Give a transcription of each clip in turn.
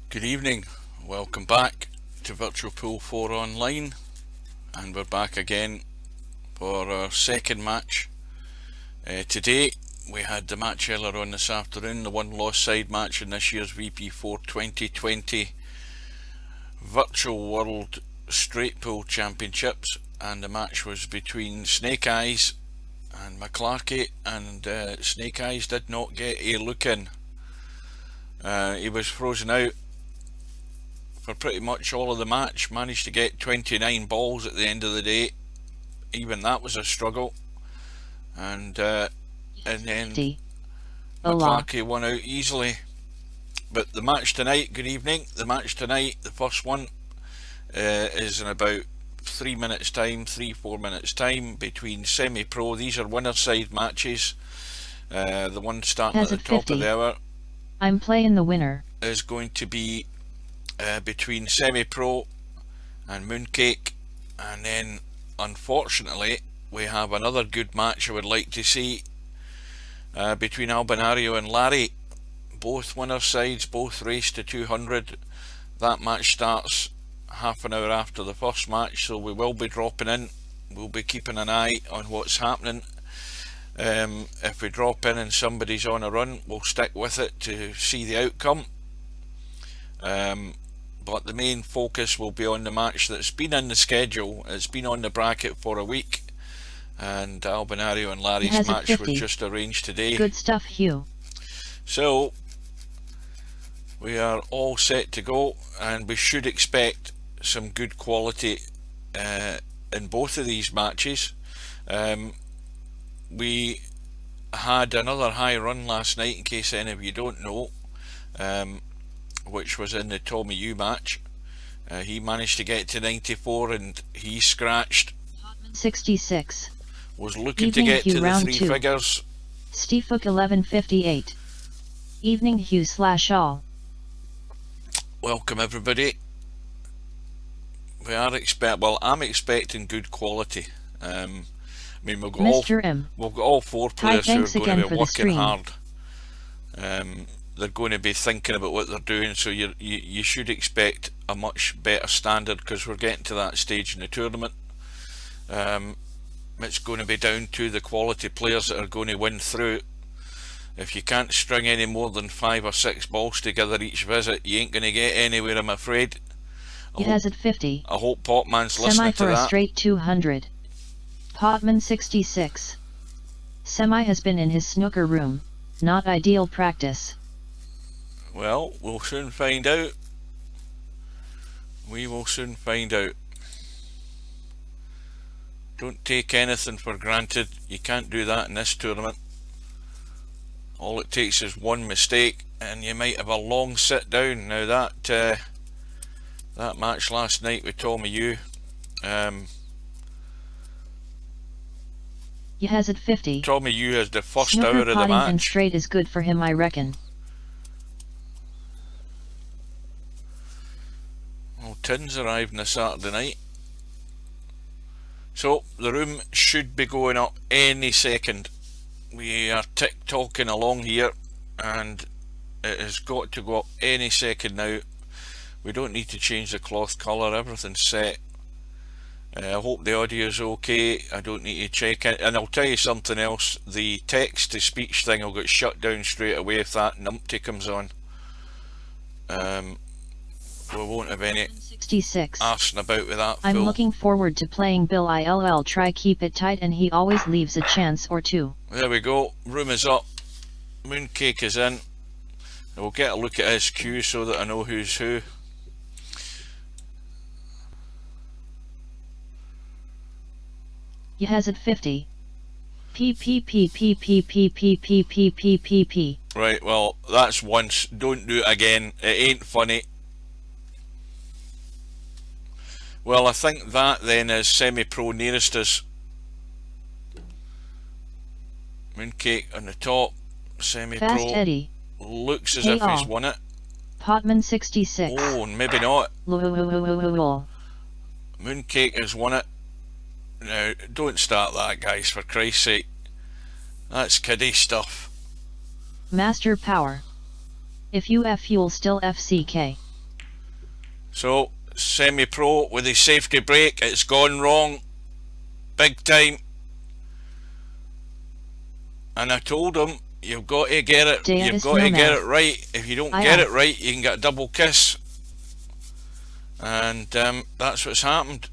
Good evening, welcome back to Virtual Pool 4 Online, and we're back again for our second match. Today we had the match earlier on this afternoon, the one lost side match in this year's VP4 2020 Virtual World Straight Pool Championships, and the match was between Snake Eyes and McClarkey, and Snake Eyes did not get a look in. He was frozen out for pretty much all of the match, managed to get 29 balls at the end of the day. Even that was a struggle, and then McClarkey won out easily. But the match tonight, good evening, the match tonight, the first one, is in about 3 minutes time, 4 minutes time, between Semipro. These are winner side matches. The one starting at the top of the hour, I'm playing the winner, is going to be between Semipro and Mooncake, and then unfortunately we have another good match I would like to see between Albinario and Larry. Both winner sides, both race to 200. That match starts half an hour after the first match, so we will be dropping in. We'll be keeping an eye on what's happening. If we drop in and somebody's on a run, we'll stick with it to see the outcome. But the main focus will be on the match that's been in the schedule. It's been on the bracket for a week, and Albinario and Larry's match was just arranged today. Good stuff, Hugh. So we are all set to go, and we should expect some good quality in both of these matches. We had another high run last night, in case any of you don't know, which was in the Tommy Yu match. He managed to get to 94, and he scratched 66. Was looking to get to the 3 figures. Steve Hook 1158. Evening Hugh / all. Welcome everybody. We are I'm expecting good quality. I mean, we've got all 4 players who are going to be working hard. They're going to be thinking about what they're doing, so you should expect a much better standard, because we're getting to that stage in the tournament. It's going to be down to the quality players that are going to win through. If you can't string any more than 5 or 6 balls together each visit, you ain't going to get anywhere, I'm afraid. He has it 50. I hope Potman's listening to that. Semi for a straight 200. Potman 66. Semi has been in his snooker room. Not ideal practice. Well, we'll soon find out. We will soon find out. Don't take anything for granted. You can't do that in this tournament. All it takes is one mistake and you might have a long sit down. Now that match last night with Tommy Yu, he has it 50. Tommy Yu has the first snooker hour of the match. And straight is good for him, I reckon. Well, Tin's arrived on a Saturday night, so the room should be going up any second. We are tick-tocking along here, and it has got to go up any second now. We don't need to change the cloth colour, everything's set. I hope the audio is okay. I don't need to check it. And I'll tell you something else, the text to speech thing will get shut down straight away if that numpty comes on. We won't have any 66. arsing about with that. I'm looking forward to playing Bill ILL. Try keep it tight, and he always leaves a chance or two. There we go, room is up, Mooncake is in. We'll get a look at his cue so that I know who's who. He has it 50. P. Right, well, that's once. Don't do it again. It ain't funny. Well, I think that then is Semi-Pro nearest us. Mooncake on the top. Semi-Pro looks as if he's won it. Potman 66. Oh, and maybe not. Mooncake has won it. Now, don't start that, guys, for Christ's sake. That's kiddie stuff. Master Power. If you F, you'll still FCK. So, Semipro with his safety break, it's gone wrong. Big time. And I told him, you've got to get it. You've got to get it right. If you don't get it right, you can get a double kiss. And that's what's happened.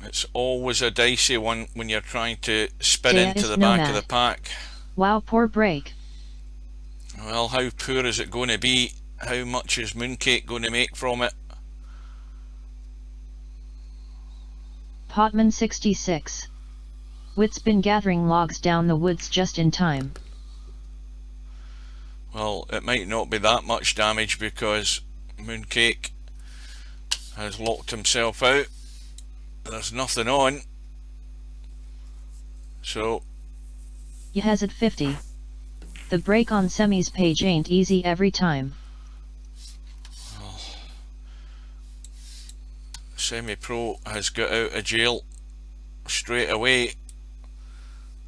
It's always a dicey one when you're trying to spin into the back of the pack. Wow, poor break. Well, how poor is it going to be? How much is Mooncake going to make from it? Potman 66. Wit's been gathering logs down the woods just in time. Well, it might not be that much damage because Mooncake has locked himself out. There's nothing on. So You has it 50. The break on Semi's page ain't easy every time. Well, Semipro has got out of jail straight away.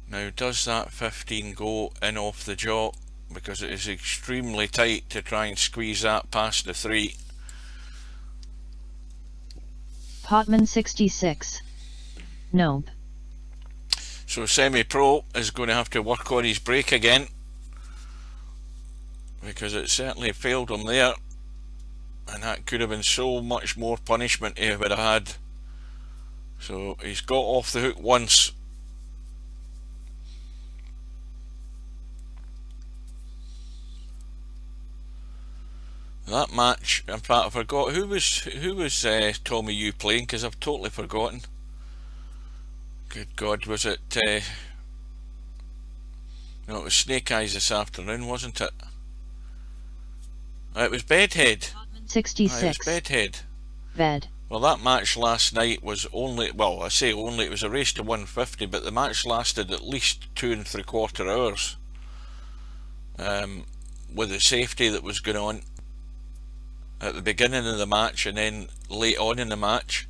Now, does that 15 go in off the jaw? Because it is extremely tight to try and squeeze that past the 3. Potman 66. Nope. So Semipro is going to have to work on his break again, because it certainly failed him there, and that could have been so much more punishment he would have had. So he's got off the hook once. That match, in fact, I forgot who was Tommy U playing, because I've totally forgotten. Good God, was it? No, it was Snake Eyes this afternoon, wasn't it? It was Bedhead. 66. It was Bedhead. Bed. Well, that match last night was only, well, I say only, it was a race to 150, but the match lasted at least 2 3/4 hours. With the safety that was going on at the beginning of the match and then late on in the match.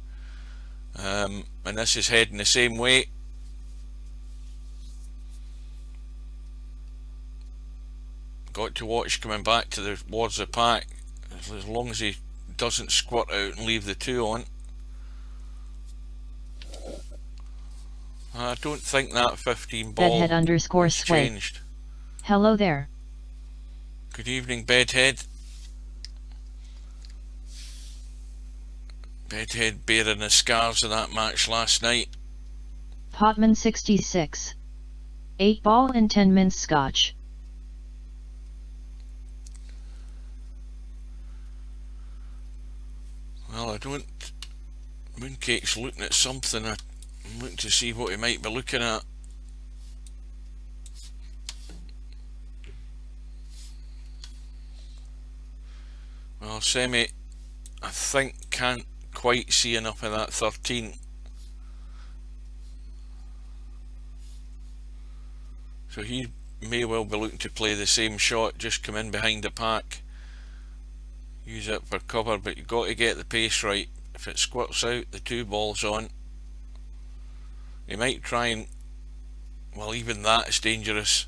And this is heading the same way. Got to watch coming back towards the pack, as long as he doesn't squirt out and leave the 2 on. I don't think that 15 ball has changed. Hello there. Good evening, Bedhead. Bedhead bearing the scars of that match last night. Potman 66. 8 ball and 10 mince scotch. Well, I don't... Mooncake's looking at something. I'm looking to see what he might be looking at. Well, Semi, I think, can't quite see enough of that 13. So he may well be looking to play the same shot, just come in behind the pack, use it for cover, but you've got to get the pace right. If it squirts out, the 2 balls on, he might try and, well, even that is dangerous.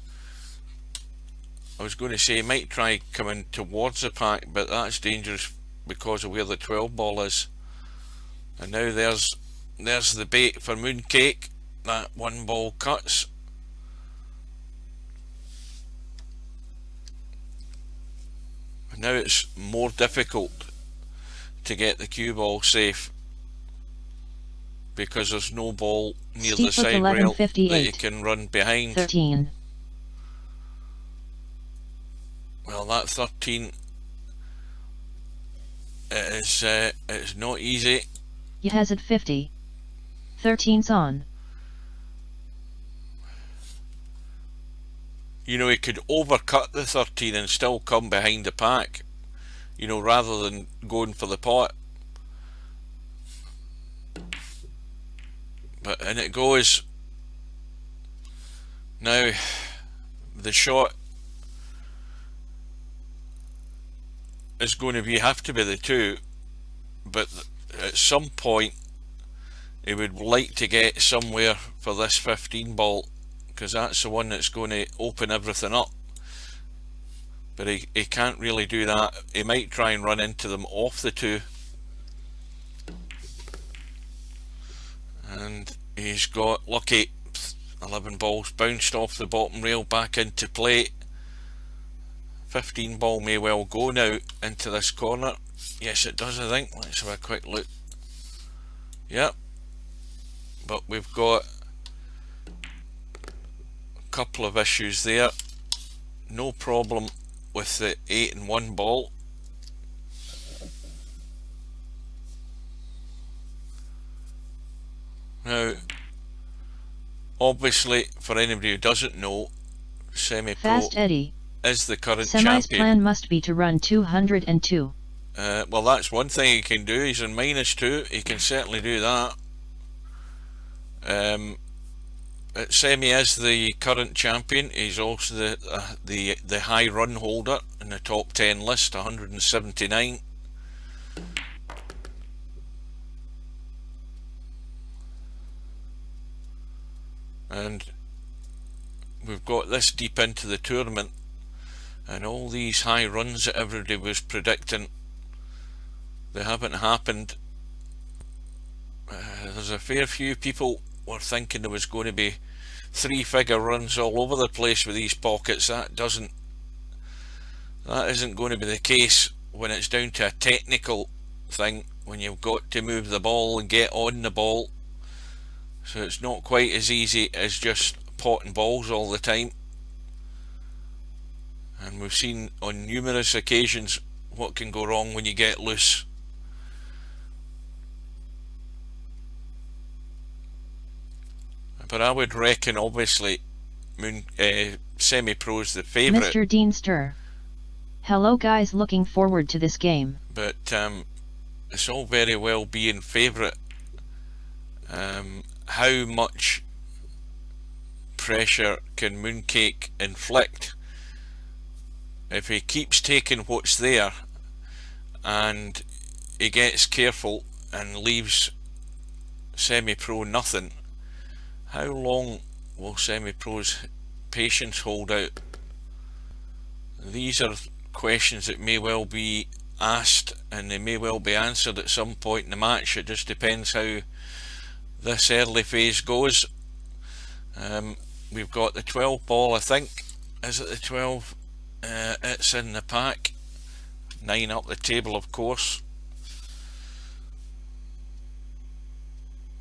I was going to say he might try coming towards the pack, but that's dangerous because of where the 12 ball is. And now there's the bait for Mooncake. That 1 ball cuts. And now it's more difficult to get the cue ball safe, because there's no ball near the side rail that you can run behind. 13. Well, that 13 it's not easy. You has it 50. 13's on. You know, he could overcut the 13 and still come behind the pack, you know, rather than going for the pot. But in it goes. Now, the shot is going to have to be the 2, but at some point he would like to get somewhere for this 15 ball, because that's the one that's going to open everything up. but he can't really do that. He might try and run into them off the 2. And he's got lucky. 11 balls bounced off the bottom rail back into play. 15 ball may well go now into this corner. Yes, it does, I think. Let's have a quick look. Yep. But we've got a couple of issues there. No problem with the 8 and 1 ball. Now, obviously, for anybody who doesn't know, Semipro Fast Eddie is the current Semi's champion. plan must be to run 202. Well, that's one thing he can do. He's on -2. He can certainly do that. Semi is the current champion. He's also the high run holder in the top 10 list, 179. And we've got this deep into the tournament, and all these high runs that everybody was predicting, they haven't happened. There's a fair few people were thinking there was going to be 3-figure runs all over the place with these pockets. That isn't going to be the case when it's down to a technical thing, when you've got to move the ball and get on the ball. So it's not quite as easy as just potting balls all the time. And we've seen on numerous occasions what can go wrong when you get loose. But I would reckon, obviously, Semi-Pro's the favourite. Mr. Deanster. Hello guys, looking forward to this game. But it's all very well being favourite. How much pressure can Mooncake inflict if he keeps taking what's there and he gets careful and leaves Semipro nothing? How long will Semipro's patience hold out? These are questions that may well be asked, and they may well be answered at some point in the match. It just depends how this early phase goes. We've got the 12 ball, I think. Is it the 12? It's in the pack. 9 up the table, of course.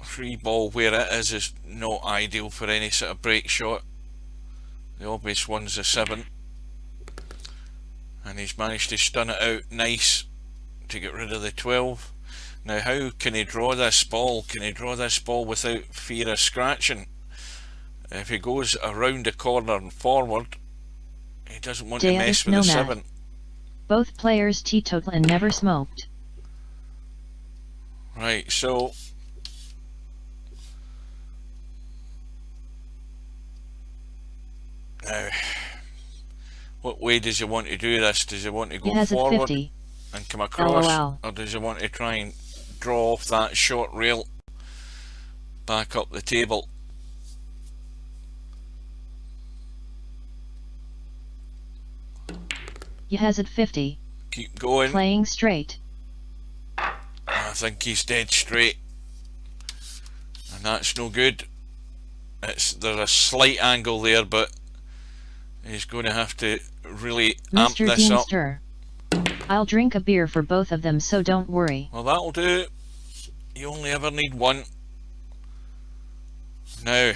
3 ball where it is not ideal for any sort of break shot. The obvious one's a 7. And he's managed to stun it out nice to get rid of the 12. Now, how can he draw this ball? Can he draw this ball without fear of scratching? If he goes around the corner and forward, he doesn't want to mess with the 7. Both players teetotal and never smoked. Right, so now, what way does he want to do this? Does he want to go forward and come across, or does he want to try and draw off that short rail back up the table? He has it 50. Keep going. Playing straight. I think he's dead straight, and that's no good. There's a slight angle there, but he's going to have to really amp this up. I'll drink a beer for both of them, so don't worry. Well, that'll do. You only ever need one. Now,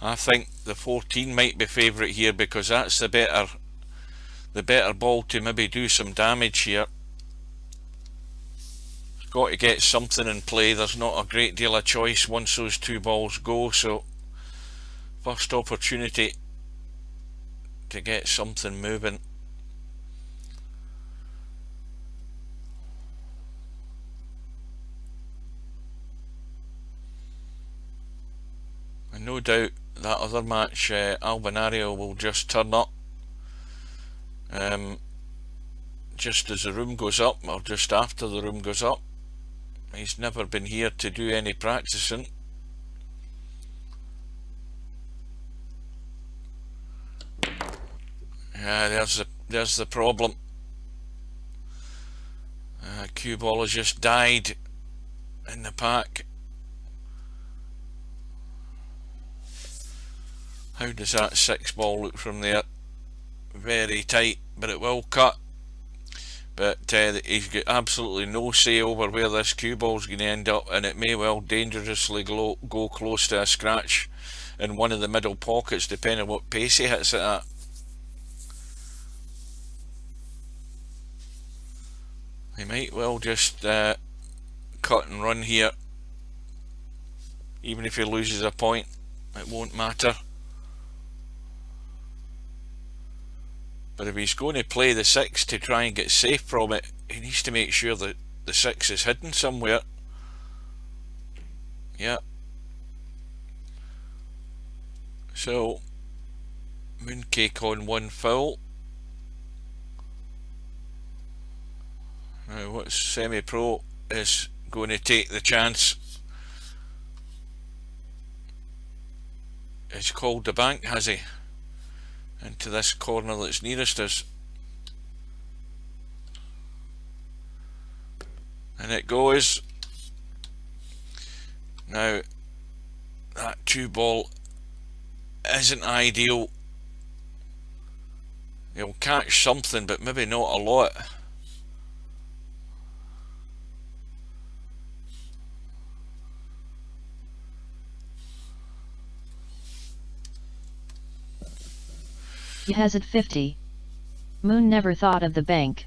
I think the 14 might be favourite here, because that's the better ball to maybe do some damage here. Got to get something in play. There's not a great deal of choice once those 2 balls go, so first opportunity to get something moving. And no doubt that other match, Albinario will just turn up just as the room goes up, or just after the room goes up. He's never been here to do any practicing. Yeah, there's the there's the problem. Cue ball has just died in the pack. How does that 6 ball look from there? Very tight, but it will cut. But he's got absolutely no say over where this cue ball's going to end up, and it may well dangerously go close to a scratch in one of the middle pockets, depending on what pace he hits it at. He might well just cut and run here. Even if he loses a point, it won't matter. But if he's going to play the 6 to try and get safe from it, he needs to make sure that the 6 is hidden somewhere. Yeah. So, Mooncake on 1 foul. Now what's Semipro is going to take the chance. He's called the bank, has he? Into this corner that's nearest us. And it goes. Now, that 2 ball isn't ideal. He'll catch something, but maybe not a lot. He has it 50. Moon never thought of the bank.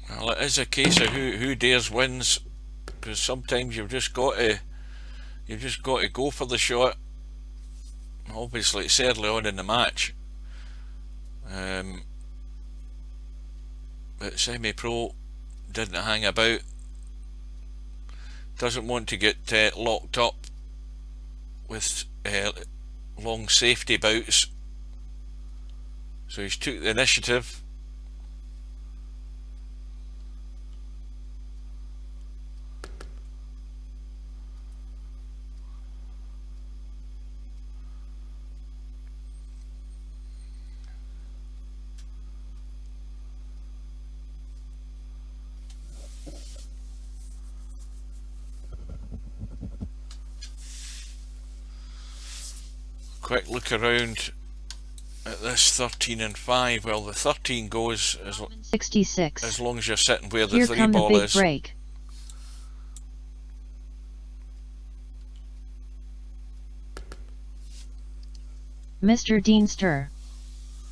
Well, it is a case of who dares wins, because sometimes you've just got to go for the shot. Obviously, it's early on in the match, but Semipro didn't hang about. Doesn't want to get locked up with long safety bouts, so he's took the initiative. Quick look around at this 13 and 5. Well, the 13 goes as 66. As long as you're sitting where the Here 3 come ball the big is. break. Mr. Deanster.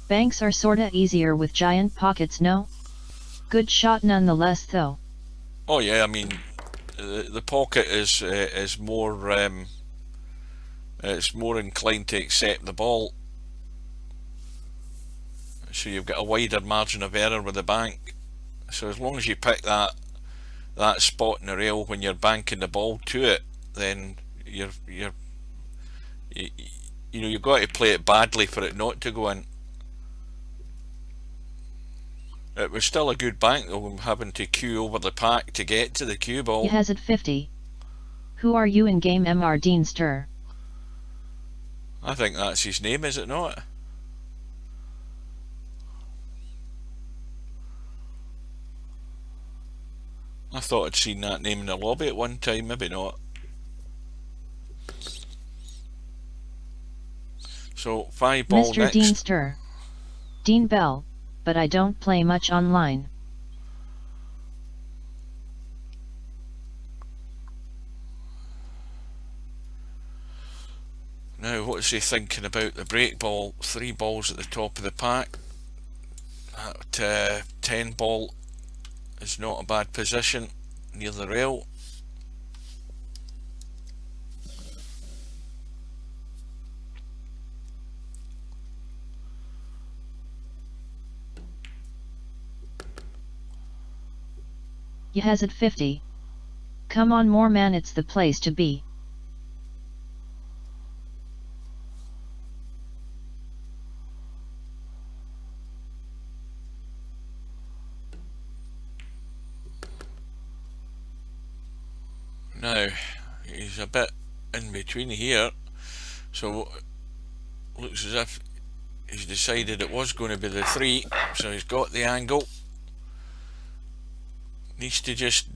Banks are sorta easier with giant pockets, no? Good shot nonetheless though. Oh yeah, I mean the pocket is more it's more inclined to accept the ball, so you've got a wider margin of error with the bank. So as long as you pick that spot in the rail when you're banking the ball to it, then you know, you've got to play it badly for it not to go in. It was still a good bank though, having to queue over the pack to get to the cue ball. He has it 50. Who are you in game, Mr. Deanster? I think that's his name, is it not? I thought I'd seen that name in the lobby at one time, maybe not. So 5 ball Mr. next. Deanster. Dean Bell, but I don't play much online. Now what's he thinking about the break ball? 3 balls at the top of the pack. That 10 ball is not a bad position near the rail. He has it 50. Come on more man, it's the place to be. Now he's a bit in between here. So looks as if he's decided it was going to be the 3, so he's got the angle. Needs to just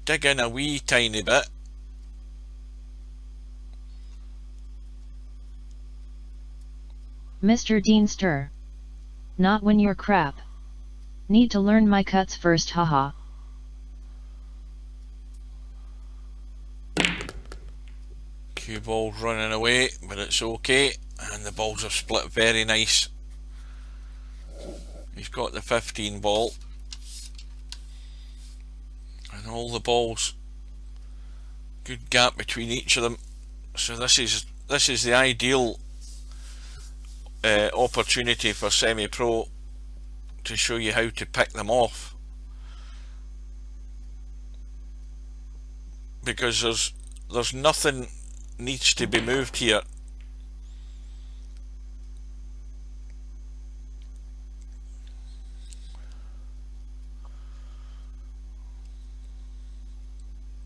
dig in a wee tiny bit. Mr. Deanster. Not when you're crap. Need to learn my cuts first, haha. Cue ball's running away, but it's okay, and the balls are split very nice. He's got the 15 ball, and all the balls, good gap between each of them. So this is the ideal opportunity for Semipro to show you how to pick them off, because there's nothing needs to be moved here.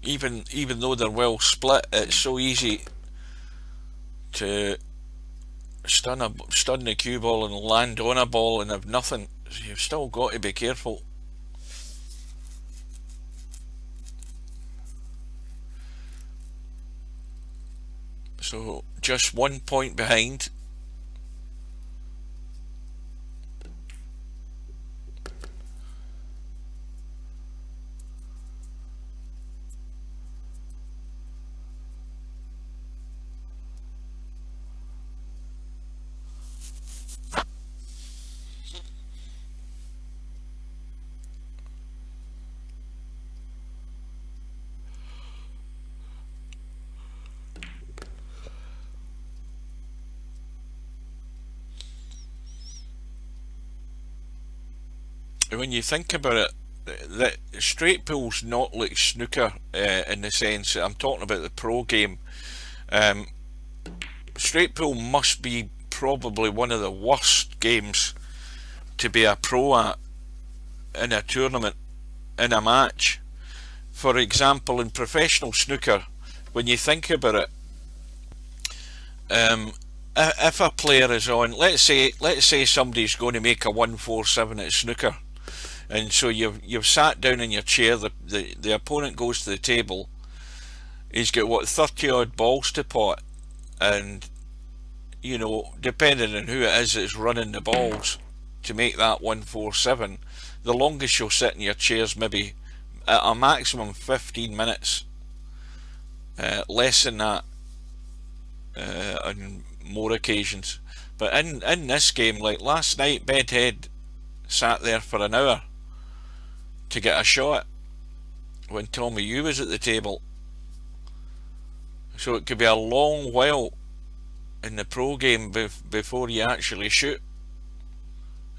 Even though they're well split, it's so easy to stun the cue ball and land on a ball and have nothing. So you've still got to be careful. So just 1 point behind. When you think about it, the straight pool's not like snooker in the sense I'm talking about the pro game. Straight pool must be probably one of the worst games to be a pro at in a tournament, in a match. For example, in professional snooker, when you think about it, if a player is on, let's say somebody's going to make a 1-4-7 at snooker, and so you've sat down in your chair, the opponent goes to the table, he's got what, 30 odd balls to pot, and you know, depending on who it is that's running the balls to make that 1-4-7, the longest you'll sit in your chair's maybe at a maximum 15 minutes, less than that on more occasions. But in this game, like last night, Bedhead sat there for an hour to get a shot when Tommy Yu was at the table. So it could be a long while in the pro game before you actually shoot,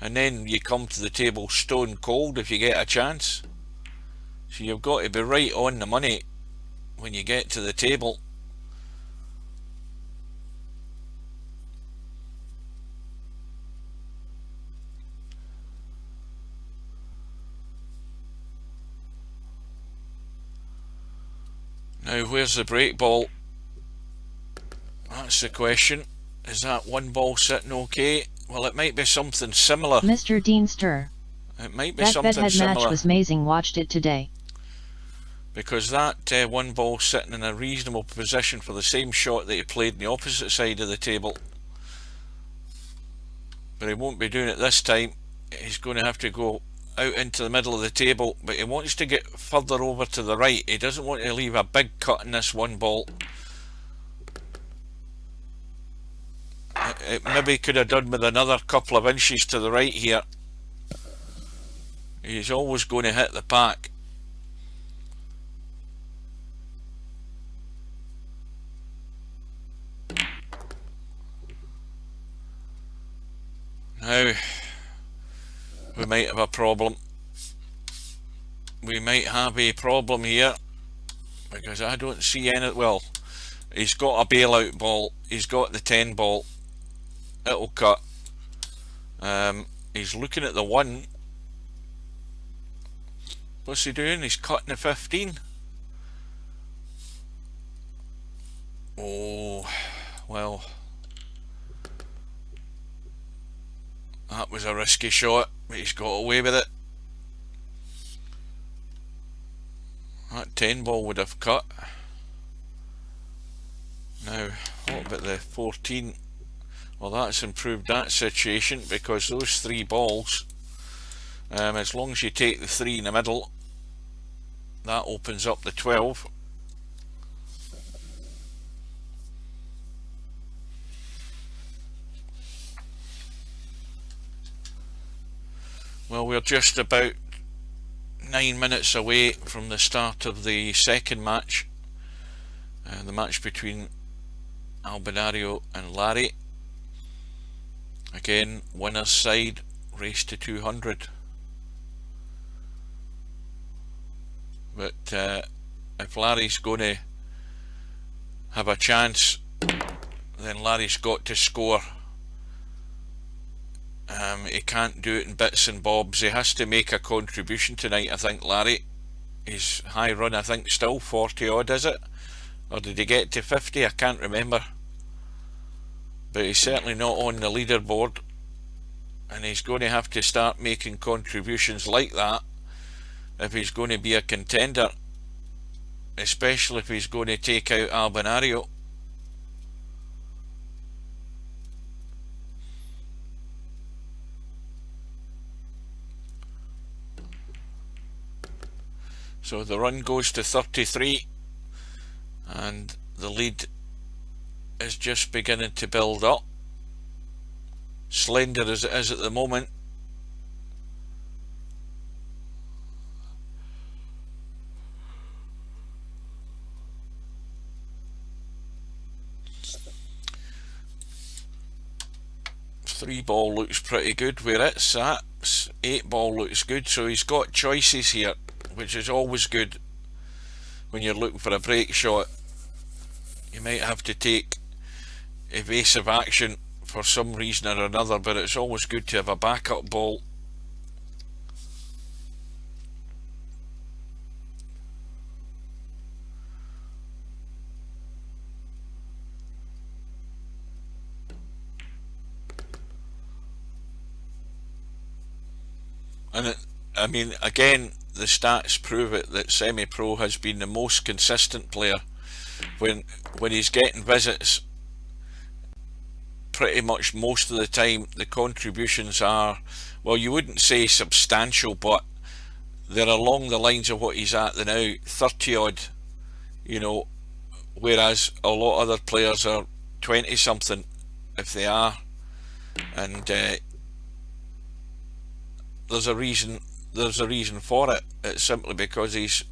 and then you come to the table stone cold if you get a chance. So you've got to be right on the money when you get to the table. Now where's the break ball? That's the question. Is that one ball sitting okay? Well, it might be something similar. Mr. Deanster. It might be that something bedhead similar. Match was amazing, watched it today. Because that one ball sitting in a reasonable position for the same shot that he played on the opposite side of the table. But he won't be doing it this time. He's going to have to go out into the middle of the table, but he wants to get further over to the right. He doesn't want to leave a big cut in this one ball. It maybe could have done with another couple of inches to the right here. He's always going to hit the pack. Now we might have a problem. We might have a problem here, because I don't see any. Well, he's got a bailout ball, he's got the 10 ball, it'll cut. He's looking at the 1. What's he doing? He's cutting the 15. Oh, well, that was a risky shot, but he's got away with it. That 10 ball would have cut. Now, what about the 14? Well, that's improved that situation, because those 3 balls, as long as you take the 3 in the middle, that opens up the 12. Well, we're just about 9 minutes away from the start of the second match, the match between Albinario and Larry. Again, winner's side, race to 200. But if Larry's going to have a chance, then Larry's got to score. He can't do it in bits and bobs. He has to make a contribution tonight, I think, Larry. His high run, I think, still 40 odd, is it? Or did he get to 50? I can't remember. But he's certainly not on the leaderboard, and he's going to have to start making contributions like that if he's going to be a contender, especially if he's going to take out Albinario. So the run goes to 33, and the lead is just beginning to build up. Slender as it is at the moment. Three ball looks pretty good where it's at. 8 ball looks good, so he's got choices here, which is always good when you're looking for a break shot. You might have to take evasive action for some reason or another, but it's always good to have a backup ball. And I mean, again, the stats prove it that Semipro has been the most consistent player. When he's getting visits, pretty much most of the time the contributions are, well, you wouldn't say substantial, but they're along the lines of what he's at now, 30 odd, you know, whereas a lot of other players are 20 something, if they are. And there's a reason for it. It's simply because he's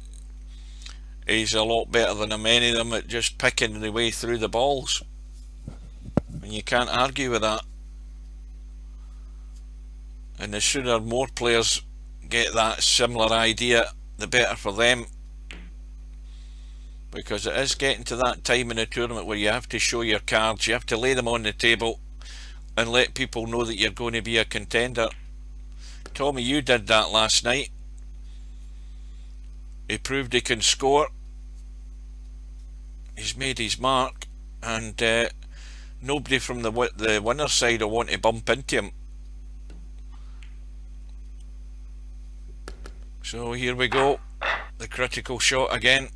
a lot better than many of them at just picking the way through the balls, and you can't argue with that. And the sooner more players get that similar idea, the better for them, because it is getting to that time in the tournament where you have to show your cards, you have to lay them on the table and let people know that you're going to be a contender. Tommy, you did that last night. He proved he can score. He's made his mark, and nobody from the winner's side will want to bump into him. So here we go, the critical shot again.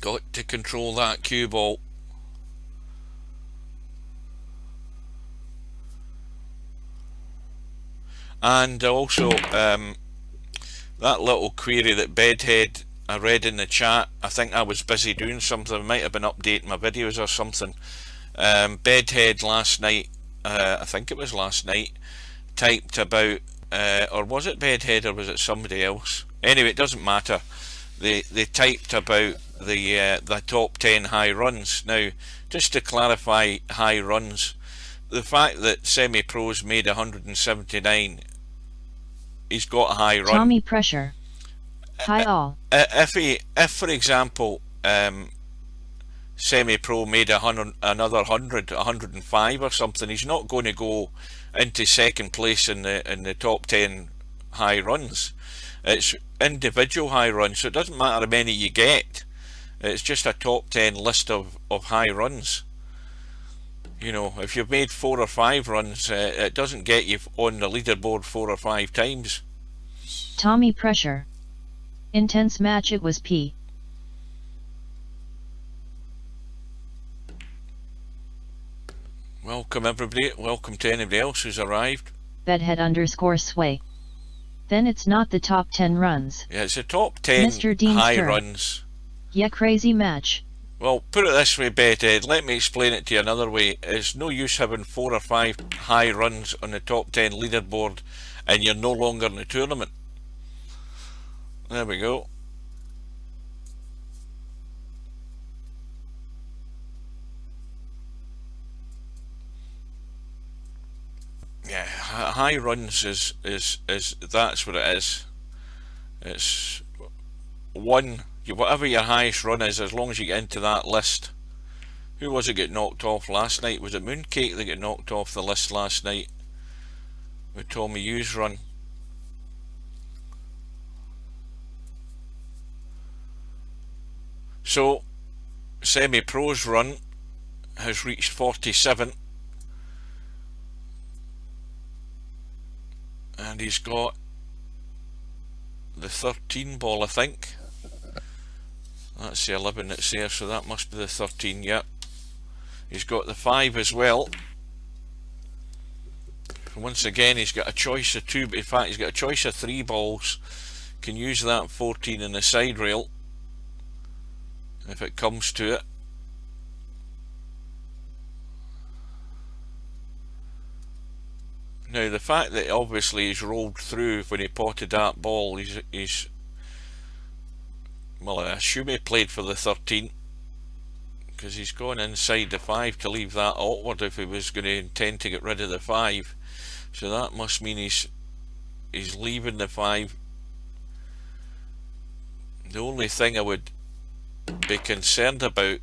Got to control that cue ball. And also that little query that Bedhead, I read in the chat, I think I was busy doing something, I might have been updating my videos or something. Bedhead last night, I think it was last night, typed about, or was it Bedhead or was it somebody else? Anyway, it doesn't matter. They typed about the top 10 high runs. Now, just to clarify high runs, the fact that Semi-Pro's made 179, he's got a high run. Tommy pressure. High all. If for example, Semi-Pro made another 105 or something, he's not going to go into second place in the top 10 high runs. It's individual high runs, so it doesn't matter how many you get. It's just a top 10 list of high runs. You know, if you've made 4 or 5 runs, it doesn't get you on the leaderboard 4 or 5 times. Tommy pressure. Intense match it was P. Welcome everybody, welcome to anybody else who's arrived. Bedhead_sway. Then it's not the top 10 runs. Yeah, it's the top 10 high runs. Yeah, crazy match. Well, put it this way, Bedhead, let me explain it to you another way. It's no use having 4 or 5 high runs on the top 10 leaderboard and you're no longer in the tournament. There we go. Yeah, high runs is that's what it is. It's one, whatever your highest run is, as long as you get into that list. Who was it get knocked off last night? Was it Mooncake that got knocked off the list last night with Tommy U's run? So Semi-Pro's run has reached 47 and he's got the 13 ball, I think. That's the 11 that's there, so that must be the 13. Yep. He's got the 5 as well. Once again, he's got a choice of 2, but in fact he's got a choice of 3 balls. Can use that 14 in the side rail if it comes to it. Now the fact that obviously he's rolled through when he potted that ball, he's well, I assume he played for the 13 because he's gone inside the 5 to leave that awkward if he was going to intend to get rid of the 5. So that must mean he's leaving the 5. The only thing I would be concerned about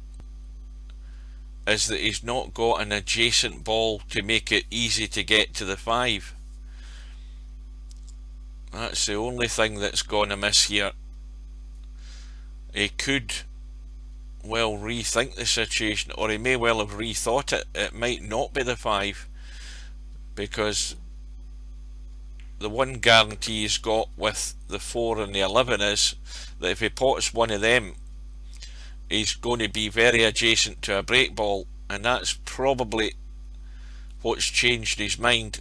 is that he's not got an adjacent ball to make it easy to get to the 5. That's the only thing that's gone amiss here. He could well rethink the situation, or he may well have rethought it. It might not be the 5, because the one guarantee he's got with the 4 and the 11 is that if he pots one of them, he's going to be very adjacent to a break ball, and that's probably what's changed his mind.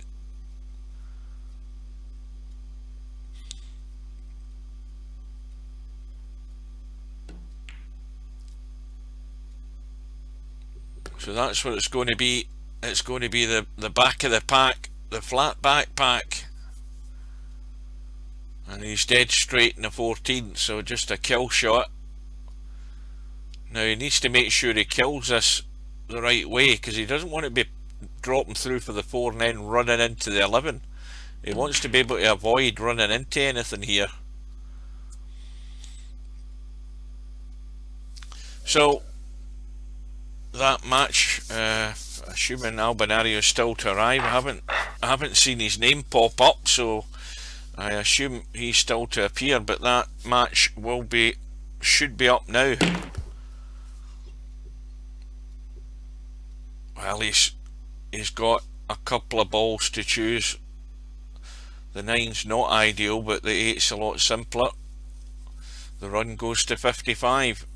So that's what it's going to be. It's going to be the back of the pack, the flat back pack, and he's dead straight in the 14, so just a kill shot. Now he needs to make sure he kills this the right way, because he doesn't want to be dropping through for the 4 and then running into the 11. He wants to be able to avoid running into anything here. So that match, assuming Albinario is still to arrive, I haven't seen his name pop up, so I assume he's still to appear, but that match should be up now. Well, he's got a couple of balls to choose. The 9's not ideal, but the 8's a lot simpler. The run goes to 55.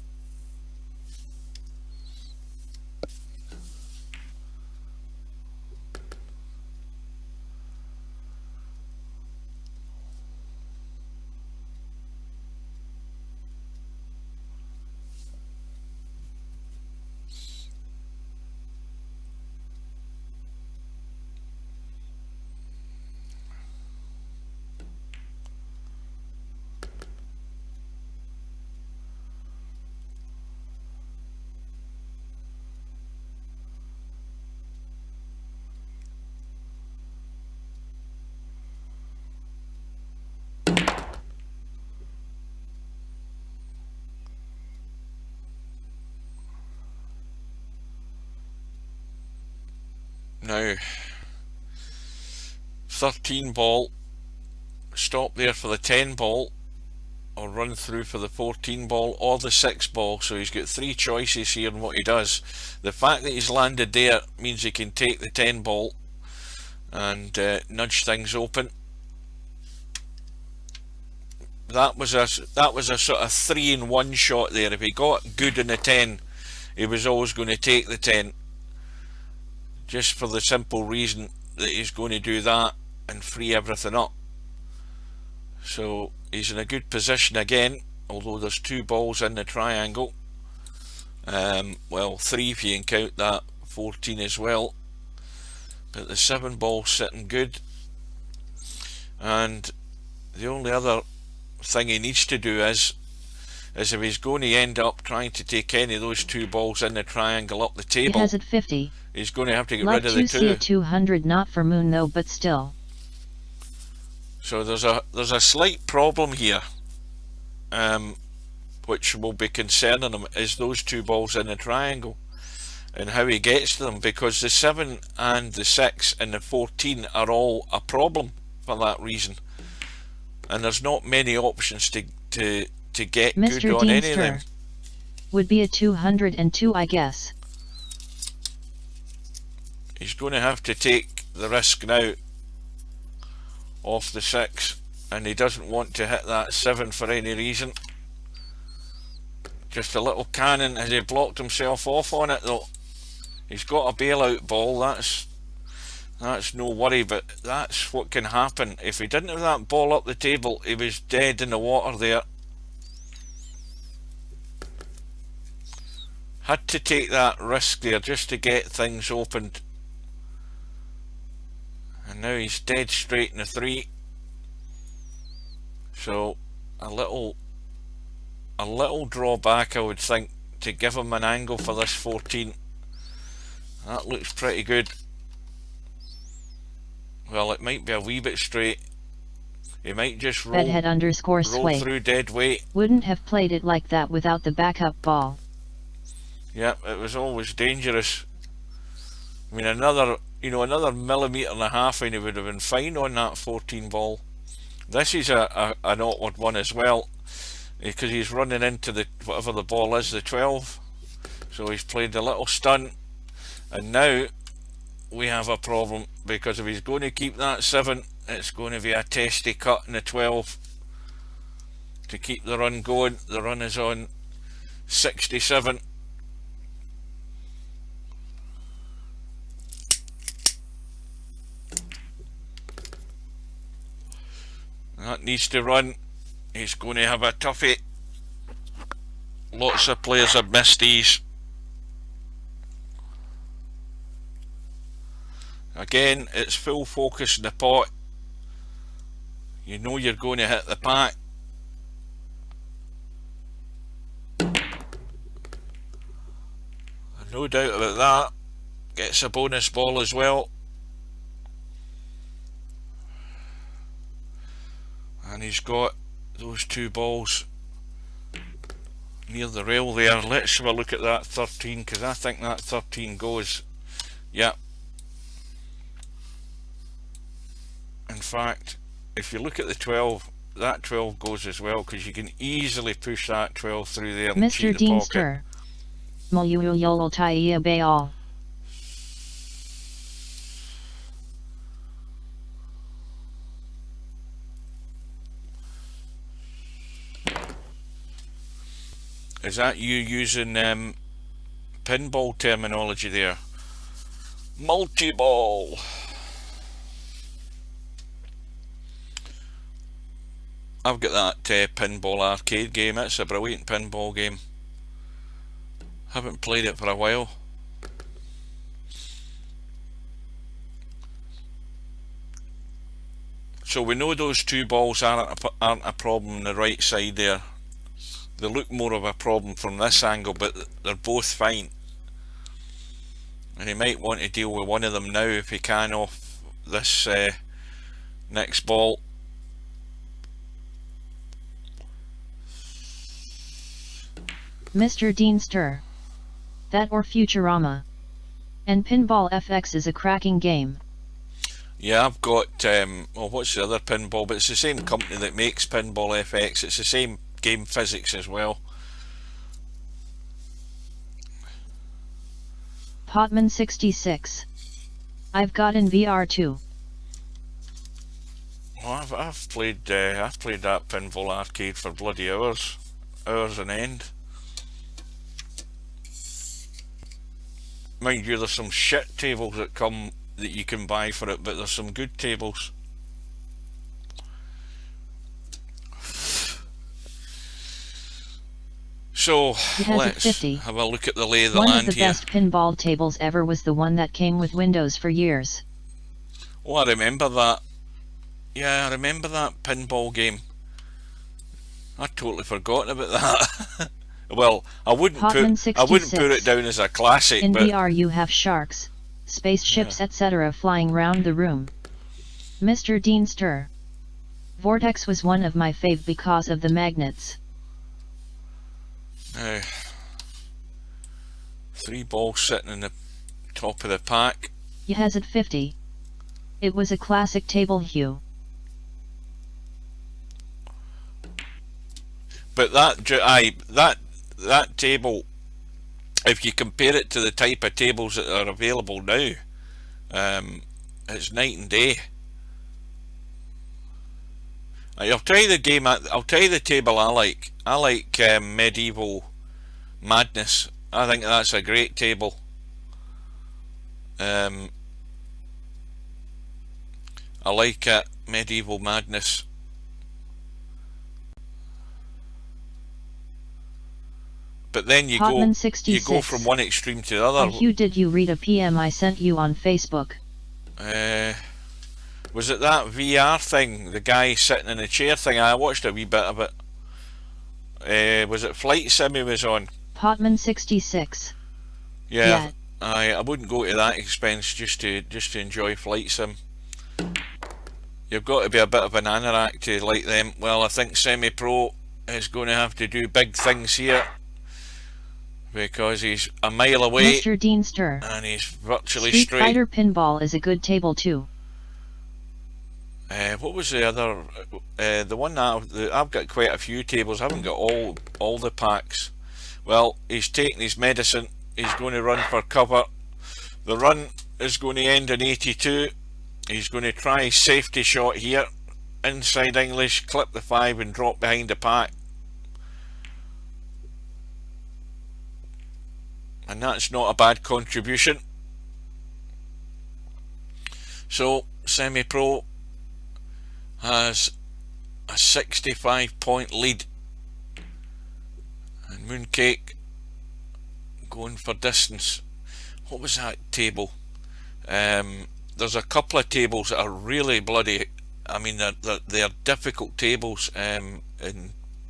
Now 13 ball, stop there for the 10 ball. or run through for the 14 ball or the 6 ball, so he's got 3 choices here in what he does. The fact that he's landed there means he can take the 10 ball and nudge things open. That was a sort of 3-in-1 shot there. If he got good in the 10, he was always going to take the 10, just for the simple reason that he's going to do that and free everything up. So he's in a good position again, although there's 2 balls in the triangle. Well, 3 if you can count that 14 as well. But the 7 ball's sitting good. And the only other thing he needs to do is if he's going to end up trying to take any of those 2 balls in the triangle up the table, it has at 50. He's going to have to get Like rid of the 2. See a 200, not for Moon though, but still. So there's a slight problem here, which will be concerning him, is those 2 balls in the triangle and how he gets to them, because the 7 and the 6 and the 14 are all a problem for that reason, and there's not many options to get Mr. good on any of Deemster them. Would be a 202, I guess. He's going to have to take the risk now off the 6, and he doesn't want to hit that 7 for any reason. Just a little cannon. Has he blocked himself off on it though? He's got a bailout ball. That's no worry, but that's what can happen. If he didn't have that ball up the table, he was dead in the water there. Had to take that risk there just to get things opened. And now he's dead straight in the 3. So a little drawback, I would think, to give him an angle for this 14. That looks pretty good. Well, it might be a wee bit straight. He might just roll through dead weight. Wouldn't have played it like that without the backup ball. Yep, it was always dangerous. I mean, another millimetre and a half and he would have been fine on that 14 ball. This is an awkward one as well, because he's running into the whatever the ball is, the 12. So he's played a little stunt, and now we have a problem, because if he's going to keep that 7, it's going to be a testy cut in the 12 to keep the run going. The run is on 67. That needs to run. He's going to have a toughie. Lots of players have missed these. Again, it's full focus in the pot. You know you're going to hit the pack. No doubt about that. Gets a bonus ball as well. And he's got those 2 balls near the rail there. Let's have a look at that 13, because I think that 13 goes. Yep. In fact, if you look at the 12, that 12 goes as well, because you can easily push that 12 through there and Mr. cheat the pocket. Deemster. Is that you using pinball terminology there? Multi-ball. I've got that pinball arcade game. It's a brilliant pinball game. Haven't played it for a while. So we know those 2 balls aren't a problem on the right side there. They look more of a problem from this angle, but they're both fine. And he might want to deal with one of them now if he can off this next ball. Mr. Deemster. That or Futurama. And Pinball FX is a cracking game. Yeah, I've got, well, what's the other pinball? But it's the same company that makes Pinball FX. It's the same game physics as well. Potman 66. I've got in VR too. Well, I've played that pinball arcade for bloody hours on end. Mind you, there's some shit tables that you can buy for it, but there's some good tables. So let's have a look at the lay of the land here. One of the best pinball tables ever was the one that came with Windows for years. Oh, I remember that. Yeah, I remember that pinball game. I'd totally forgotten about that. Well, I wouldn't put it down as a classic. In VR you have sharks, spaceships, etc. flying round the room. Mr. Deanster. Vortex was one of my fave because of the magnets. 3 balls sitting in the top of the pack. Yes, at 50. It was a classic table, Hugh. But that table, if you compare it to the type of tables that are available now, it's night and day. I'll tell you the game. I'll tell you the table I like. I like Medieval Madness. I think that's a great table. I like it. Medieval Madness. But then you go from one extreme to the other. Hugh, did you read a PM I sent you on Facebook? Was it that VR thing? The guy sitting in a chair thing? I watched a wee bit of it. Was it Flight Sim he was on? Potman 66. Yeah. I wouldn't go to that expense just to enjoy Flight Sim. You've got to be a bit of an anorak to like them. Well, I think Semipro is going to have to do big things here, because he's a mile away. Mr. Deanster. And he's virtually Street straight. Fighter Pinball is a good table too. What was the other? The one that I've got quite a few tables. I haven't got all the packs. Well, he's taking his medicine. He's going to run for cover. The run is going to end in 82. He's going to try his safety shot here. Inside English, clip the 5 and drop behind the pack. And that's not a bad contribution. So Semipro has a 65-point lead, and Mooncake going for distance. What was that table? There's a couple of tables that are really bloody, I mean they're difficult tables in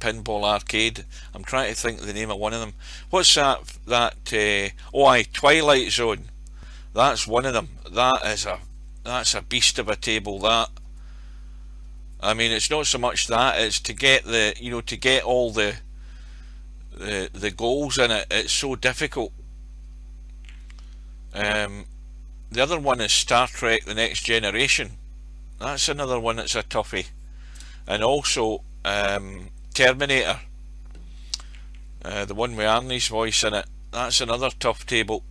Pinball Arcade. I'm trying to think of the name of one of them. What's that Twilight Zone. That's one of them. That's a beast of a table, that. I mean, it's not so much that, it's to get to get all the goals in it. It's so difficult. The other one is Star Trek: The Next Generation. That's another one that's a toughie. And also Terminator, the one with Arnie's voice in it. That's another tough table.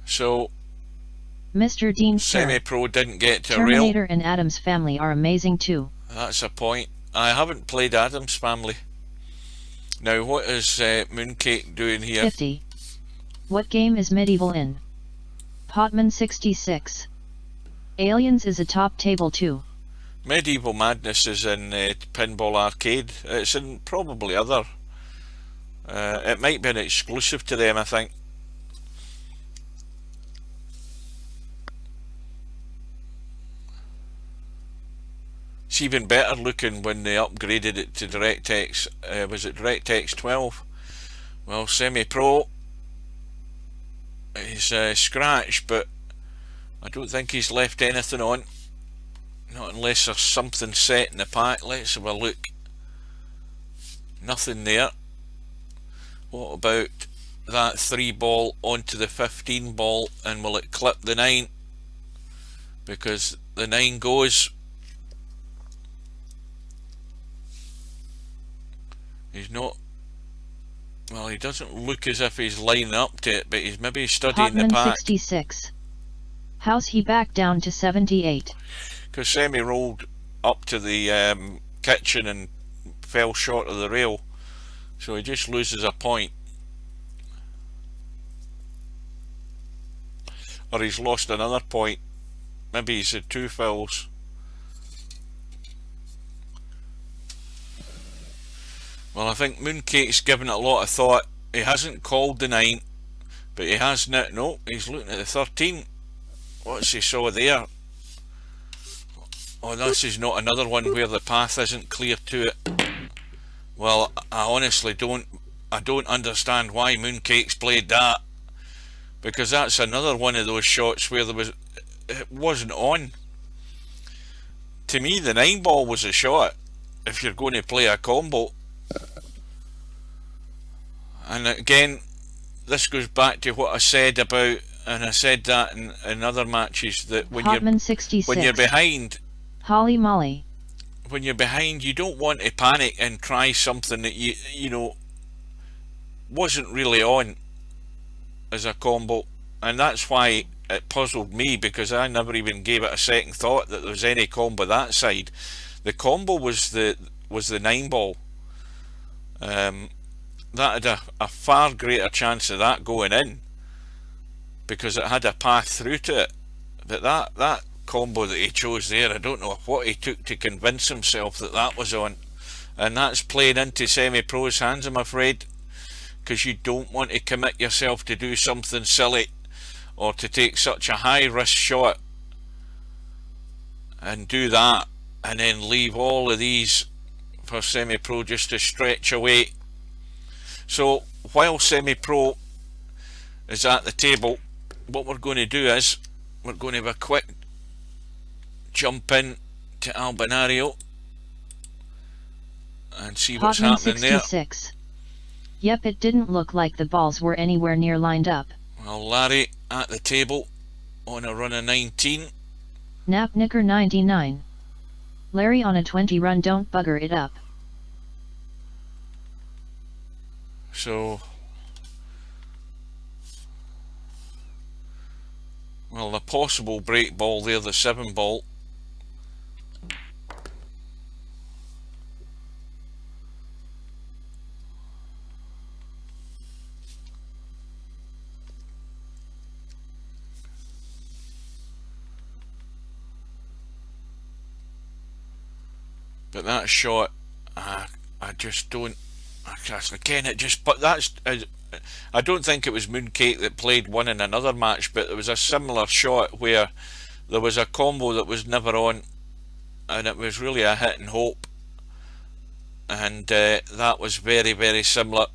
So Mr. Dean, Semipro didn't get to Terminator rail. and Addams Family are amazing too. That's a point. I haven't played Addams Family. Now what is Mooncake doing here? 50. What game is Medieval in? Potman 66. Aliens is a top table too. Medieval Madness is in Pinball Arcade. It's in probably other. It might be an exclusive to them, I think. It's even better looking when they upgraded it to DirectX. Was it DirectX 12? Well, Semipro is scratched, but I don't think he's left anything on. Not unless there's something set in the pack. Let's have a look. Nothing there. What about that 3 ball onto the 15 ball, and will it clip the 9? Because the 9 goes. He's not, well, he doesn't look as if he's lining up to it, but he's maybe studying the Potman pack. 66. How's he back down to 78? Because Semi rolled up to the kitchen and fell short of the rail, so he just loses a point. Or he's lost another point. Maybe he's had 2 fouls. Well, I think Mooncake's given it a lot of thought. He hasn't called the 9, but he has now. No, he's looking at the 13. What's he saw there? Oh, this is not another one where the path isn't clear to it. Well, I honestly don't understand why Mooncake's played that, because that's another one of those shots where it wasn't on. To me, the 9 ball was a shot if you're going to play a combo. And again, this goes back to what I said about, and I said that in other matches, that when you're behind, Holly Molly, when you're behind, you don't want to panic and try something that you know wasn't really on as a combo. And that's why it puzzled me, because I never even gave it a second thought that there was any combo that side. The combo was the 9 ball. That had a far greater chance of that going in, because it had a path through to it. But that combo that he chose there, I don't know what he took to convince himself that that was on. And that's playing into Semi-Pro's hands, I'm afraid, because you don't want to commit yourself to do something silly or to take such a high risk shot and do that and then leave all of these for Semi-Pro just to stretch away. So while Semi-Pro is at the table, what we're going to do is we're going to have a quick jump in to Albinario and see what's Potman happening 66. Yep, it didn't look like the balls were anywhere near lined up. Well, Larry at the table on a run of 19. Napnicker 99. Larry on a 20 run, don't bugger it up. So, well, the possible break ball there, the 7 ball. But that shot, I just don't. Again, it just. But that's. I don't think it was Mooncake that played one in another match, but there was a similar shot where there was a combo that was never on, and it was really a hit and hope. And that was very, very similar,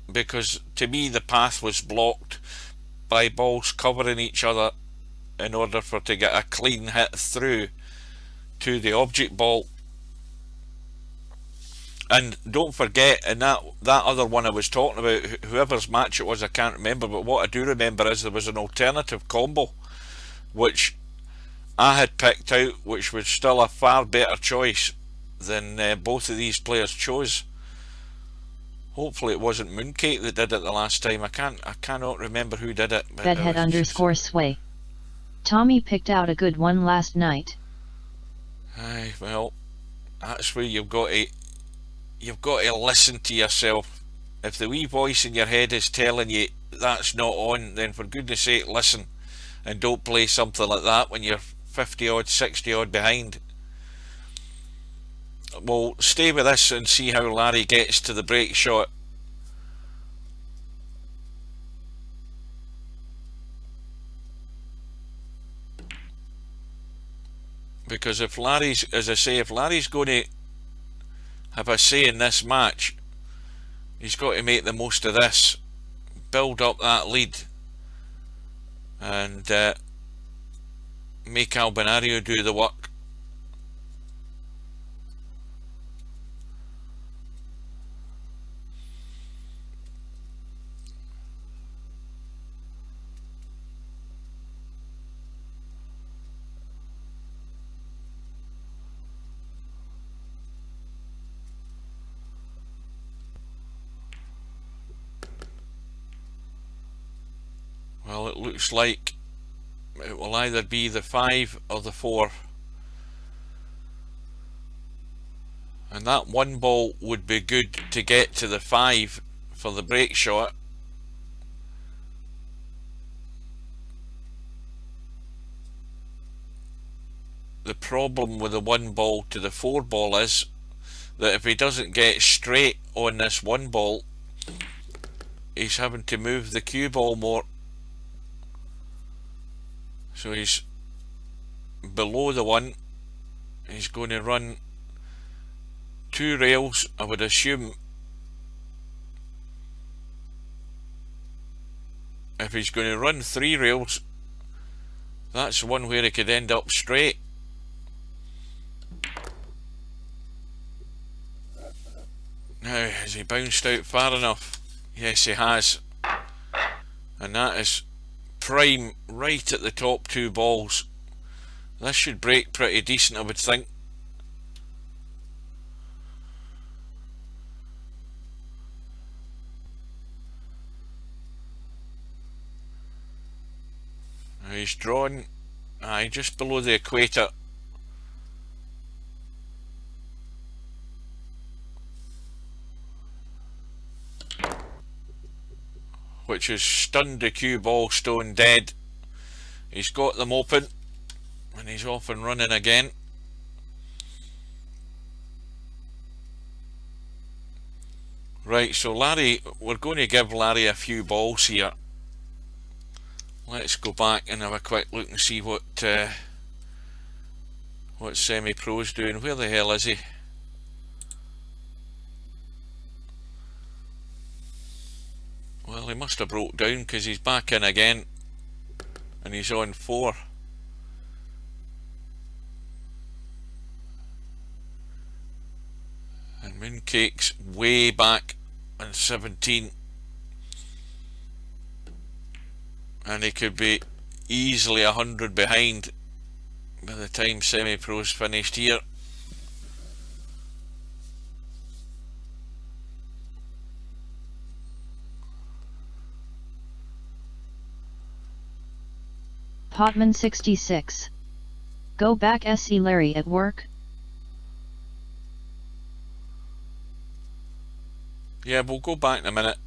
because to me the path was blocked by balls covering each other in order for to get a clean hit through to the object ball. And don't forget, in that other one I was talking about, whoever's match it was, I can't remember, but what I do remember is there was an alternative combo which I had picked out, which was still a far better choice than both of these players chose. Hopefully it wasn't Mooncake that did it the last time. I cannot remember who did it. Bedhead _ sway. Tommy picked out a good one last night. Aye, well, that's where you've got to listen to yourself. If the wee voice in your head is telling you that's not on, then for goodness sake listen, and don't play something like that when you're 50 odd, 60 odd behind. We'll stay with this and see how Larry gets to the break shot. Because if Larry's, as I say, if Larry's going to have a say in this match, he's got to make the most of this, build up that lead, and make Albinario do the work. Well, it looks like it will either be the 5 or the 4. And that one ball would be good to get to the 5 for the break shot. The problem with the one ball to the 4 ball is that if he doesn't get straight on this one ball, he's having to move the cue ball more. So he's below the 1. He's going to run 2 rails, I would assume. If he's going to run 3 rails, that's one where he could end up straight. Now, has he bounced out far enough? Yes, he has. And that is prime right at the top 2 balls. This should break pretty decent, I would think. Now he's drawn, just below the equator. Which has stunned the cue ball stone dead. He's got them open and he's off and running again. Right, so Larry, we're going to give Larry a few balls here. Let's go back and have a quick look and see what Semi-Pro's doing. Where the hell is he? Well, he must have broke down because he's back in again and he's on 4. And Mooncake's way back on 17. And he could be easily 100 behind by the time Semi-Pro's finished here. Potman 66. Go back SC Larry at work? Yeah, we'll go back in a minute.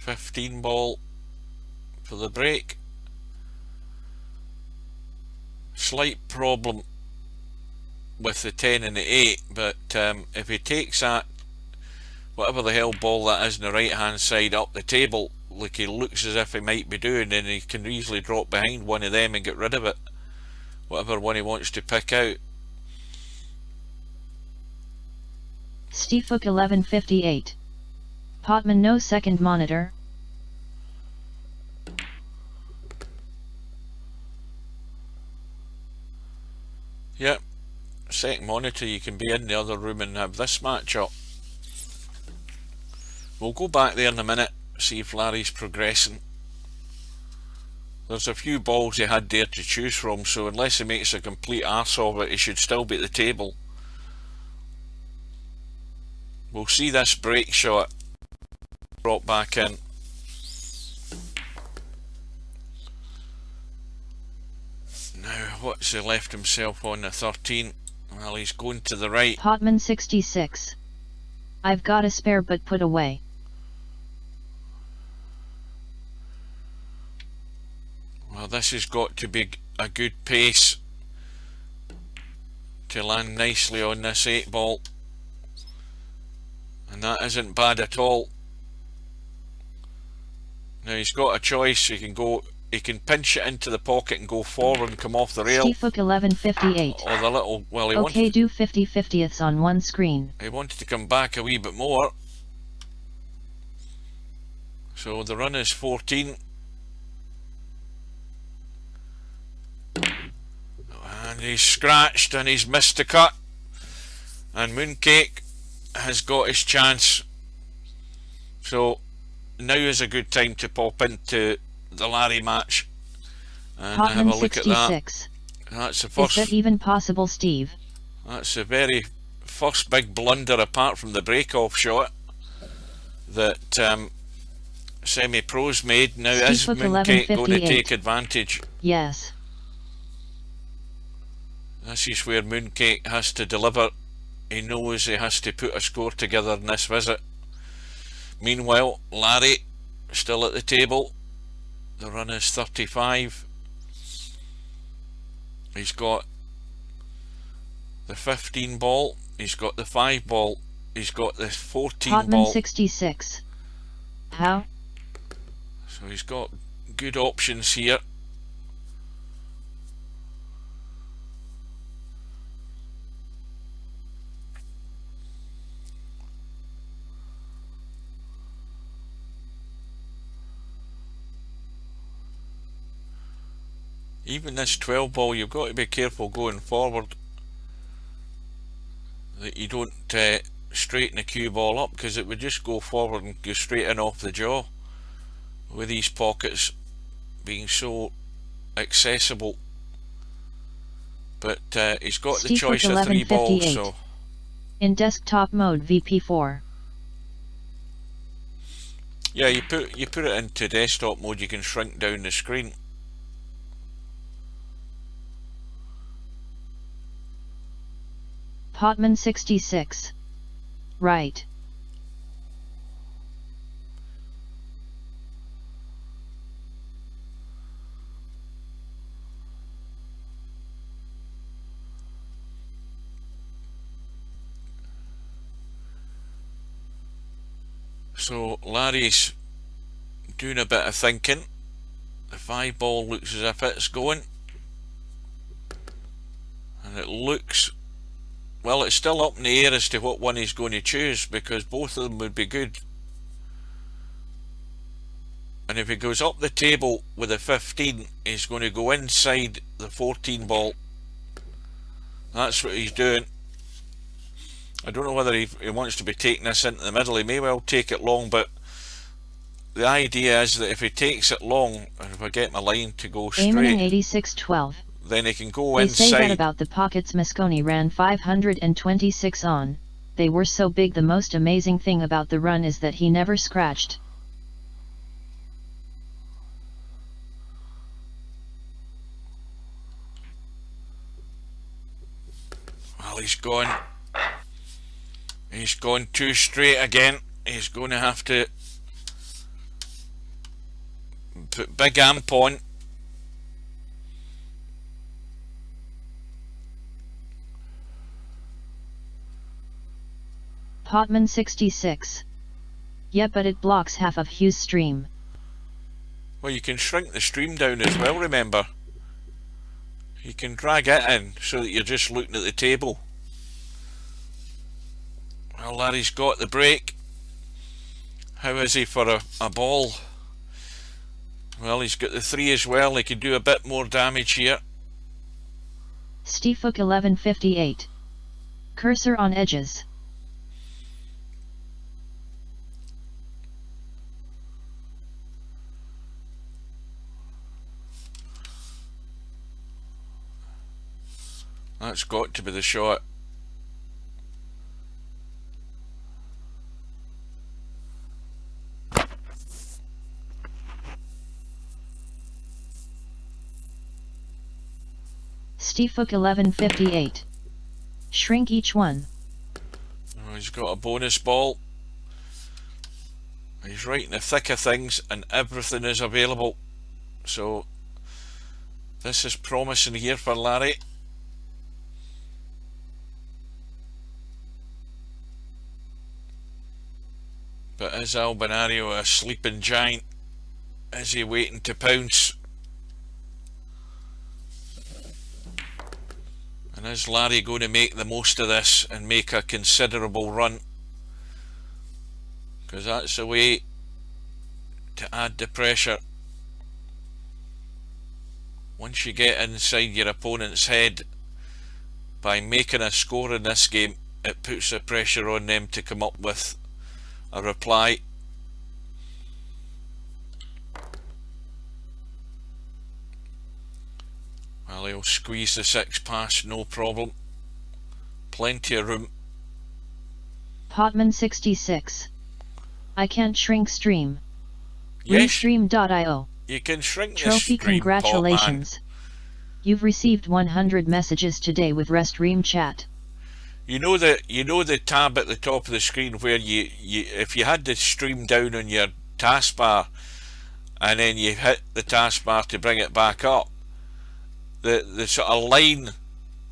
$15 ball for the break. Slight problem with the 10 and the 8, but if he takes that, whatever the hell ball that is on the right hand side up the table, like he looks as if he might be doing, then he can easily drop behind one of them and get rid of it, whatever one he wants to pick out. Stefook 1158. Potman no second monitor. Yep, second monitor, you can be in the other room and have this match up. We'll go back there in a minute, see if Larry's progressing. There's a few balls he had there to choose from, so unless he makes a complete arse of it, he should still be at the table. We'll see this break shot brought back in. Now, what's he left himself on the 13? Well, he's going to the right. Potman 66. I've got a spare but put away. Well, this has got to be a good pace to land nicely on this 8 ball. And that isn't bad at all. Now he's got a choice. He can pinch it into the pocket and go forward and come off the rail. Stefook 1158. Or the little, well, okay, do 50/50ths on one screen. He wanted to come back a wee bit more. So the run is 14. And he's scratched and he's missed the cut. And Mooncake has got his chance. So now is a good time to pop into the Larry match and Potman have a look 66. at that. That's the first. Is that even possible, Steve? That's the very first big blunder apart from the break-off shot that Semi-Pro's made. Now is Mooncake going to take advantage? Yes. This is where Mooncake has to deliver. He knows he has to put a score together in this visit. Meanwhile, Larry still at the table. The run is 35. He's got the 15 ball, he's got the 5 ball, he's got the 14 Potman ball. 66. How? So he's got good options here. Even this 12 ball, you've got to be careful going forward that you don't straighten the cue ball up, because it would just go forward and go straight in off the jaw with these pockets being so accessible. But he's got the choice of 3 balls. So in desktop mode VP4. Yeah, you put it into desktop mode, you can shrink down the screen. Potman 66. Right. So Larry's doing a bit of thinking. The 5 ball looks as if it's going, and it looks, well, it's still up in the air as to what one he's going to choose, because both of them would be good. And if he goes up the table with a 15, he's going to go inside the 14 ball. That's what he's doing. I don't know whether he wants to be taking this into the middle. He may well take it long, but the idea is that if he takes it long, and if I get my line to go straight, 86-12. then he can go they inside. Say that about the pockets Mosconi ran 526 on. They were so big. The most amazing thing about the run is that he never scratched. Well, he's gone too straight again. He's going to have to put big amp on. Potman 66. Yeah, but it blocks half of Hugh's stream. Well, you can shrink the stream down as well, remember. You can drag it in so that you're just looking at the table. Well, Larry's got the break. How is he for a ball? Well, he's got the 3 as well. He could do a bit more damage here. Stefook 1158. Cursor on edges. That's got to be the shot. Stefook 1158. Shrink each one. Oh, he's got a bonus ball. He's right in the thick of things and everything is available. So this is promising here for Larry. But is Albinario a sleeping giant? Is he waiting to pounce? And is Larry going to make the most of this and make a considerable run? Because that's the way to add the pressure. Once you get inside your opponent's head by making a score in this game, it puts the pressure on them to come up with a reply. Well, he'll squeeze the 6 past, no problem. Plenty of room. Potman 66. I can't shrink stream. Yes, Restream.io. you can shrink the Trophy stream, congratulations. You've received 100 messages today with Restream chat. You know the tab at the top of the screen where you if you had the stream down on your taskbar and then you hit the taskbar to bring it back up, the sort of line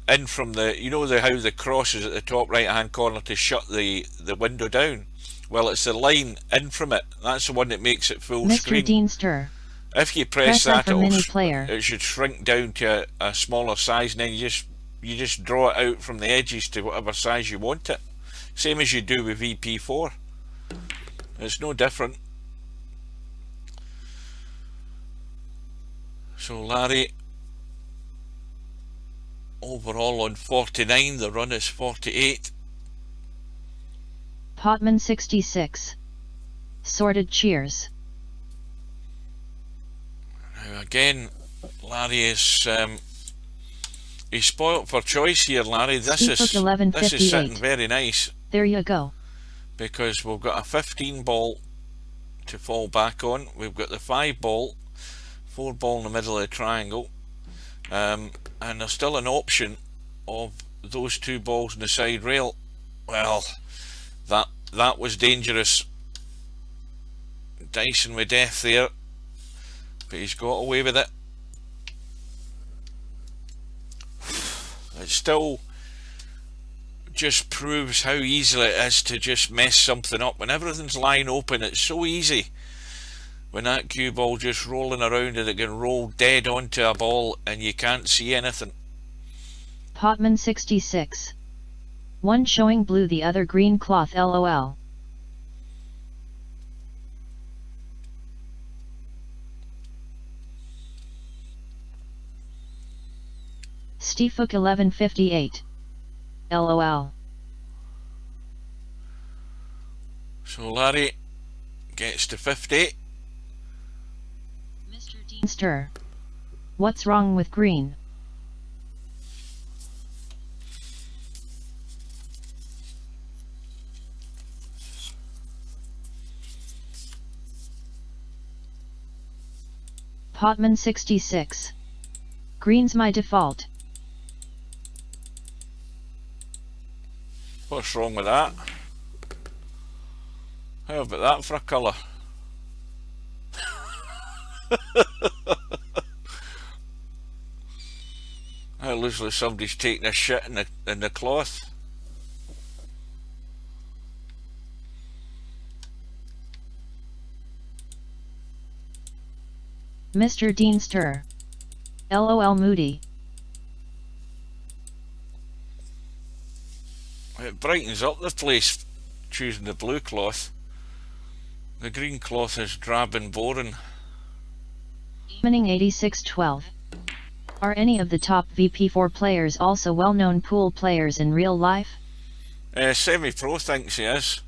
in from the, you know, how the cross is at the top right hand corner to shut the window down. Well, it's the line in from it. That's the one that makes it full screen. Mr. Deanster. If you press F that, for mini player. it should shrink down to a smaller size, and then you just draw it out from the edges to whatever size you want it. Same as you do with VP4. It's no different. So Larry, overall on 49, the run is 48. Potman 66. Sorted cheers. Now again, Larry is he's spoilt for choice here, Larry. This is sitting very nice. There you go. Because we've got a 15 ball to fall back on. We've got the 5 ball, 4 ball in the middle of the triangle, and there's still an option of those 2 balls in the side rail. Well, that was dangerous. Dicing with death there, but he's got away with it. It still just proves how easy it is to just mess something up. When everything's lying open, it's so easy. When that cue ball just rolling around and it can roll dead onto a ball and you can't see anything. Potman 66. One showing blue, the other green cloth, lol. Stefook 1158. LOL. So Larry gets to 50. Mr. Deanster. What's wrong with green? Potman 66. Green's my default. What's wrong with that? How about that for a colour? It looks like somebody's taking a shit in the cloth. Mr. Deanster. LOL Moody. It brightens up the place choosing the blue cloth. The green cloth is drab and boring. Evening 8612. Are any of the top VP4 players also well-known pool players in real life? Semipro thinks he is.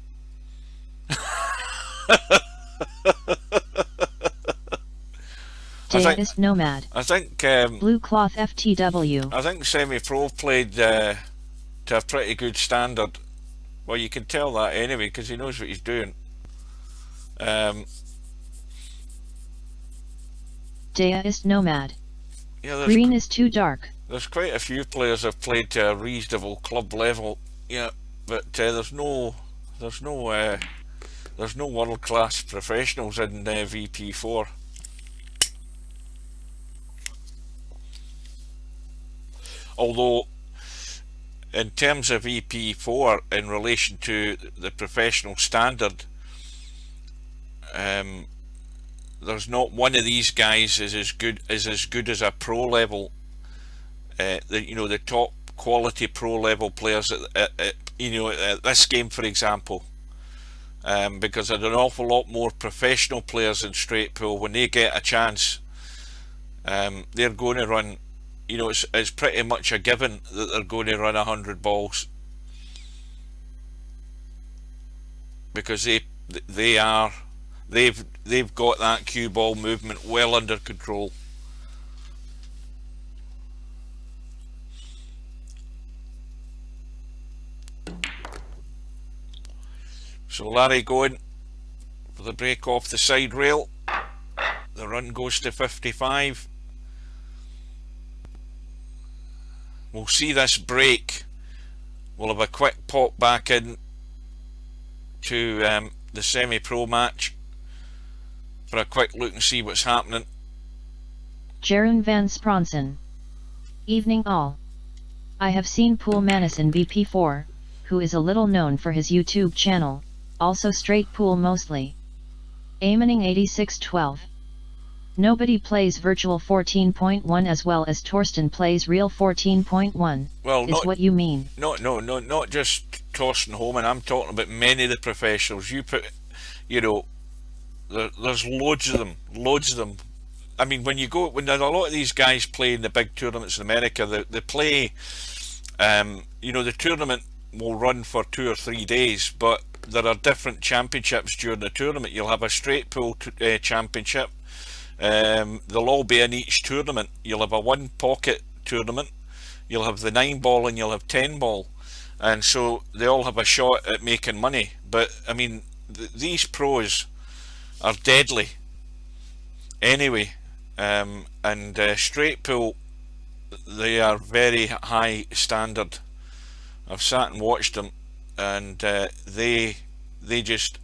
Deist Nomad. I think Blue Cloth FTW. I think Semipro played to a pretty good standard. Well, you can tell that anyway because he knows what he's doing. Deist Nomad. Yeah, green is too dark. There's quite a few players have played to a reasonable club level, yeah, but there's no world-class professionals in VP4. Although, in terms of VP4 in relation to the professional standard, there's not one of these guys is as good as a pro level. The top quality pro level players at this game, for example, because there's an awful lot more professional players in straight pool. When they get a chance, they're going to run. It's pretty much a given that they're going to run 100 balls because they've got that cue ball movement well under control. So Larry going for the break off the side rail. The run goes to 55. We'll see this break. We'll have a quick pop back in to the semi-pro match for a quick look and see what's happening. Jeroen van Spronsen. Evening all. I have seen Pool Manus in VP4, who is a little known for his YouTube channel, also straight pool mostly. Aiming 8612. Nobody plays Virtual 14.1 as well as Torsten plays Real 14.1, Well, is what you mean. Not just Torsten Holman. I'm talking about many of the professionals. There's loads of them. I mean, when a lot of these guys play in the big tournaments in America, they play, the tournament will run for 2 or 3 days, but there are different championships during the tournament. You'll have a straight pool championship. They'll all be in each tournament. You'll have a 1 pocket tournament, you'll have the 9 ball, and you'll have 10 ball, and so they all have a shot at making money. But I mean, these pros are deadly anyway, and straight pool, they are very high standard. I've sat and watched them, and they just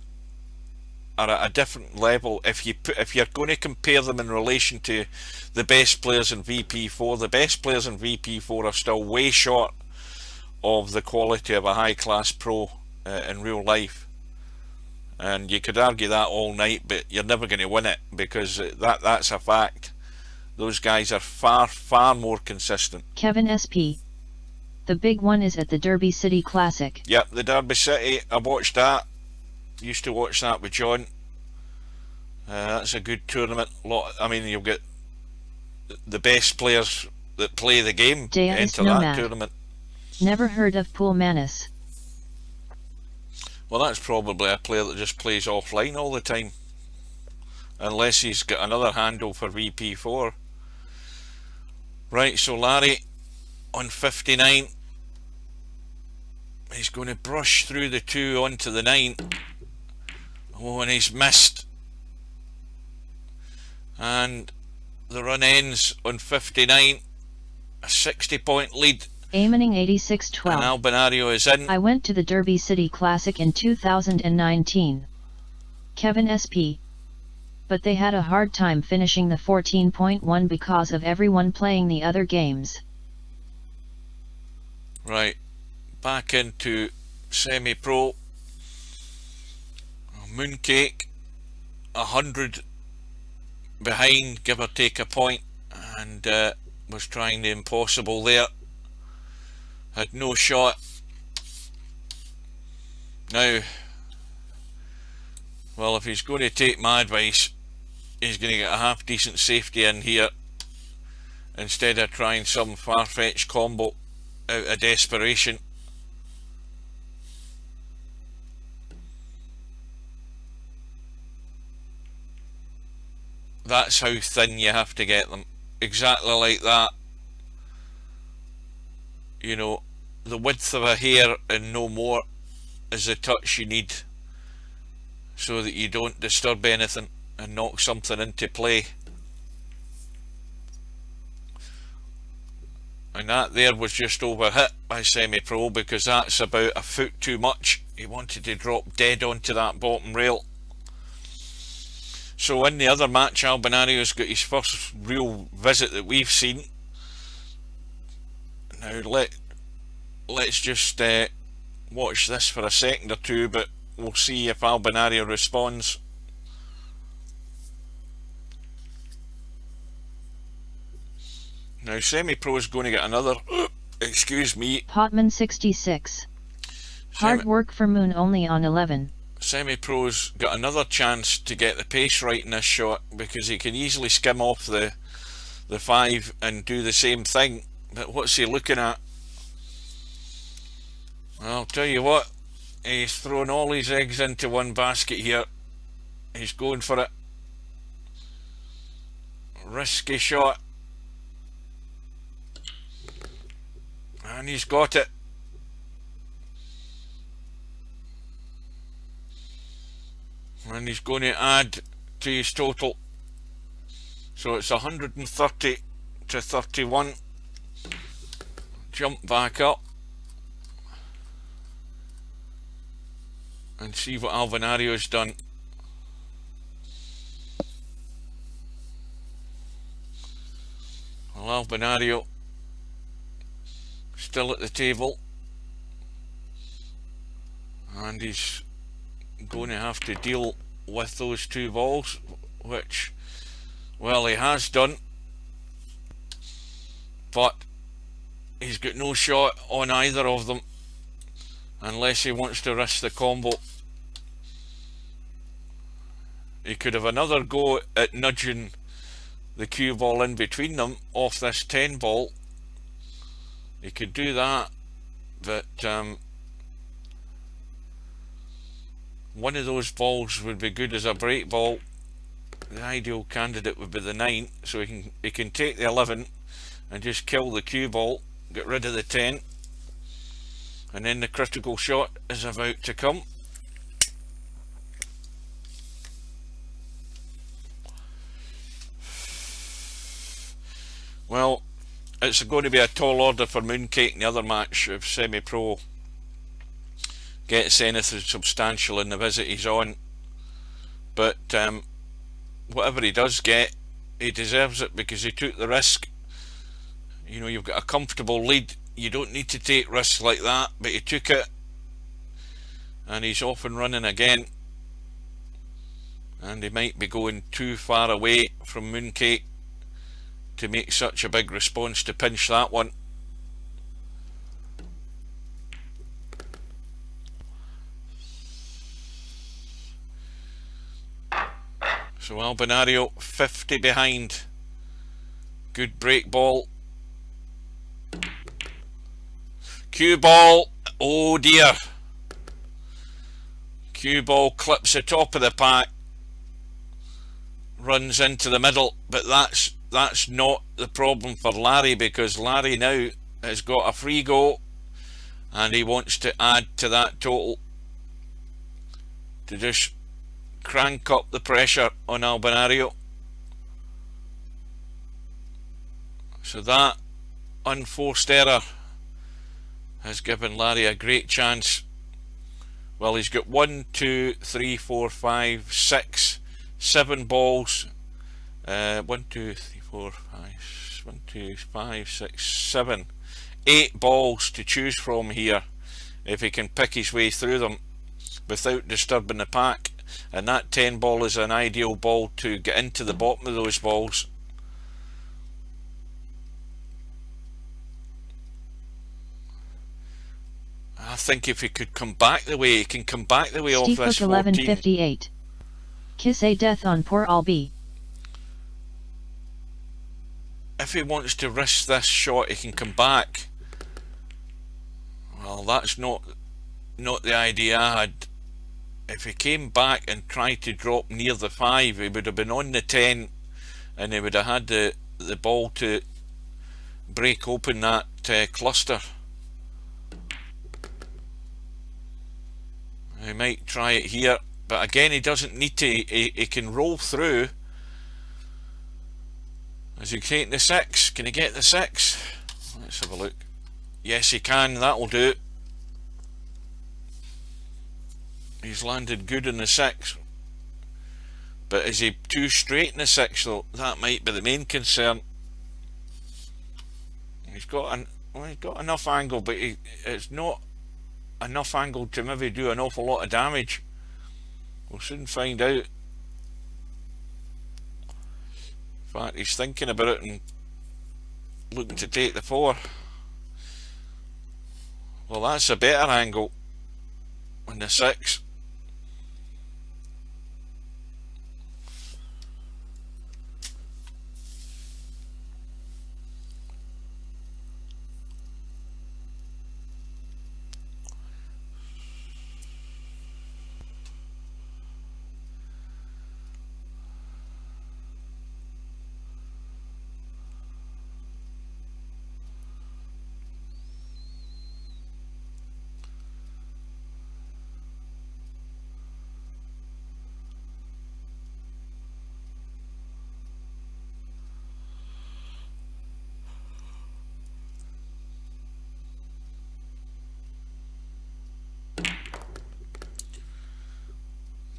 are at a different level. If you're going to compare them in relation to the best players in VP4, the best players in VP4 are still way short of the quality of a high class pro in real life. And you could argue that all night, but you're never going to win it, because that's a fact. Those guys are far more consistent. Kevin SP. The big one is at the Derby City Classic. Yep, the Derby City, I watched that. Used to watch that with John. That's a good tournament. You'll get the best players that play the game enter that tournament. Never heard of Pool Manus. Well, that's probably a player that just plays offline all the time, unless he's got another handle for VP4. Right, so Larry on 59. He's going to brush through the 2 onto the 9. Oh, and he's missed. And the run ends on 59. A 60-point lead. Aiming 8612. And Albinario is in. I went to the Derby City Classic in 2019. Kevin SP. But they had a hard time finishing the 14.1 because of everyone playing the other games. Right. Back into semi-pro. Mooncake, 100 behind, give or take a point, and was trying the impossible there. Had no shot. Now, well, if he's going to take my advice, he's going to get a half decent safety in here instead of trying some far-fetched combo out of desperation. That's how thin you have to get them. Exactly like that. You know, the width of a hair and no more is the touch you need, so that you don't disturb anything and knock something into play. And that there was just overhit by Semipro, because that's about a foot too much. He wanted to drop dead onto that bottom rail. So in the other match, Albinario's got his first real visit that we've seen. Now let's just watch this for a second or two, but we'll see if Albinario responds. Now Semipro is going to get another, excuse me. Potman 66. Hard work for Moon only on 11. Semi-Pro's got another chance to get the pace right in this shot, because he can easily skim off the 5 and do the same thing. But what's he looking at? I'll tell you what, he's throwing all his eggs into one basket here. He's going for it. Risky shot. And he's got it. And he's going to add to his total. So it's 130 to 31. Jump back up and see what Alvanario's done. Well, Alvanario still at the table, and he's going to have to deal with those two balls, which, well, he has done, but he's got no shot on either of them unless he wants to risk the combo. He could have another go at nudging the cue ball in between them off this 10 ball. He could do that, but one of those balls would be good as a break ball. The ideal candidate would be the 9, so he can take the 11 and just kill the cue ball, get rid of the 10, and then the critical shot is about to come. Well, it's going to be a tall order for Mooncake in the other match if Semipro gets anything substantial in the visit he's on. But whatever he does get, he deserves it because he took the risk. You know, you've got a comfortable lead, you don't need to take risks like that, but he took it, and he's off and running again. And he might be going too far away from Mooncake to make such a big response to pinch that one. So Alvanario 50 behind. Good break ball. Cue ball, oh dear. Cue ball clips the top of the pack, runs into the middle, but that's not the problem for Larry, because Larry now has got a free go and he wants to add to that total to just crank up the pressure on Alvanario. So that unforced error has given Larry a great chance. Well, he's got 1, 2, 3, 4, 5, 6, 7 balls. 1, 2, 3, 4, 5, 1, 2, 5, 6, 7, 8 balls to choose from here if he can pick his way through them without disturbing the pack. And that 10 ball is an ideal ball to get into the bottom of those balls. I think if he could come back the way, he can come back the way off this 14. 1158. Kiss a death on poor Albi. If he wants to risk this shot, he can come back. Well, that's not the idea I had. If he came back and tried to drop near the 5, he would have been on the 10, and he would have had the ball to break open that cluster. He might try it here, but again he doesn't need to. He can roll through. Is he taking the 6? Can he get the 6? Let's have a look. Yes, he can. That'll do. He's landed good in the 6. But is he too straight in the 6 though? That might be the main concern. He's got enough angle, but it's not enough angle to maybe do an awful lot of damage. We'll soon find out. In fact, he's thinking about it and looking to take the 4. Well, that's a better angle on the 6.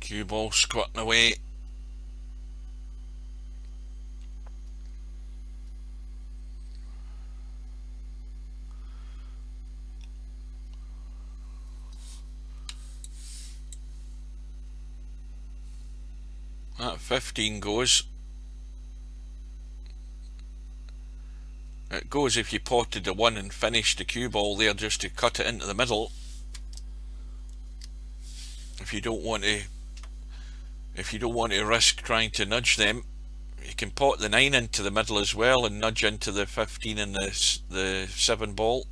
Cue ball squirting away. That 15 goes. It goes if you potted the 1 and finished the cue ball there just to cut it into the middle. If you don't want to risk trying to nudge them, you can pot the 9 into the middle as well and nudge into the 15 and the 7 ball.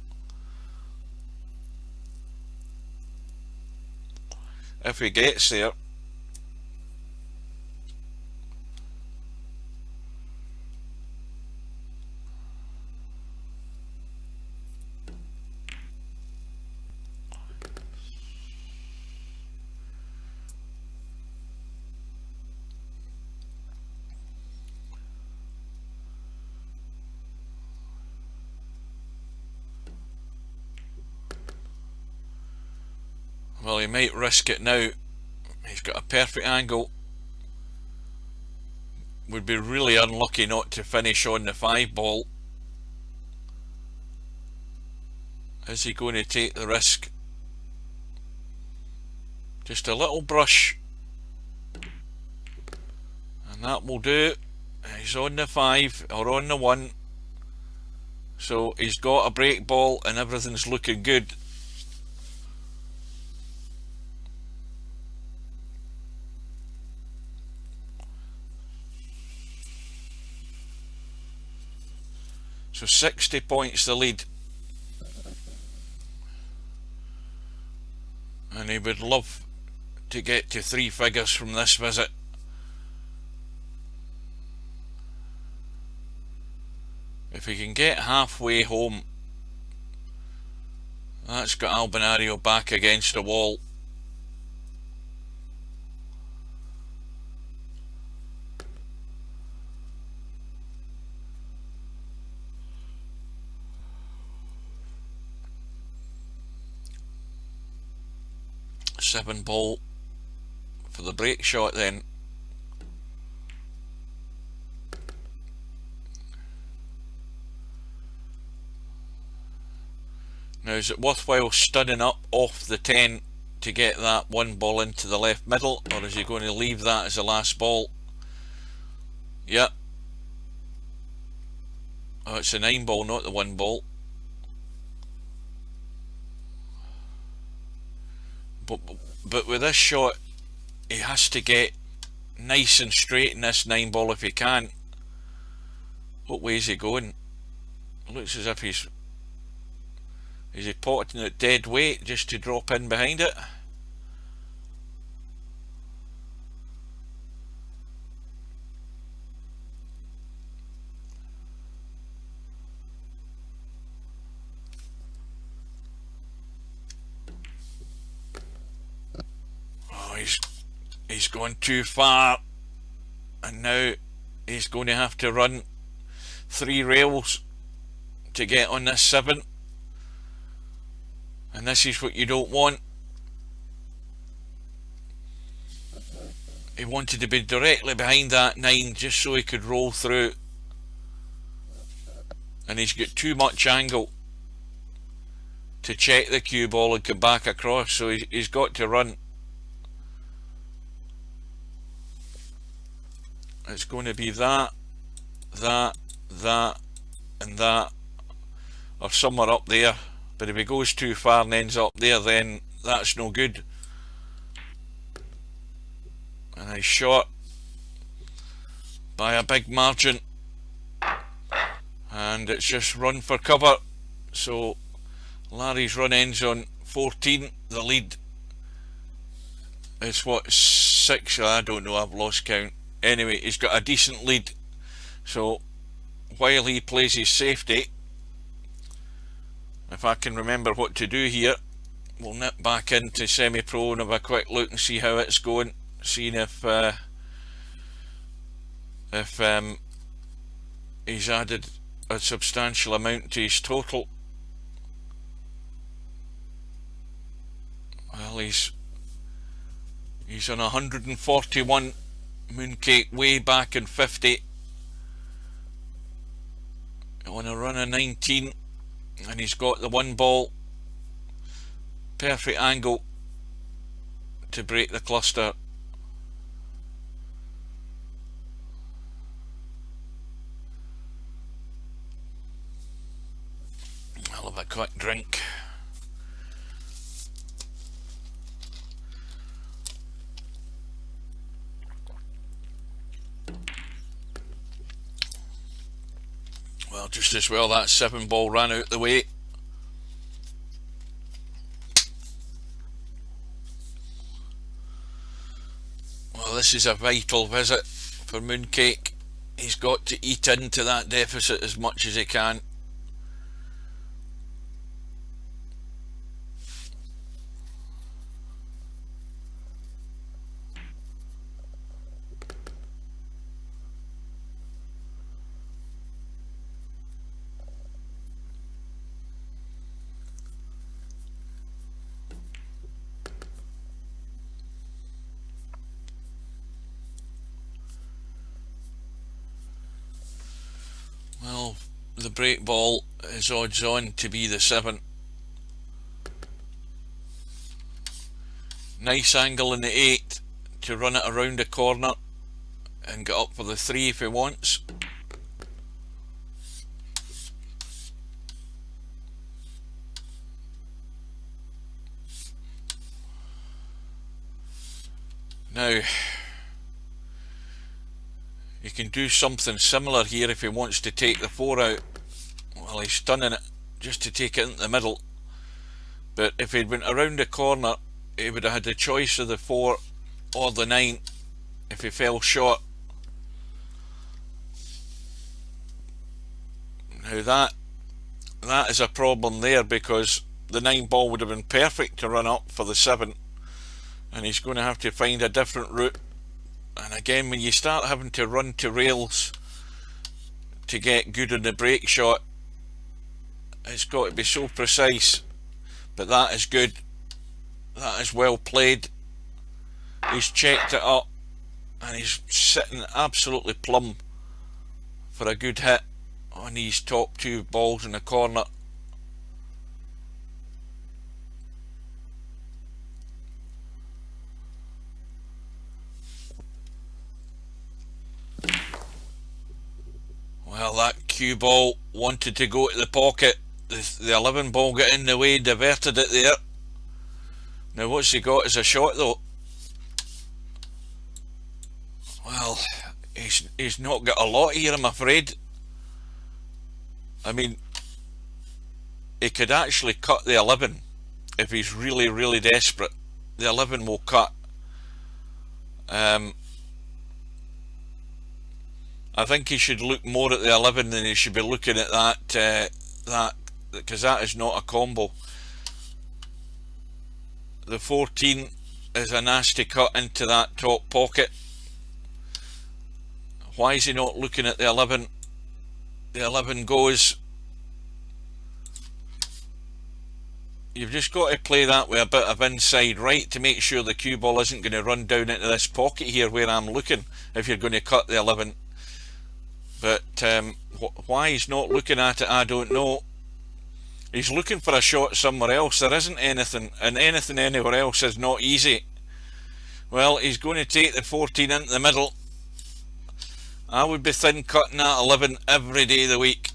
If he gets there. Well, he might risk it now. He's got a perfect angle. Would be really unlucky not to finish on the 5 ball. Is he going to take the risk? Just a little brush. And that will do. He's on the 5 or on the 1. So he's got a break ball and everything's looking good. So 60 points the lead. And he would love to get to 3 figures from this visit. If he can get halfway home, that's got Albinario back against the wall. Seven ball for the break shot then. Now, is it worthwhile stunning up off the 10 to get that 1 ball into the left middle, or is he going to leave that as the last ball? Yep. Oh, it's a 9 ball, not the 1 ball. But with this shot, he has to get nice and straight in this 9 ball if he can. What way is he going? It looks as if is he potting it dead weight just to drop in behind it? Oh, he's gone too far, and now he's going to have to run 3 rails to get on this 7. And this is what you don't want. He wanted to be directly behind that 9 just so he could roll through. And he's got too much angle to check the cue ball and come back across, so he's got to run. It's going to be that, and that, or somewhere up there. But if he goes too far and ends up there, then that's no good. And he's short by a big margin. And it's just run for cover. So Larry's run ends on 14. The lead is what, 6? I don't know, I've lost count. Anyway, he's got a decent lead. So while he plays his safety, if I can remember what to do here, we'll nip back into Semipro and have a quick look and see how it's going, seeing if he's added a substantial amount to his total. Well, He's on 141. Mooncake way back in 50. On a run of 19. And he's got the one ball. Perfect angle to break the cluster. I'll have a quick drink. Well, just as well that 7 ball ran out the way. Well, this is a vital visit for Mooncake. He's got to eat into that deficit as much as he can. Well, the break ball is odds on to be the 7. Nice angle in the 8 to run it around the corner and get up for the 3 if he wants. Now, he can do something similar here if he wants to take the 4 out. Well, he's stunning it just to take it into the middle. But if he'd went around the corner, he would have had the choice of the 4 or the 9 if he fell short. Now that is a problem there, because the 9 ball would have been perfect to run up for the 7, and he's going to have to find a different route. And again, when you start having to run to rails to get good in the break shot, it's got to be so precise. But that is good. That is well played. He's checked it up and he's sitting absolutely plumb for a good hit on these top 2 balls in the corner. Well, that cue ball wanted to go to the pocket. The 11 ball got in the way, diverted it there. Now what's he got as a shot though? Well, he's not got a lot here, I'm afraid. I mean, he could actually cut the 11 if he's really, really desperate. The 11 will cut. I think he should look more at the 11 than he should be looking at that, because that is not a combo. The 14 is a nasty cut into that top pocket. Why is he not looking at the 11? The 11 goes. You've just got to play that with a bit of inside right to make sure the cue ball isn't going to run down into this pocket here where I'm looking if you're going to cut the 11. But why he's not looking at it, I don't know. He's looking for a shot somewhere else. There isn't anything, and anything anywhere else is not easy. Well, he's going to take the 14 into the middle. I would be thin cutting that 11 every day of the week,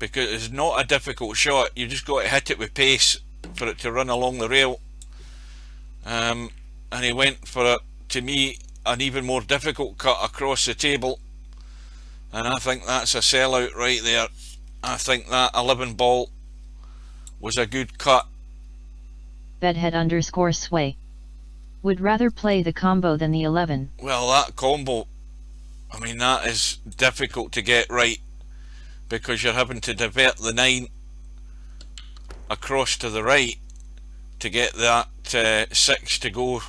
because it's not a difficult shot. You just got to hit it with pace for it to run along the rail. And he went for, to me, an even more difficult cut across the table. And I think that's a sellout right there. I think that 11 ball was a good cut. Bedhead_sway. Would rather play the combo than the 11. Well, that combo, I mean, that is difficult to get right, because you're having to divert the 9 across to the right to get that 6 to go.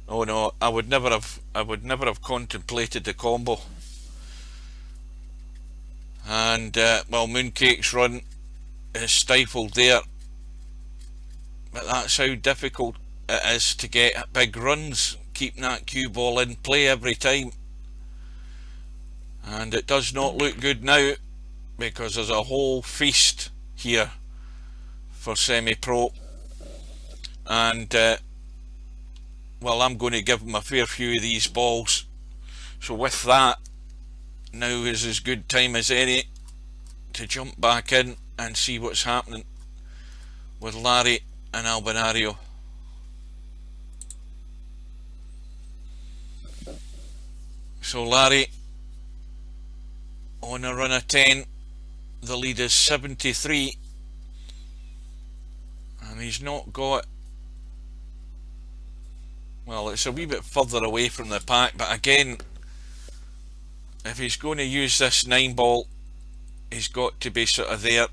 Oh no, I would never have contemplated the combo. And well, Mooncake's run is stifled there, but that's how difficult it is to get big runs, keeping that cue ball in play every time. And it does not look good now, because there's a whole feast here for Semipro. And well, I'm going to give him a fair few of these balls. So with that, now is as good time as any to jump back in and see what's happening with Larry and Albinario. So Larry on a run of 10, the lead is 73, and he's not got, well, it's a wee bit further away from the pack, but again, if he's going to use this 9 ball, he's got to be sort of there.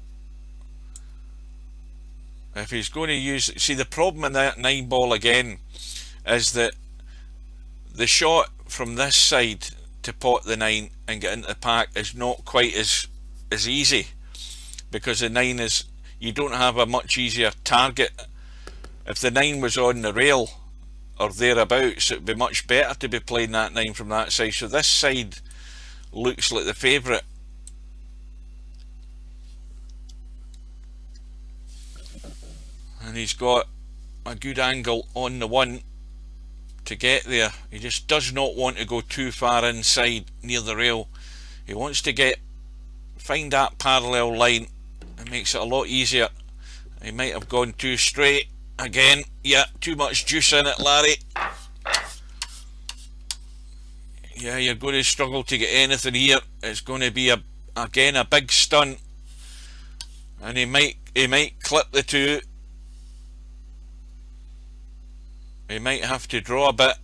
If he's going to use, see, the problem in that 9 ball again is that the shot from this side to pot the 9 and get into the pack is not quite as easy, because the 9 is, you don't have a much easier target. If the 9 was on the rail or thereabouts, it would be much better to be playing that 9 from that side. So this side looks like the favourite. And he's got a good angle on the 1 to get there. He just does not want to go too far inside near the rail. He wants to find that parallel line. It makes it a lot easier. He might have gone too straight again. Yeah, too much juice in it, Larry. Yeah, you're going to struggle to get anything here. It's going to be again a big stunt, and he might clip the 2. He might have to draw a bit.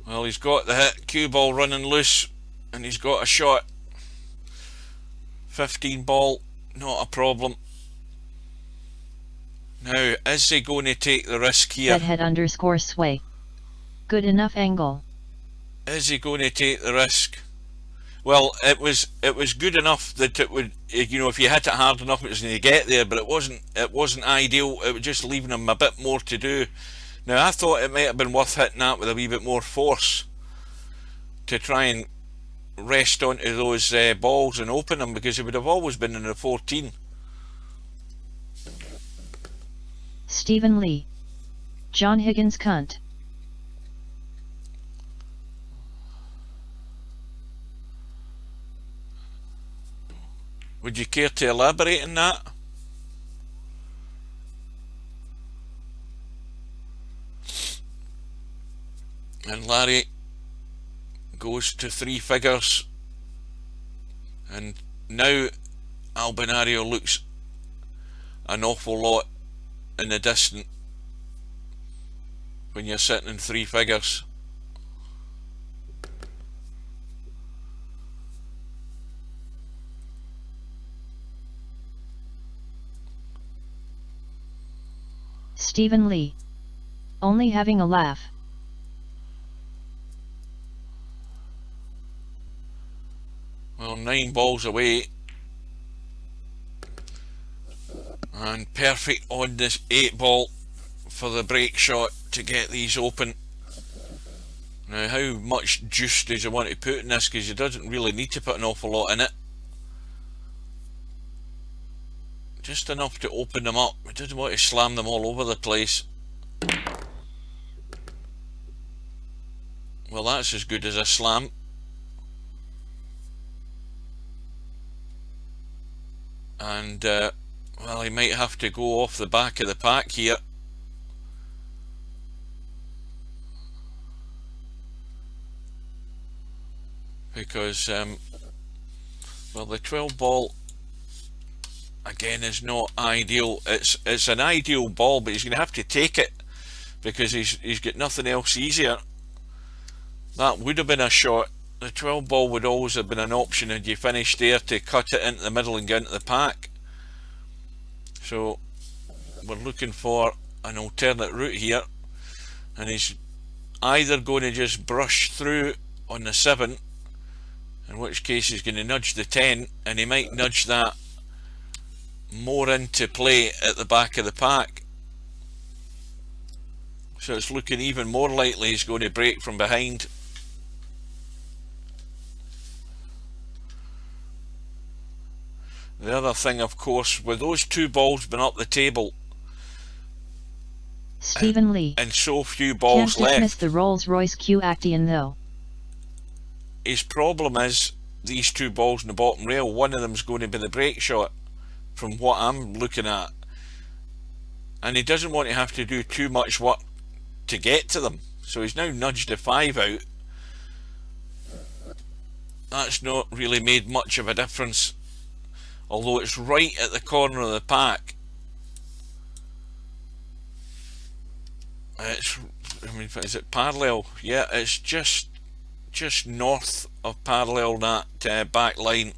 Well, he's got the hit, cue ball running loose, and he's got a shot. 15 ball, not a problem. Now, is he going to take the risk here? Head_sway. Good enough angle. Is he going to take the risk? Well, it was good enough that it would, you know, if you hit it hard enough, it was going to get there. But it wasn't ideal. It was just leaving him a bit more to do. Now, I thought it might have been worth hitting that with a wee bit more force to try and rest onto those balls and open them, because he would have always been in the 14. Stephen Lee. John Higgins cunt. Would you care to elaborate on that? And Larry goes to 3 figures, and now Albinario looks an awful lot in the distance when you're sitting in 3 figures. Stephen Lee. Only having a laugh. Well, 9 balls away, and perfect on this 8 ball for the break shot to get these open. Now, how much juice does he want to put in this, because he doesn't really need to put an awful lot in it. Just enough to open them up. He doesn't want to slam them all over the place. Well, that's as good as a slam. And well, he might have to go off the back of the pack here. Because well, the 12 ball again is not ideal. It's an ideal ball, but he's going to have to take it, because he's got nothing else easier. That would have been a shot. The 12 ball would always have been an option had you finished there to cut it into the middle and get into the pack. So we're looking for an alternate route here, and he's either going to just brush through on the 7 in which case he's going to nudge the 10, and he might nudge that more into play at the back of the pack. So it's looking even more likely he's going to break from behind. The other thing, of course, with those two balls been up the table, Stephen Lee, and so few balls can't dismiss left, the Rolls-Royce Q Action though. His problem is these two balls in the bottom rail. One of them's going to be the break shot, from what I'm looking at, and he doesn't want to have to do too much work to get to them. So he's now nudged the 5 out. That's not really made much of a difference, although it's right at the corner of the pack. It's, I mean, is it parallel? Yeah, it's just north of parallel that back line.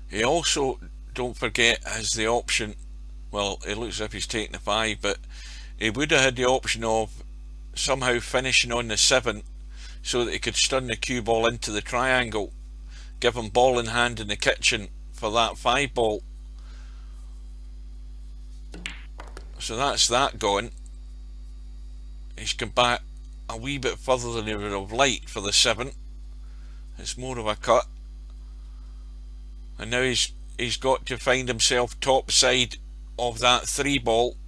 He also, don't forget, has the option, well, it looks as if he's taking the 5, but he would have had the option of somehow finishing on the 7 so that he could stun the cue ball into the triangle, give him ball in hand in the kitchen for that 5 ball. So that's that gone. He's come back a wee bit further than he would have liked for the 7. It's more of a cut. And now he's got to find himself top side of that 3 ball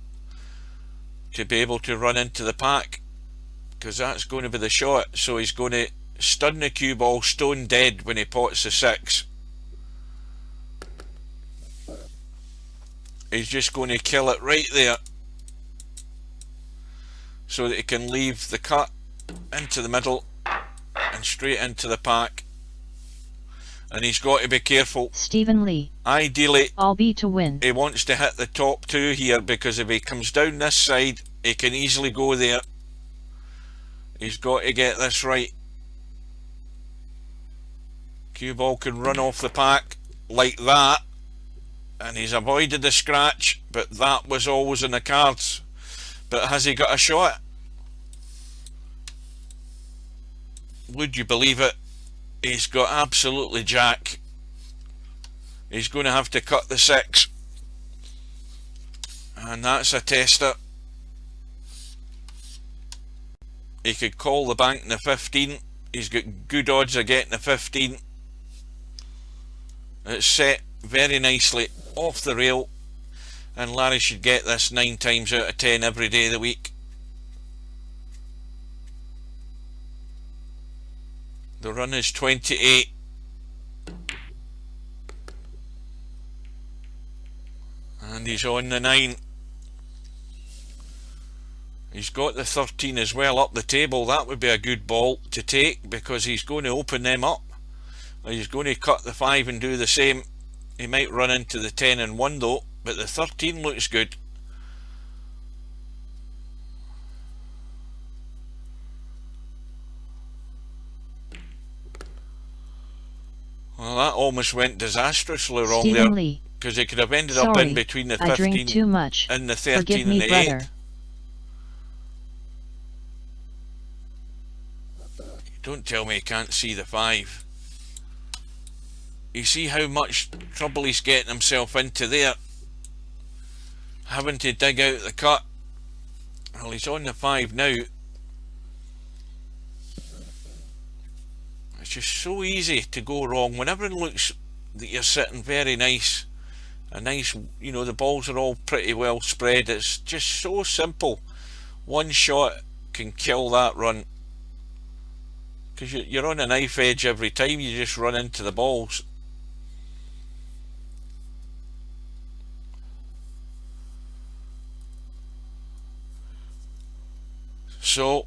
to be able to run into the pack, because that's going to be the shot. So he's going to stun the cue ball stone dead when he pots the 6. He's just going to kill it right there so that he can leave the cut into the middle and straight into the pack. And he's got to be careful. Stephen Lee, ideally, all be to win. He wants to hit the top 2 here, because if he comes down this side, he can easily go there. He's got to get this right. Cue ball can run off the pack like that, and he's avoided the scratch, but that was always in the cards. But has he got a shot? Would you believe it? He's got absolutely jack. He's going to have to cut the 6, and that's a tester. He could call the bank in the 15. He's got good odds of getting the 15. It's set very nicely off the rail, and Larry should get this 9 times out of 10 every day of the week. The run is 28. And he's on the 9. He's got the 13 as well up the table. That would be a good ball to take, because he's going to open them up. He's going to cut the 5 and do the same. He might run into the 10 and 1 though, but the 13 looks good. Well, that almost went disastrously wrong Stephen there, because he could have ended up in between the 15 I drink too much. and the 13 Forgive and me, the brother. 8. Don't tell me he can't see the 5. You see how much trouble he's getting himself into there, having to dig out the cut. Well, he's on the 5 now. It's just so easy to go wrong whenever it looks that you're sitting very nice. A nice, you know, the balls are all pretty well spread. It's just so simple. One shot can kill that run, because you're on a knife edge every time you just run into the balls. So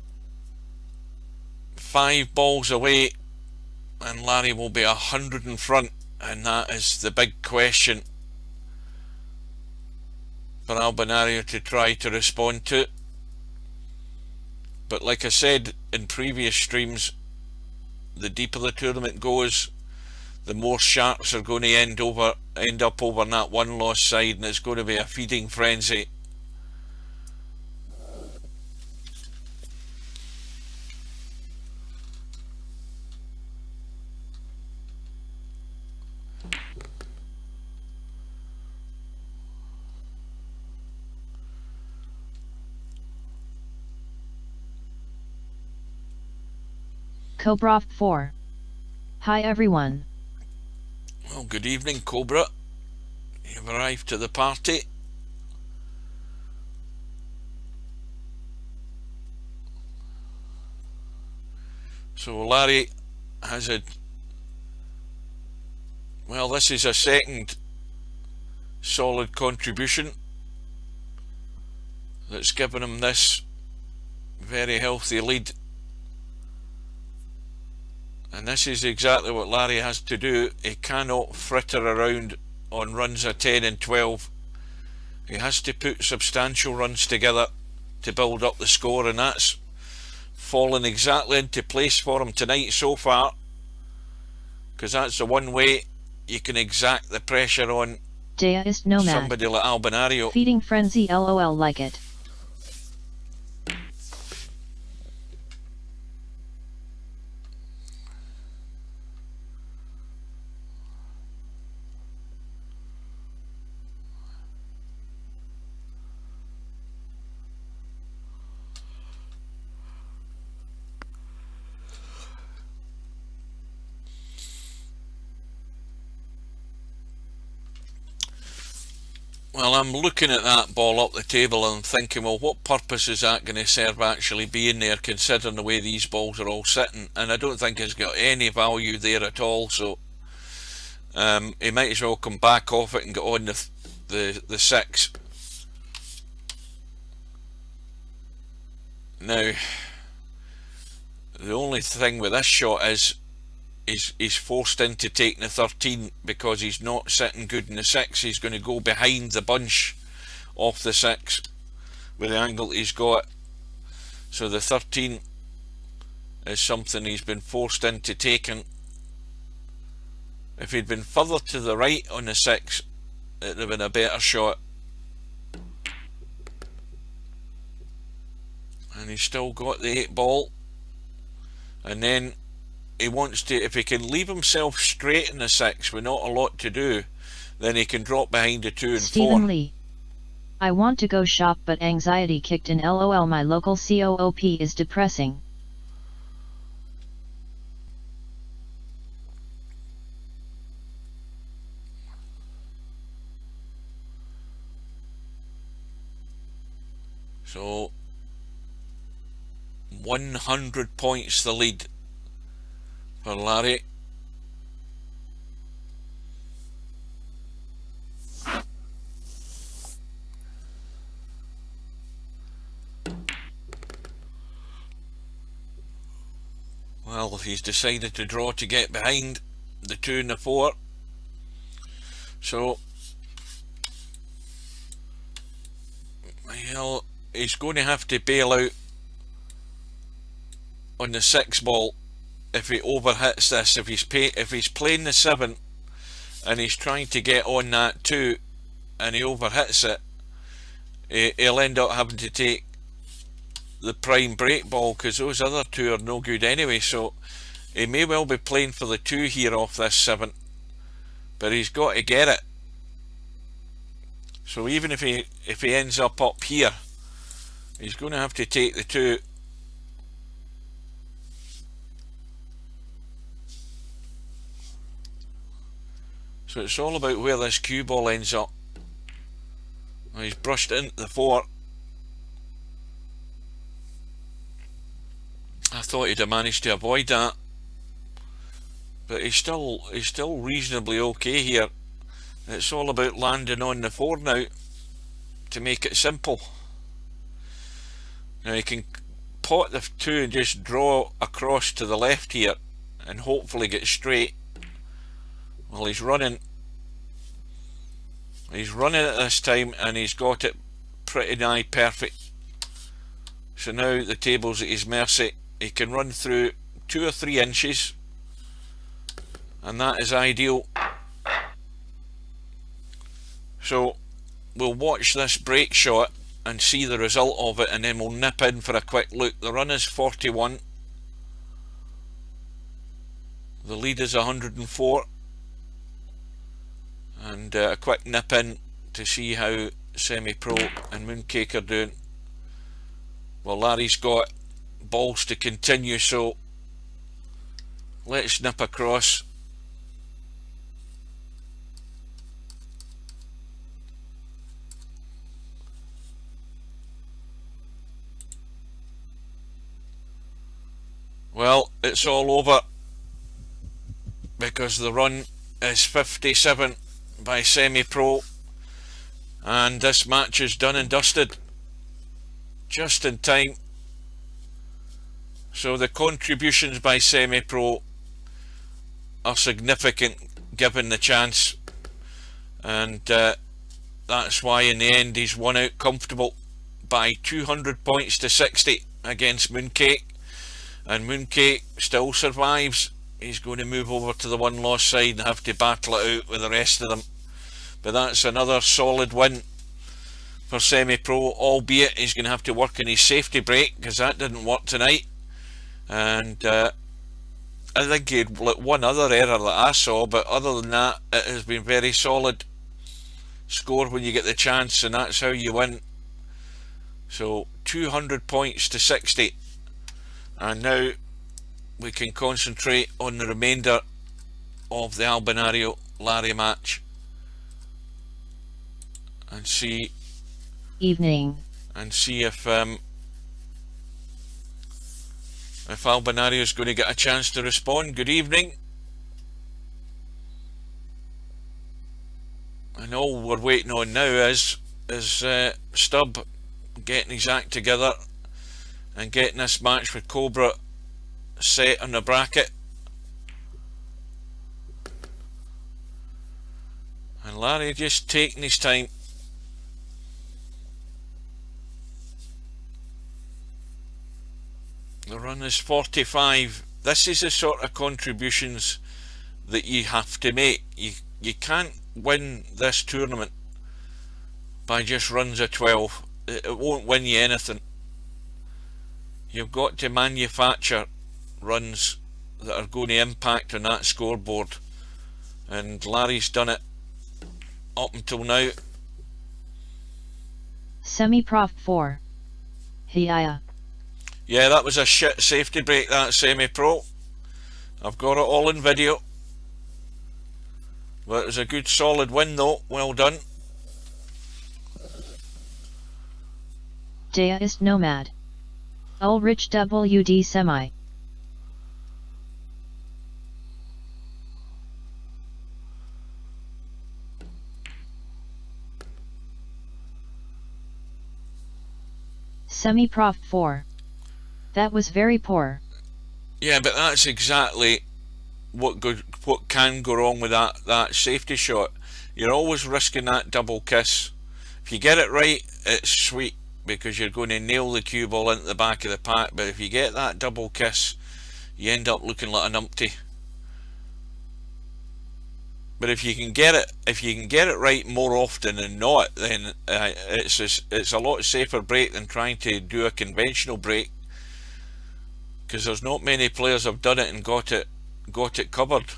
5 balls away, and Larry will be 100 in front, and that is the big question. for Albinario to try to respond to. But like I said in previous streams, the deeper the tournament goes, the more sharks are going to end up over on that one loss side, and it's going to be a feeding frenzy. Cobra 4. Hi everyone. Well, good evening, Cobra. You've arrived to the party. So Larry has well, this is a second solid contribution that's given him this very healthy lead. And this is exactly what Larry has to do. He cannot fritter around on runs of 10 and 12. He has to put substantial runs together to build up the score, and that's fallen exactly into place for him tonight so far, because that's the one way you can exact the pressure on Deist Nomad. somebody like Albinario. Feeding frenzy, lol, like it. Well, I'm looking at that ball up the table and thinking, well, what purpose is that going to serve actually being there, considering the way these balls are all sitting? And I don't think it's got any value there at all, so he might as well come back off it and get on the 6. Now, the only thing with this shot is he's forced into taking the 13 because he's not sitting good in the 6. He's going to go behind the bunch off the 6 with the angle he's got. So the 13 is something he's been forced into taking. If he'd been further to the right on the 6, it would have been a better shot. And he's still got the 8 ball. And then he wants to, if he can leave himself straight in the 6 with not a lot to do, then he can drop behind the 2 and 4. Stephen Lee. I want to go shop but anxiety kicked in, lol, my local COOP is depressing. So 100 points the lead for Larry. Well, he's decided to draw to get behind the 2 and the 4. So, well, he's going to have to bail out on the 6 ball if he overhits this. If he's playing the 7 and he's trying to get on that 2 and he overhits it, he'll end up having to take the prime break ball, because those other 2 are no good anyway. So he may well be playing for the 2 here off this 7, but he's got to get it. So even if he ends up here, he's going to have to take the 2. So it's all about where this cue ball ends up. Well, he's brushed into the 4. I thought he'd have managed to avoid that, but he's still reasonably okay here. It's all about landing on the 4 now to make it simple. Now he can pot the 2 and just draw across to the left here and hopefully get straight. Well, he's running. He's running it this time and he's got it pretty nigh perfect. So now the table's at his mercy. He can run through 2 or 3 inches, and that is ideal. So we'll watch this break shot and see the result of it, and then we'll nip in for a quick look. The run is 41. The lead is 104. And a quick nip in to see how Semipro and Mooncake are doing. Well, Larry's got balls to continue, so let's nip across. Well, it's all over because the run is 57 by Semipro, and this match is done and dusted just in time. So the contributions by Semipro are significant given the chance, and that's why in the end he's won out comfortable by 200 points to 60 against Mooncake, and Mooncake still survives. He's going to move over to the one loss side and have to battle it out with the rest of them. But that's another solid win for Semipro, albeit he's going to have to work on his safety break because that didn't work tonight. And I think he had one other error that I saw, but other than that, it has been very solid. Score when you get the chance, and that's how you win. So 200 points to 60, and now we can concentrate on the remainder of the Albinario Larry match and see if Albinario is going to get a chance to respond. Good evening. And all we're waiting on now is Stubb getting his act together and getting this match with Cobra set on the bracket. And Larry just taking his time. The run is 45. This is the sort of contributions that you have to make. You can't win this tournament by just runs of 12. It won't win you anything. You've got to manufacture runs that are going to impact on that scoreboard, and Larry's done it up until now. Semi-Prof 4. Hiya. Yeah, that was a shit safety break, that Semipro. I've got it all in video. But it was a good solid win though, well done. Der ist Nomad. Ulrich WD Semi. Semi-Prof 4. That was very poor. Yeah, but that's exactly what can go wrong with that safety shot. You're always risking that double kiss. If you get it right, it's sweet because you're going to nail the cue ball into the back of the pack. But if you get that double kiss, you end up looking like an umpty. But if you can get it right more often than not, then it's a lot safer break than trying to do a conventional break, because there's not many players have done it and got it covered.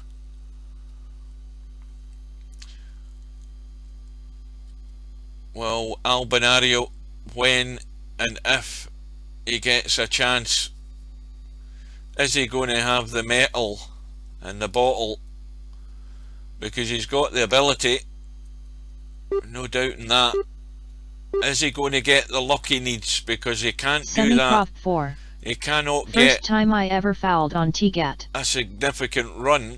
Well, Albinario, when and if he gets a chance, is he going to have the metal and the bottle? Because he's got the ability, no doubt in that. Is he going to get the luck he needs? Because he can't do that. 4. He cannot First get time I ever fouled on TGAT. a significant run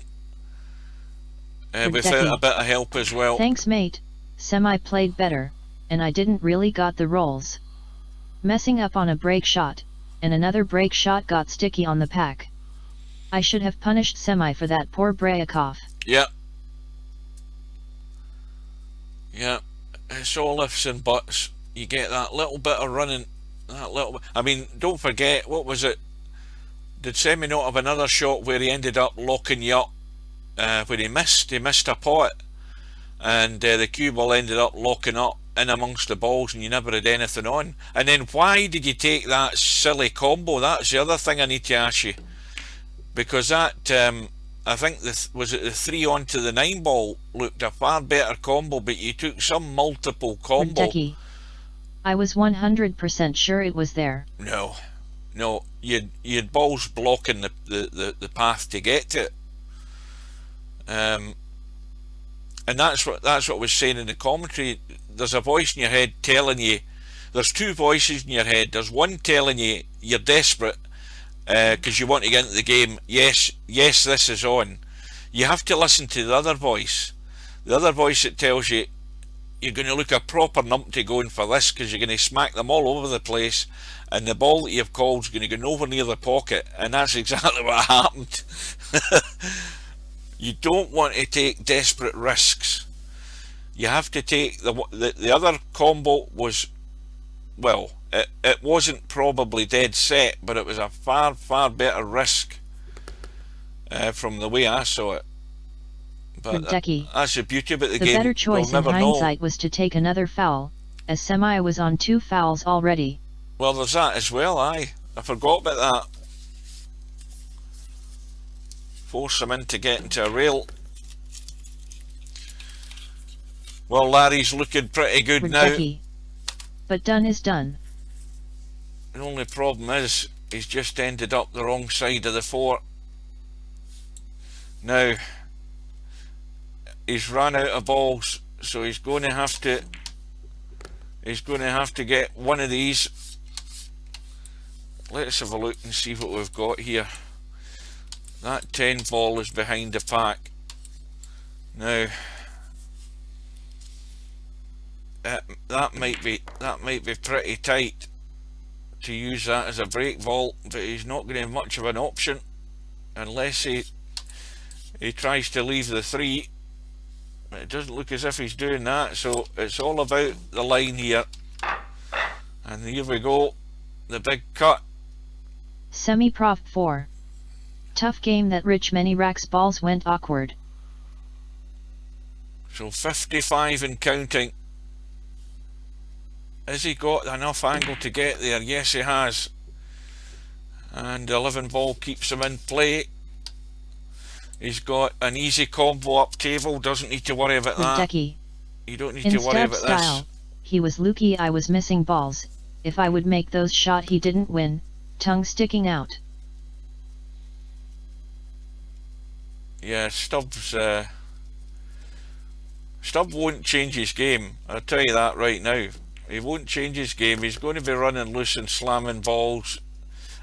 without a bit of help as well. Thanks mate, Semi played better, and I didn't really got the rolls. Messing up on a break shot, and another break shot got sticky on the pack. I should have punished Semi for that poor Brayakov. Yeah. Yeah, it's all ifs and buts. You get that little bit of running, that little bit. I mean, don't forget, what was it? Did Semi not have another shot where he ended up locking you up? When he missed a pot, and the cue ball ended up locking up in amongst the balls, and you never had anything on. And then why did you take that silly combo? That's the other thing I need to ask you, because that I think was it the 3 onto the 9 ball looked a far better combo, but you took some multiple combo. Mooncake. I was 100% sure it was there. No, you had balls blocking the path to get to it. And that's what I was saying in the commentary. There's a voice in your head telling you. There's two voices in your head. There's one telling you you're desperate because you want to get into the game. Yes, this is on. You have to listen to the other voice. The other voice that tells you you're going to look a proper numpty going for this because you're going to smack them all over the place, and the ball that you've called is going to go nowhere near the pocket, and that's exactly what happened. You don't want to take desperate risks. You have to take the other combo was, well, it wasn't probably dead set, but it was a far better risk from the way I saw it. But that's the beauty about the game. The better choice in hindsight was to take another foul, as Semi was on 2 fouls already. Well, there's that as well, I forgot about that. Force him in to get into a rail. Well, Larry's looking pretty good now. But done is done. The only problem is he's just ended up the wrong side of the 4. Now he's run out of balls, so he's going to have to get one of these. Let's have a look and see what we've got here. That 10 ball is behind the pack. Now that might be pretty tight to use that as a break ball, but he's not going to have much of an option unless he tries to leave the 3. It doesn't look as if he's doing that, so it's all about the line here. And here we go, the big cut. Semipro 4. Tough game that rich many racks balls went awkward. So 55 and counting. Has he got enough angle to get there? Yes, he has. And 11 ball keeps him in play. He's got an easy combo up table, doesn't need to worry about that. You don't need to worry about this. He was lucky I was missing balls. If I would make those shot he didn't win, tongue sticking out. Yeah, Stubb won't change his game, I'll tell you that right now. He won't change his game. He's going to be running loose and slamming balls,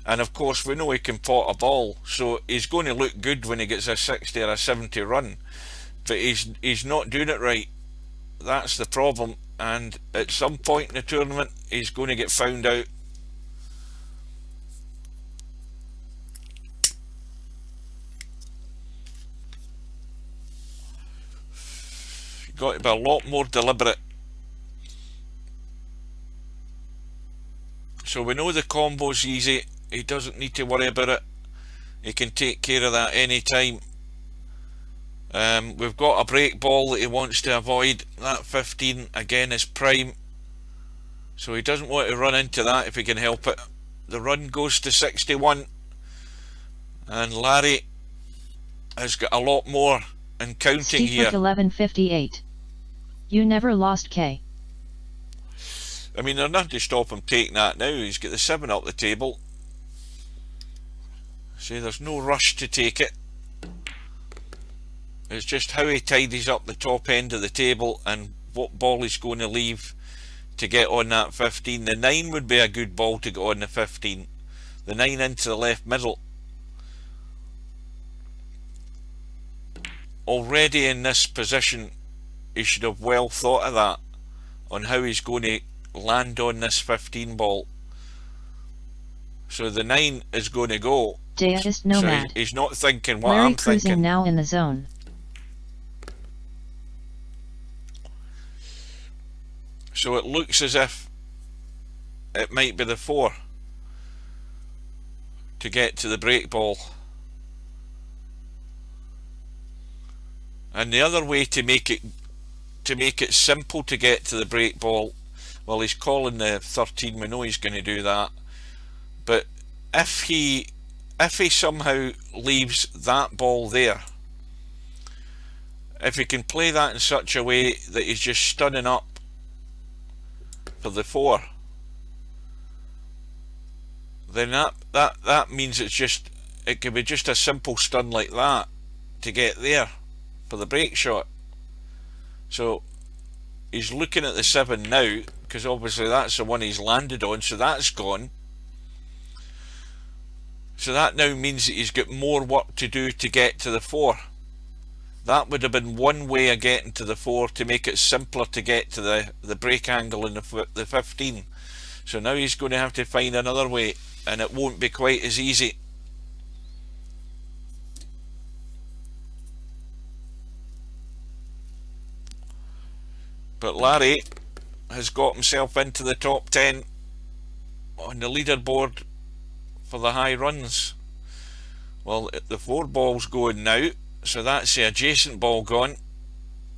and of course we know he can pot a ball, so he's going to look good when he gets a 60 or a 70 run, but he's not doing it right. That's the problem, and at some point in the tournament he's going to get found out. You've got to be a lot more deliberate. So we know the combo's easy. He doesn't need to worry about it. He can take care of that any time. We've got a break ball that he wants to avoid. That 15 again is prime, so he doesn't want to run into that if he can help it. The run goes to 61, and Larry has got a lot more in counting here. 11:58. You never lost K. I mean, there's nothing to stop him taking that now. He's got the 7 up the table. See, there's no rush to take it. It's just how he tidies up the top end of the table and what ball he's going to leave to get on that 15. The 9 would be a good ball to go on the 15. The 9 into the left middle. Already in this position, he should have well thought of that, on how he's going to land on this 15 ball. So the 9 is going to go. Deist Nomad. So he's not thinking what Larry I'm cruising thinking. Now in the zone. So it looks as if it might be the 4 to get to the break ball. And the other way to make it simple to get to the break ball, well, he's calling the 13, we know he's going to do that, but if he somehow leaves that ball there, if he can play that in such a way that he's just stunning up for the 4, then that means it could be just a simple stun like that to get there for the break shot. So he's looking at the 7 now, because obviously that's the one he's landed on, so that's gone. So that now means that he's got more work to do to get to the 4. That would have been one way of getting to the 4 to make it simpler to get to the break angle in the 15. So now he's going to have to find another way, and it won't be quite as easy. But Larry has got himself into the top 10 on the leaderboard for the high runs. Well, the 4 ball's going now, so that's the adjacent ball gone,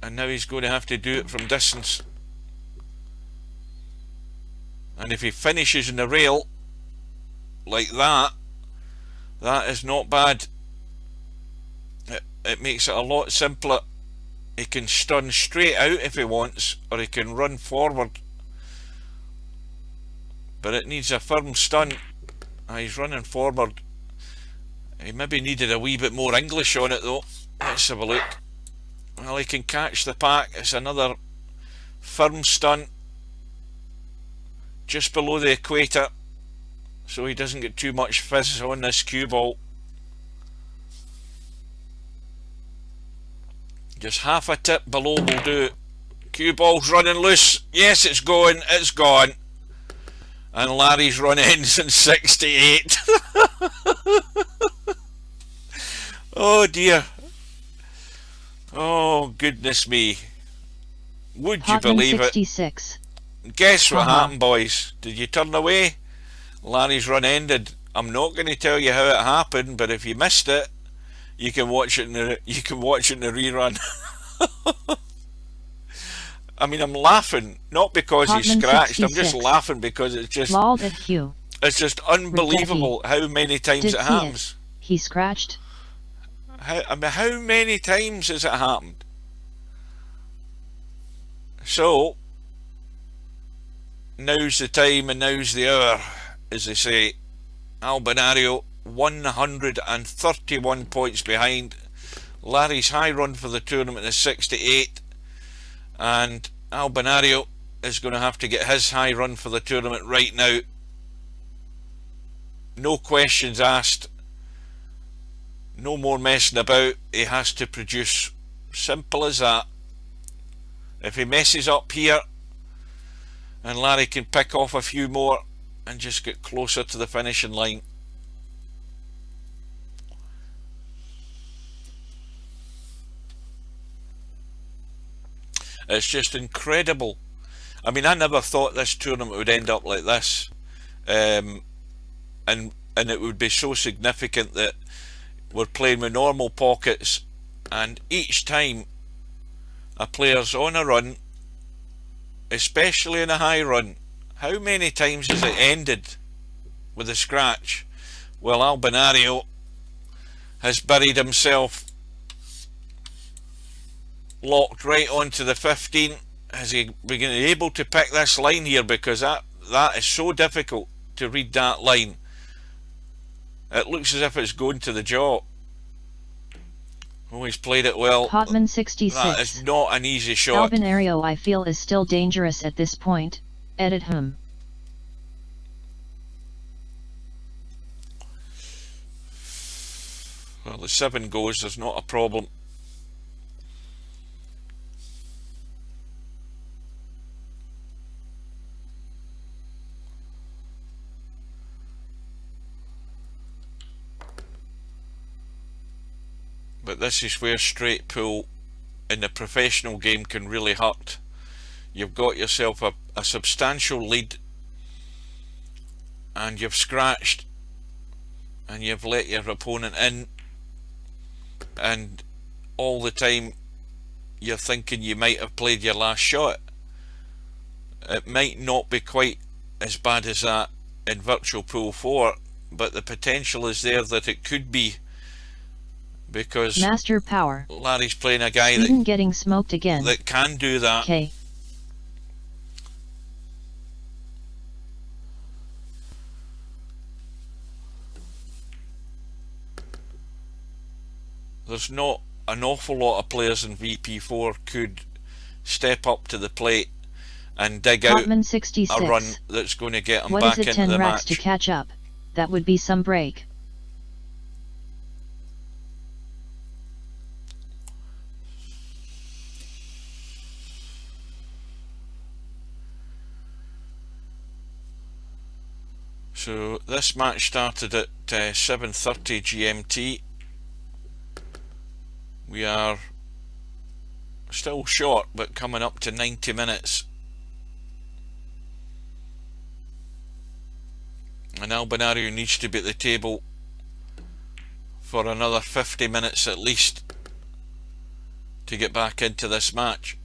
and now he's going to have to do it from distance. And if he finishes in the rail like that, that is not bad. It makes it a lot simpler. He can stun straight out if he wants, or he can run forward, but it needs a firm stun. He's running forward. He maybe needed a wee bit more English on it though. Let's have a look. Well, he can catch the pack. It's another firm stun just below the equator, so he doesn't get too much fizz on this cue ball. Just half a tip below will do. Cue ball's running loose. Yes, it's going. It's gone. And Larry's run ends in 68. Oh dear. Oh goodness me. Would you believe 66. it? Guess what happened, boys? Did you turn away? Larry's run ended. I'm not going to tell you how it happened, but if you missed it, you can watch it in the rerun. I mean, I'm laughing not because he scratched. 66. I'm just laughing because it's just unbelievable how many times it happens. He scratched. How many times has it happened? So now's the time and now's the hour, as they say. Albinario 131 points behind. Larry's high run for the tournament is 68, and Albinario is going to have to get his high run for the tournament right now. No questions asked, no more messing about. He has to produce. Simple as that. If he messes up here and Larry can pick off a few more and just get closer to the finishing line. It's just incredible. I mean, I never thought this tournament would end up like this, and it would be so significant that we're playing with normal pockets, and each time a player's on a run, especially in a high run, how many times has it ended with a scratch? Well, Albinario has buried himself, locked right onto the 15. Has he been able to pick this line here? Because that is so difficult to read that line. It looks as if it's going to the jaw. Oh, he's played it well. Hotman 66. That is not an easy shot. Albinario, I feel, is still dangerous at this point. Edit him. Well, the 7 goes, there's not a problem. But this is where straight pull in the professional game can really hurt. You've got yourself a substantial lead and you've scratched and you've let your opponent in, and all the time you're thinking you might have played your last shot. It might not be quite as bad as that in Virtual Pool 4, but the potential is there that it could be, because Master Power. Larry's playing a guy Eden getting smoked again. that can do that. Okay. There's not an awful lot of players in VP4 could step up to the plate and dig out Hotman 66. a run that's going to get them What back is it, into 10 the racks match. to catch up? That would be some break. So this match started at 7:30 GMT. We are still short, but coming up to 90 minutes. And Albinario needs to be at the table for another 50 minutes at least to get back into this match.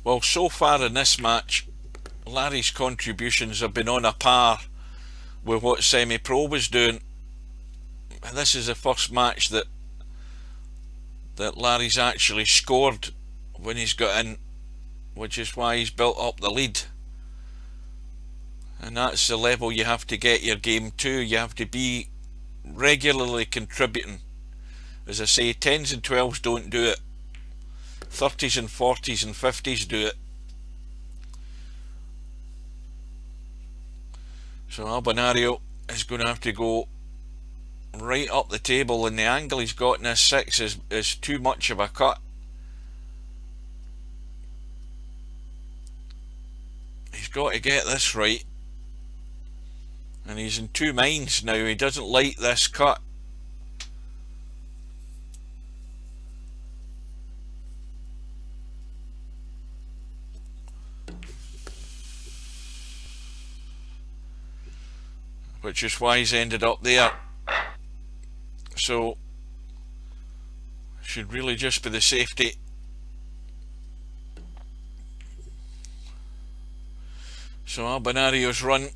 Well, so far in this match, Larry's contributions have been on a par with what Semipro was doing. And this is the first match that Larry's actually scored when he's got in, which is why he's built up the lead. And that's the level you have to get your game to. You have to be regularly contributing. As I say, 10s and 12s don't do it. 30s and 40s and 50s do it. So Albinario is going to have to go right up the table, and the angle he's got in this 6 is too much of a cut. He's got to get this right, and he's in two minds now. He doesn't like this cut. Which is why he's ended up there. So should really just be the safety. So Albinario's run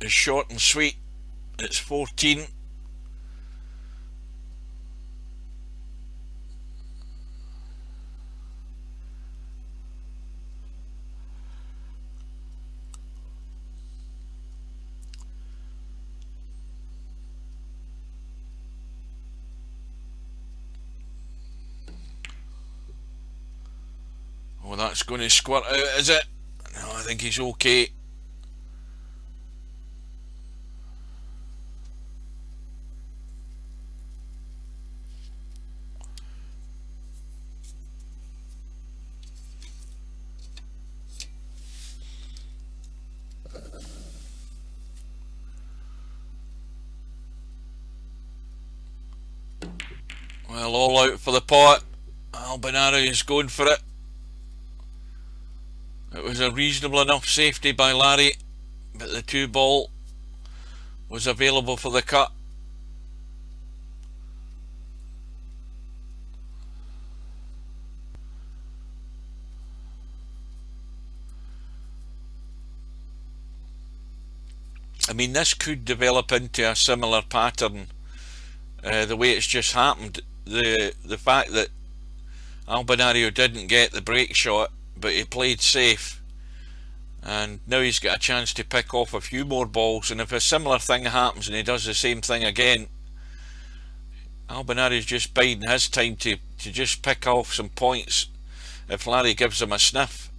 is short and sweet. It's 14. Oh, that's going to squirt out, is it? No, I think he's okay. Well, all out for the pot. Albinario is going for it. It was a reasonable enough safety by Larry, but the 2 ball was available for the cut. I mean, this could develop into a similar pattern, the way it's just happened. The fact that Albinario didn't get the break shot, but he played safe, and now he's got a chance to pick off a few more balls, and if a similar thing happens and he does the same thing again, Albinario's just biding his time to just pick off some points if Larry gives him a sniff.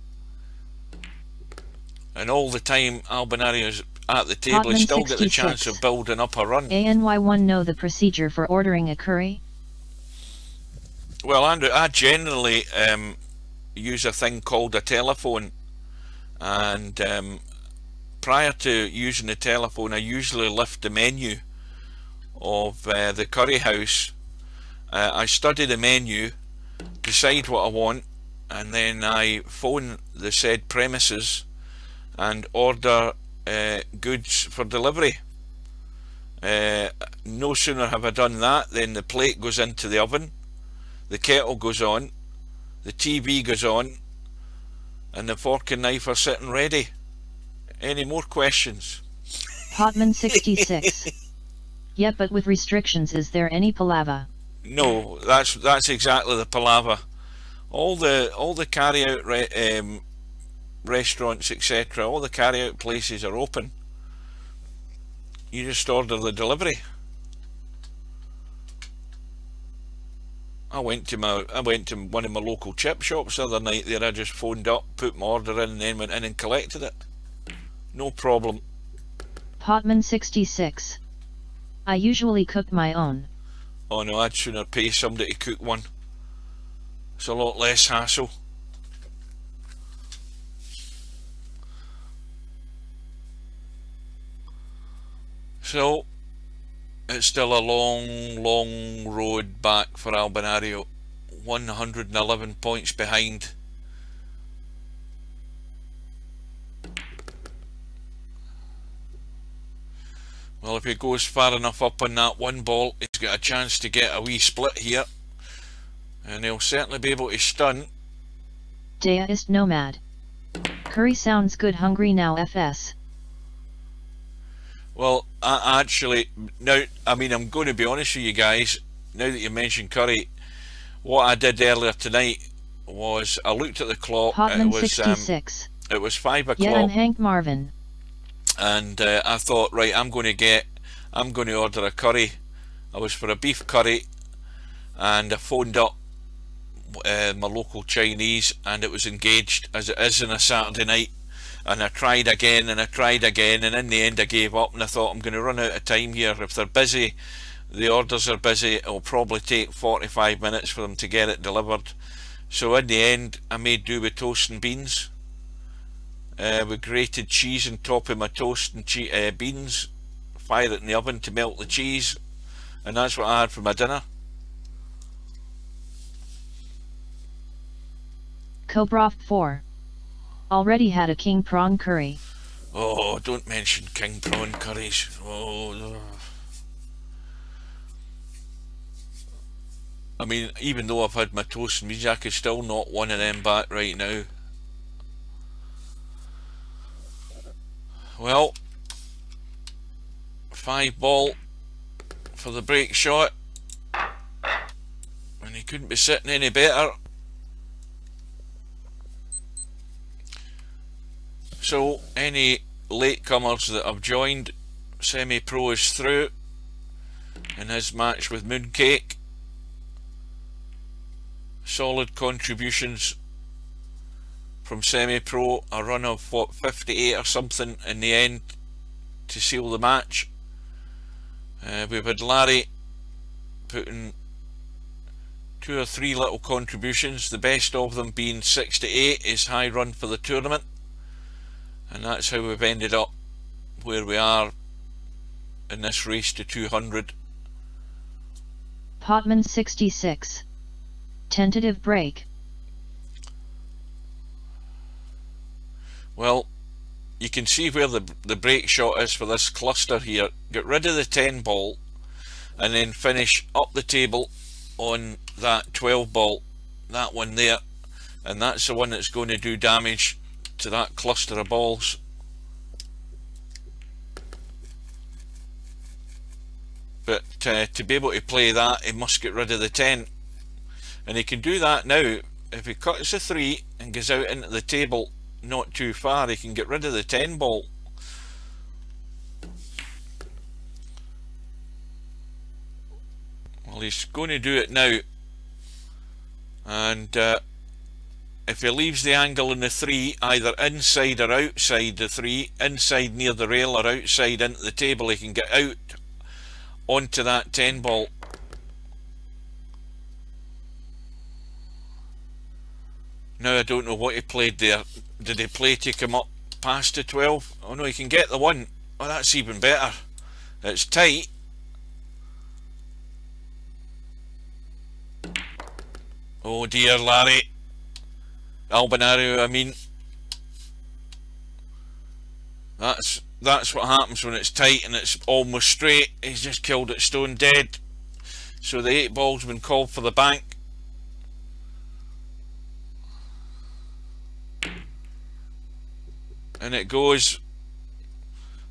And all the time Albinario's at the table, he's still got the chance of building up a run. ANY1 know the procedure for ordering a curry? Well, Andrew, I generally use a thing called a telephone, and prior to using the telephone I usually lift the menu of the curry house. I study the menu, decide what I want, and then I phone the said premises and order goods for delivery. No sooner have I done that than the plate goes into the oven, the kettle goes on, the TV goes on, and the fork and knife are sitting ready. Any more questions? Potman 66. Yeah, but with restrictions, is there any palaver? No, that's exactly the palaver. All the carry out restaurants, etc., all the carry out places are open. You just order the delivery. I went to one of my local chip shops the other night there. I just phoned up, put my order in, and then went in and collected it. No problem. Potman 66. I usually cook my own. Oh no, I'd sooner pay somebody to cook one. It's a lot less hassle. So it's still a long road back for Albinario. 111 points behind. Well, if he goes far enough up on that one ball, he's got a chance to get a wee split here, and he'll certainly be able to stun. Der ist nomad. Curry sounds good. Hungry now, FS. Well, I actually, now, I mean, I'm going to be honest with you guys, now that you mentioned curry, what I did earlier tonight was I looked at the clock. Potman 66. It was 5 o'clock. Yeah, and Hank Marvin. And I thought, right, I'm going to order a curry. I was for a beef curry, and I phoned up my local Chinese, and it was engaged, as it is on a Saturday night. And I tried again, and in the end I gave up, and I thought, I'm going to run out of time here. If they're busy, the orders are busy, it'll probably take 45 minutes for them to get it delivered. So in the end, I made do with toast and beans, with grated cheese on top of my toast and beans, fire it in the oven to melt the cheese, and that's what I had for my dinner. Cobra 4. Already had a king prawn curry. Oh, don't mention king prawn curries. Oh, I mean, even though I've had my toast and beans, I could still not one of them back right now. Well, 5 ball for the break shot, and he couldn't be sitting any better. So any latecomers that have joined, Semipro is through in his match with Mooncake. Solid contributions from Semipro, a run of what, 58 or something in the end to seal the match. We've had Larry putting 2 or 3 little contributions, the best of them being 68, his high run for the tournament, and that's how we've ended up where we are in this race to 200. Potman 66. Tentative break. Well, you can see where the break shot is for this cluster here. Get rid of the 10 ball and then finish up the table on that 12 ball, that one there, and that's the one that's going to do damage to that cluster of balls. But to be able to play that, he must get rid of the 10, and he can do that now. If he cuts the 3 and goes out into the table not too far, he can get rid of the 10 ball. Well, he's going to do it now, and if he leaves the angle in the 3 either inside or outside the 3, inside near the rail or outside into the table, he can get out onto that 10 ball. Now I don't know what he played there. Did he play to come up past the 12? Oh no, he can get the 1. Oh, that's even better. It's tight. Oh dear, Larry. Albinario, I mean. That's what happens when it's tight and it's almost straight. He's just killed it stone dead. So the 8 ball's been called for the bank. And it goes.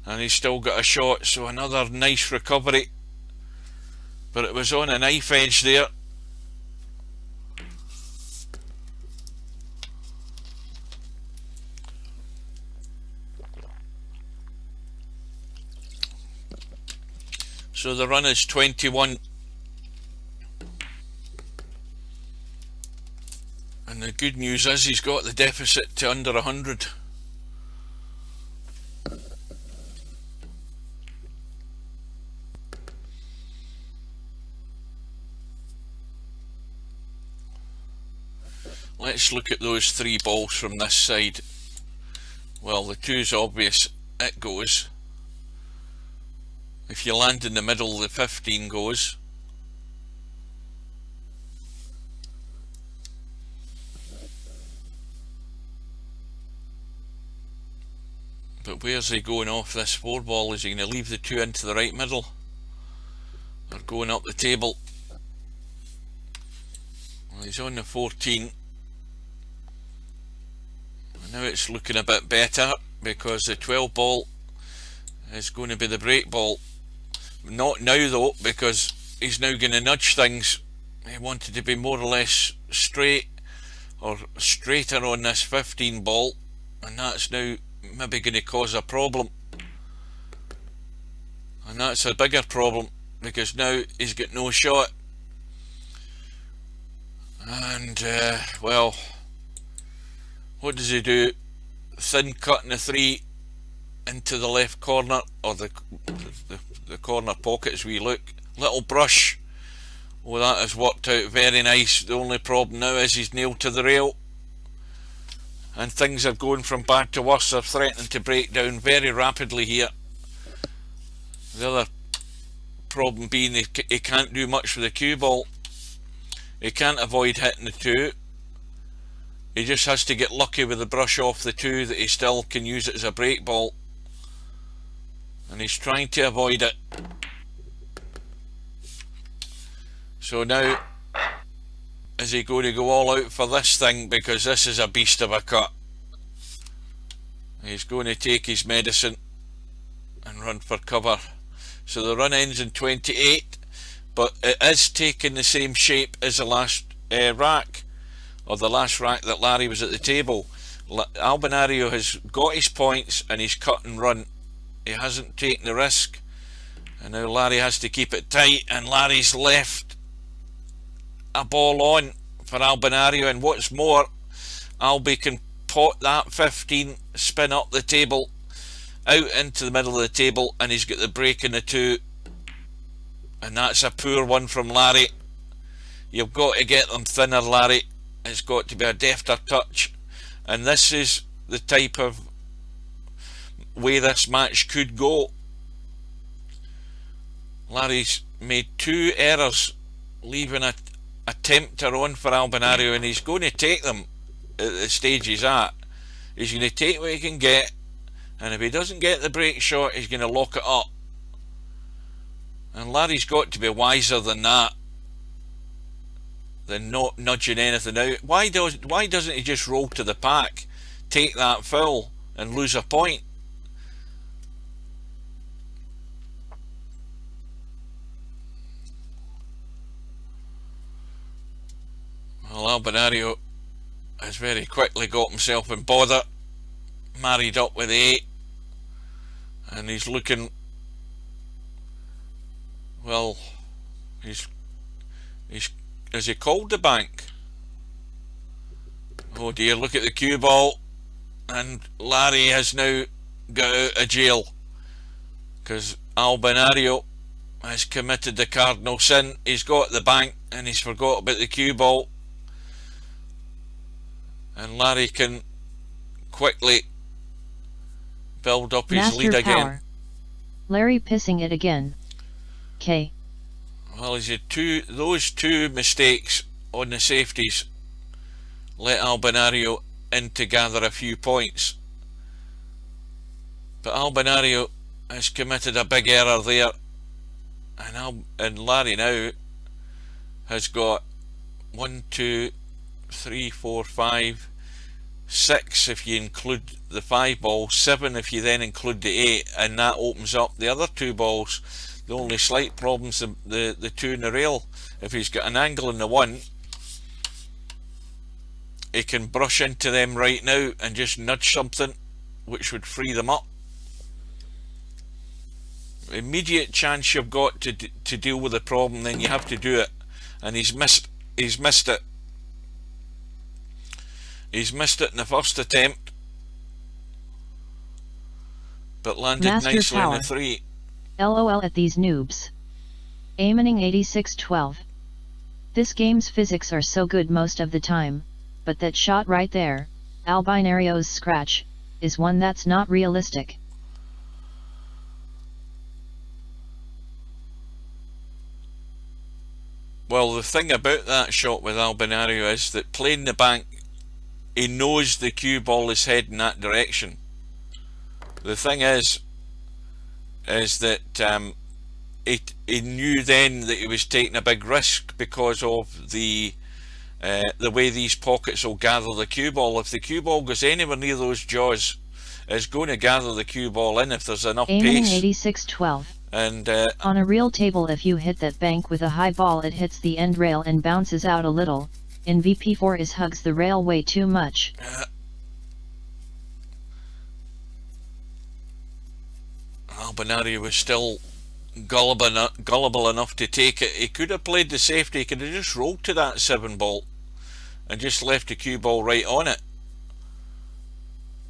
And he's still got a shot, so another nice recovery. But it was on a knife edge there. So the run is 21. And the good news is he's got the deficit to under 100. Let's look at those 3 balls from this side. Well, the 2's obvious, it goes. If you land in the middle, the 15 goes. But where's he going off this 4 ball? Is he going to leave the 2 into the right middle? Or going up the table? Well, he's on the 14. Now it's looking a bit better because the 12 ball is going to be the break ball. Not now though, because he's now going to nudge things. He wanted to be more or less straight or straighter on this 15 ball, and that's now maybe going to cause a problem. And that's a bigger problem because now he's got no shot. And well, what does he do? Thin cutting the 3 into the left corner, or the corner pocket as we look. Little brush. Oh, that has worked out very nice. The only problem now is he's nailed to the rail. And things are going from bad to worse. They're threatening to break down very rapidly here. The other problem being he can't do much with the cue ball. He can't avoid hitting the 2. He just has to get lucky with the brush off the 2 that he still can use it as a break ball. And he's trying to avoid it. So now, is he going to go all out for this thing? Because this is a beast of a cut. He's going to take his medicine and run for cover. So the run ends in 28, but it is taking the same shape as the last rack, or the last rack that Larry was at the table. Albinario has got his points and he's cut and run. He hasn't taken the risk, and now Larry has to keep it tight, and Larry's left a ball on for Albinario, and what's more, Albi can pot that 15, spin up the table, out into the middle of the table, and he's got the break in the 2, and that's a poor one from Larry. You've got to get them thinner, Larry. It's got to be a defter touch, and this is the type of way this match could go. Larry's made 2 errors, leaving a tempter on for Albinario, and he's going to take them at the stage he's at. He's going to take what he can get, and if he doesn't get the break shot, he's going to lock it up. And Larry's got to be wiser than that, than not nudging anything out. Why doesn't he just roll to the pack, take that foul, and lose a point? Well, Albinario has very quickly got himself in bother, married up with 8, and he's looking, well, he's has he called the bank? Oh dear, look at the cue ball, and Larry has now got out of jail because Albinario has committed the cardinal sin. He's got the bank and he's forgot about the cue ball. and Larry can quickly build up his Master lead again. power. Larry pissing it again. K. Well, he's had those two mistakes on the safeties let Albinario in to gather a few points. But Albinario has committed a big error there, and Larry now has got 1, 2, 3, 4, 5, 6 if you include the 5 balls, 7 if you then include the 8, and that opens up the other 2 balls. The only slight problems the 2 in the rail. If he's got an angle in the 1, he can brush into them right now and just nudge something which would free them up. Immediate chance you've got to deal with the problem, then you have to do it, and he's missed it. He's missed it in the first attempt, but landed Master nicely power. in the 3. LOL at these noobs. Aiming 8612. This game's physics are so good most of the time, but that shot right there, Albinario's scratch, is one that's not realistic. Well, the thing about that shot with Albinario is that playing the bank, he knows the cue ball is heading that direction. The thing is that he knew then that he was taking a big risk because of the way these pockets will gather the cue ball. If the cue ball goes anywhere near those jaws, it's going to gather the cue ball in if there's enough Aiming pace. 8612. And on a real table, if you hit that bank with a high ball, it hits the end rail and bounces out a little. In VP4 is hugs the rail way too much. Albinario was still gullible enough to take it. He could have played the safety. He could have just rolled to that 7 ball and just left the cue ball right on it.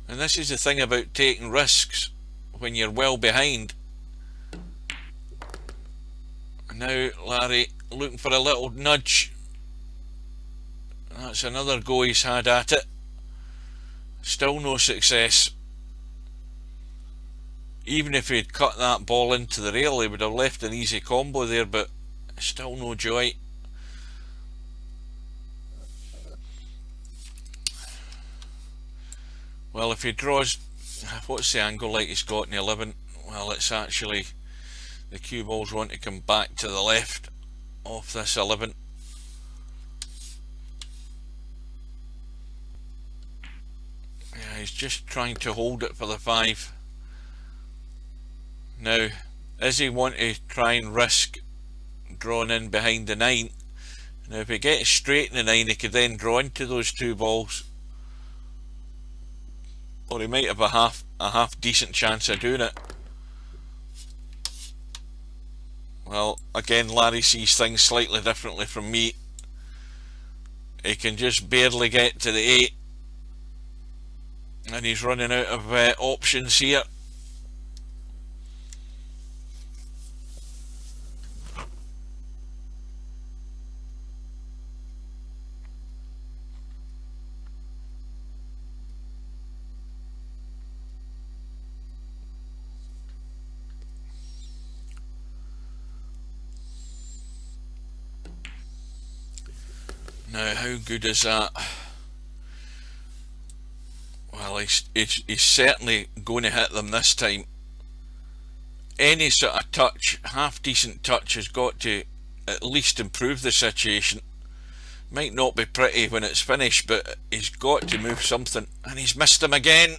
And this is the thing about taking risks when you're well behind. And now Larry looking for a little nudge. That's another go he's had at it. Still no success. Even if he'd cut that ball into the rail, he would have left an easy combo there, but still no joy. Well, if he draws, what's the angle like he's got in the 11? Well, it's actually the cue balls want to come back to the left off this 11. Yeah, he's just trying to hold it for the 5. Now, does he want to try and risk drawing in behind the 9? Now, if he gets straight in the 9, he could then draw into those 2 balls, or he might have a half decent chance of doing it. Well, again, Larry sees things slightly differently from me. He can just barely get to the 8, and he's running out of options here. Now, how good is that? Well, he's certainly going to hit them this time. Any sort of touch, half decent touch, has got to at least improve the situation. Might not be pretty when it's finished, but he's got to move something. And he's missed him again.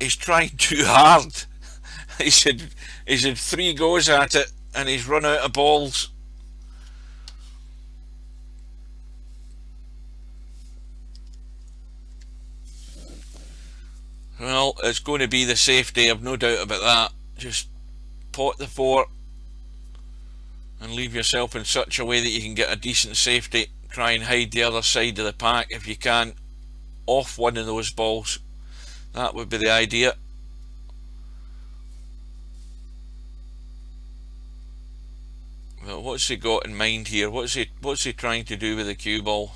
He's trying too hard. He's had 3 goes at it, and he's run out of balls. Well, it's going to be the safety, I've no doubt about that. Just pot the 4 and leave yourself in such a way that you can get a decent safety. Try and hide the other side of the pack if you can, off one of those balls. That would be the idea. Well, what's he got in mind here? What's he trying to do with the cue ball?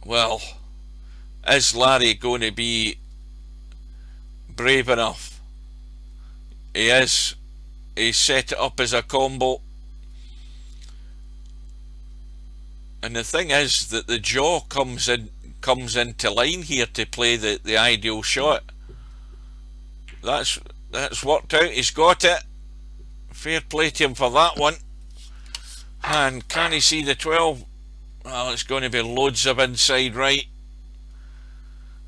Well, is Larry going to be brave enough? He is. He set it up as a combo. And the thing is that the jaw comes into line here to play the ideal shot. That's worked out. He's got it. Fair play to him for that one. And can he see the 12? Well, it's going to be loads of inside right.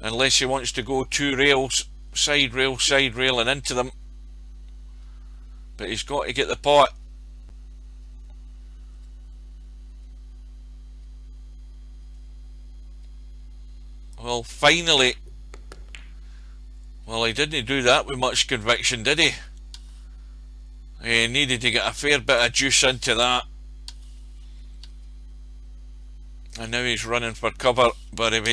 Unless he wants to go 2 rails, side rail and into them. But he's got to get the pot. Well, finally. Well, he didn't do that with much conviction, did he? He needed to get a fair bit of juice into that. And now he's running for cover, but if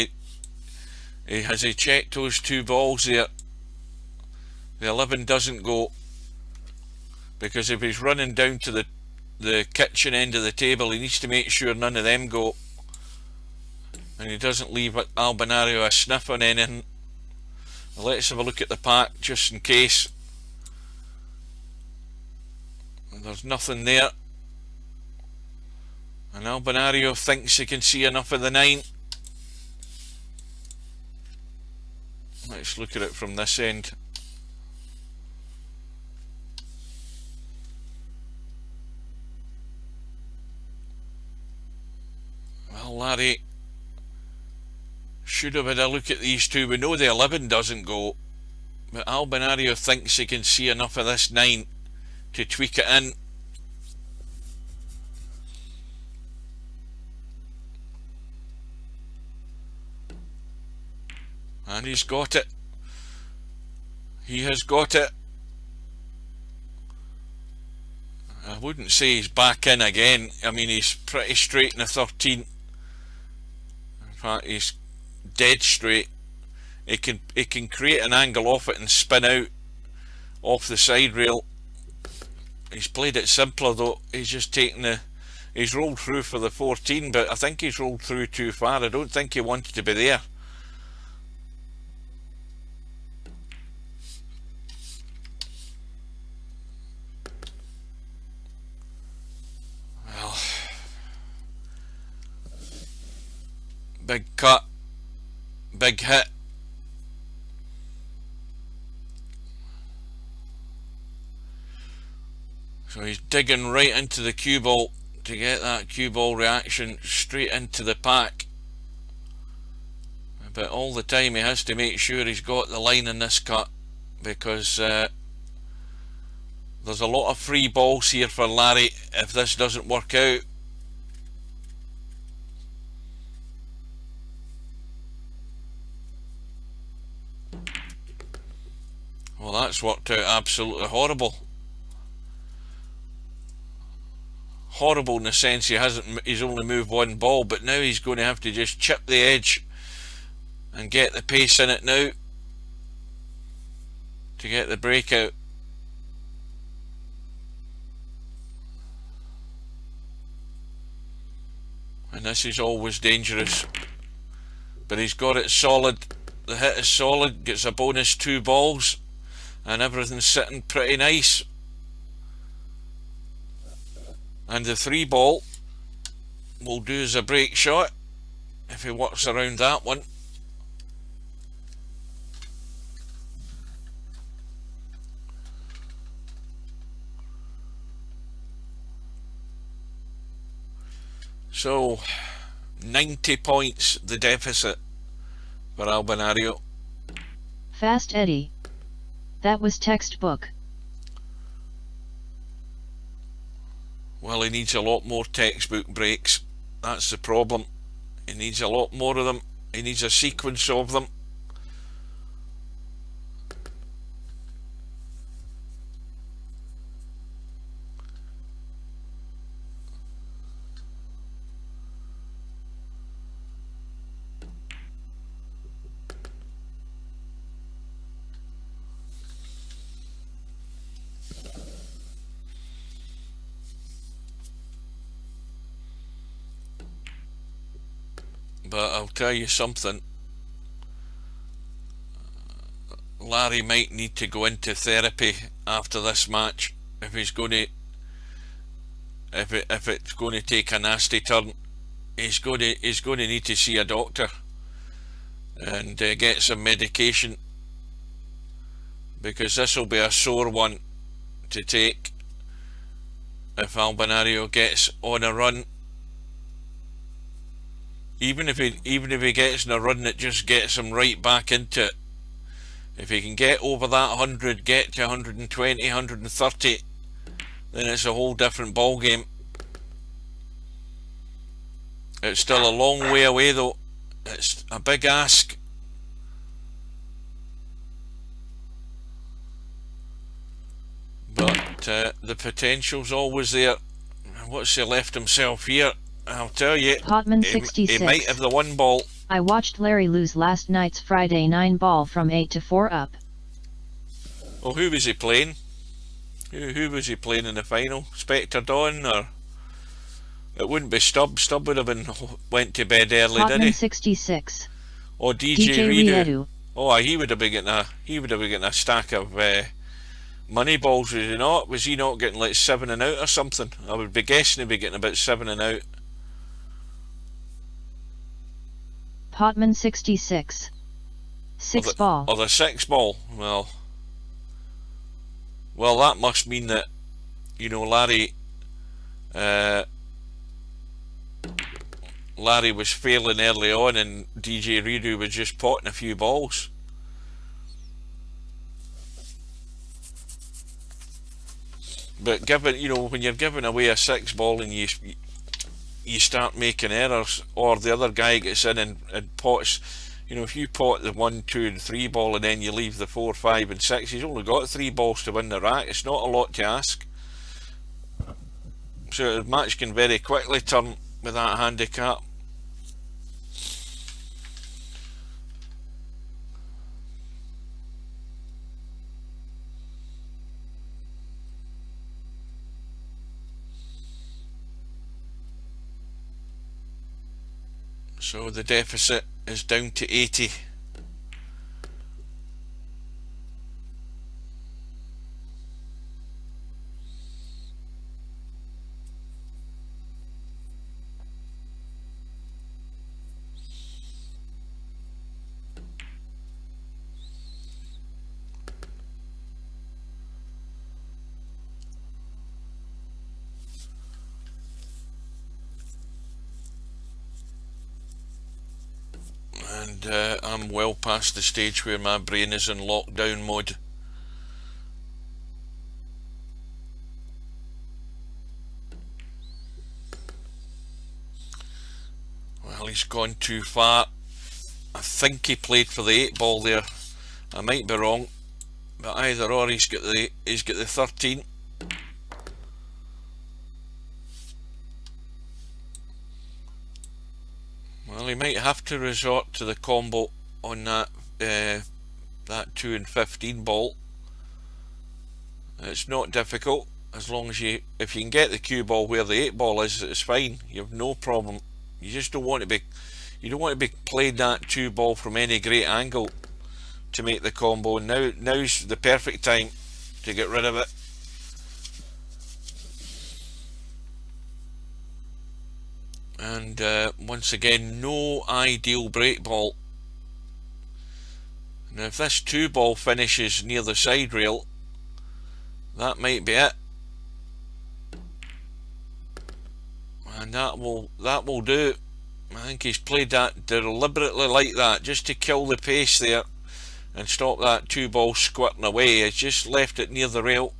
he checked those 2 balls there, the 11 doesn't go. Because if he's running down to the kitchen end of the table, he needs to make sure none of them go. And he doesn't leave Albinario a sniff on anything. Let's have a look at the pack just in case. There's nothing there. And Albinario thinks he can see enough of the 9. Let's look at it from this end. Well, Larry should have had a look at these 2. We know the 11 doesn't go, but Albinario thinks he can see enough of this 9 to tweak it in. And he's got it. He has got it. I wouldn't say he's back in again. I mean, he's pretty straight in the 13. In fact, he's dead straight. He can create an angle off it and spin out off the side rail. He's played it simpler though. He's just taken he's rolled through for the 14, but I think he's rolled through too far. I don't think he wanted to be there. Well, big cut, big hit. So he's digging right into the cue ball to get that cue ball reaction straight into the pack. But all the time he has to make sure he's got the line in this cut, because there's a lot of free balls here for Larry if this doesn't work out. Well, that's worked out absolutely horrible. Horrible in the sense he's only moved 1 ball, but now he's going to have to just chip the edge and get the pace in it now to get the breakout. And this is always dangerous, but he's got it solid. The hit is solid, gets a bonus 2 balls, and everything's sitting pretty nice. And the 3 ball will do as a break shot if he works around that one. So 90 points the deficit for Albinario. Fast Eddie. That was textbook. Well, he needs a lot more textbook breaks. That's the problem. He needs a lot more of them. He needs a sequence of them. But I'll tell you something, Larry might need to go into therapy after this match if he's going to, if it's going to take a nasty turn. He's going to need to see a doctor and get some medication, because this will be a sore one to take if Albinario gets on a run. Even if he gets in a run that just gets him right back into it. If he can get over that 100, get to 120, 130, then it's a whole different ball game. It's still a long way away though. It's a big ask. But the potential's always there. What's he left himself here? I'll tell you, Potman 66. He might have the one ball. I watched Larry lose last night's Friday 9 ball from 8 to 4 up. Well, who was he playing? Who was he playing in the final? Spectre Dawn, or it wouldn't be Stubb. Stubb would have been went to bed early, Potman did he? 66. Or DJ Redu. Oh, he would have been getting a stack of money balls, was he not? Was he not getting like 7 and out or something? I would be guessing he'd be getting about 7 and out. Potman 66. 6 ball. Or the 6 ball. Well, that must mean that, you know, Larry was failing early on, and DJ Redu was just potting a few balls. But given, you know, when you're giving away a 6 ball and you start making errors, or the other guy gets in and pots, you know, if you pot the 1, 2 and 3 ball and then you leave the 4, 5 and 6, he's only got 3 balls to win the rack. It's not a lot to ask. So the match can very quickly turn with that handicap. So the deficit is down to 80. And I'm well past the stage where my brain is in lockdown mode. Well, he's gone too far. I think he played for the 8 ball there. I might be wrong, but either or, he's got the 13. Well, he might have to resort to the combo on that 2 and 15 ball. It's not difficult, as long as if you can get the cue ball where the 8 ball is, it's fine. You have no problem. You just don't want to be playing that 2 ball from any great angle to make the combo. Now's the perfect time to get rid of it. And once again, no ideal break ball. Now if this 2 ball finishes near the side rail, that might be it, and that will do. I think he's played that deliberately like that, just to kill the pace there and stop that 2 ball squirting away. He's just left it near the rail,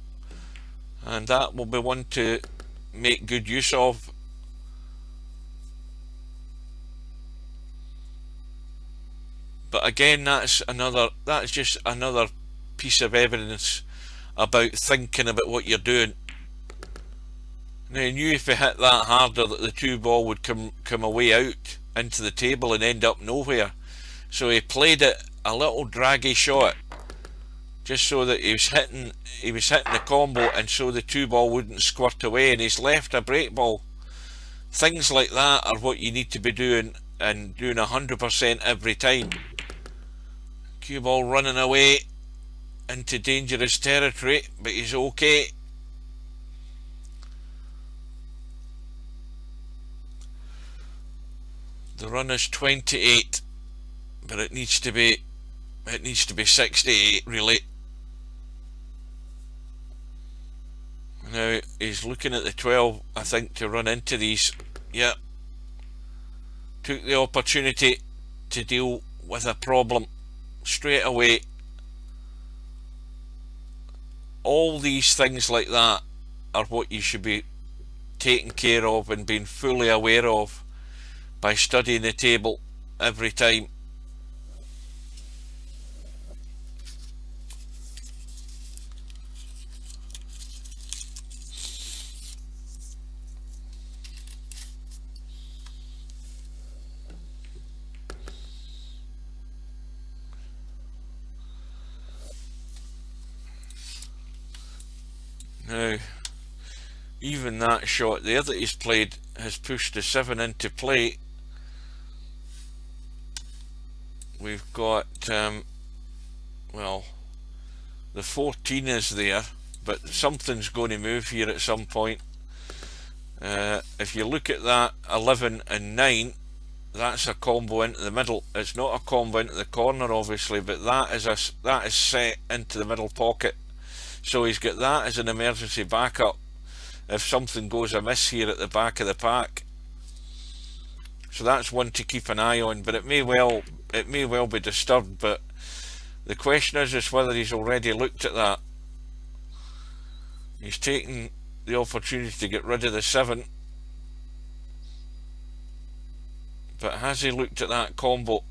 and that will be one to make good use of. But again, that's just another piece of evidence about thinking about what you're doing. Now, he knew if he hit that harder that the 2 ball would come away out into the table and end up nowhere. So he played it a little draggy shot, just so that he was hitting the combo, and so the 2 ball wouldn't squirt away, and he's left a break ball. Things like that are what you need to be doing and doing 100% every time. Cue ball running away into dangerous territory, but he's okay. The run is 28, but it needs to be 68 really. Now he's looking at the 12, I think, to run into these. Yeah, took the opportunity to deal with a problem straight away. All these things like that are what you should be taking care of and being fully aware of by studying the table every time. Now, even that shot there that he's played has pushed the 7 into play. We've got, well, the 14 is there, but something's going to move here at some point. If you look at that 11 and 9, that's a combo into the middle. It's not a combo into the corner, obviously, but that is set into the middle pocket. So he's got that as an emergency backup if something goes amiss here at the back of the pack. So that's one to keep an eye on, but it may well be disturbed. But the question is whether he's already looked at that. He's taken the opportunity to get rid of the 7, but has he looked at that combo?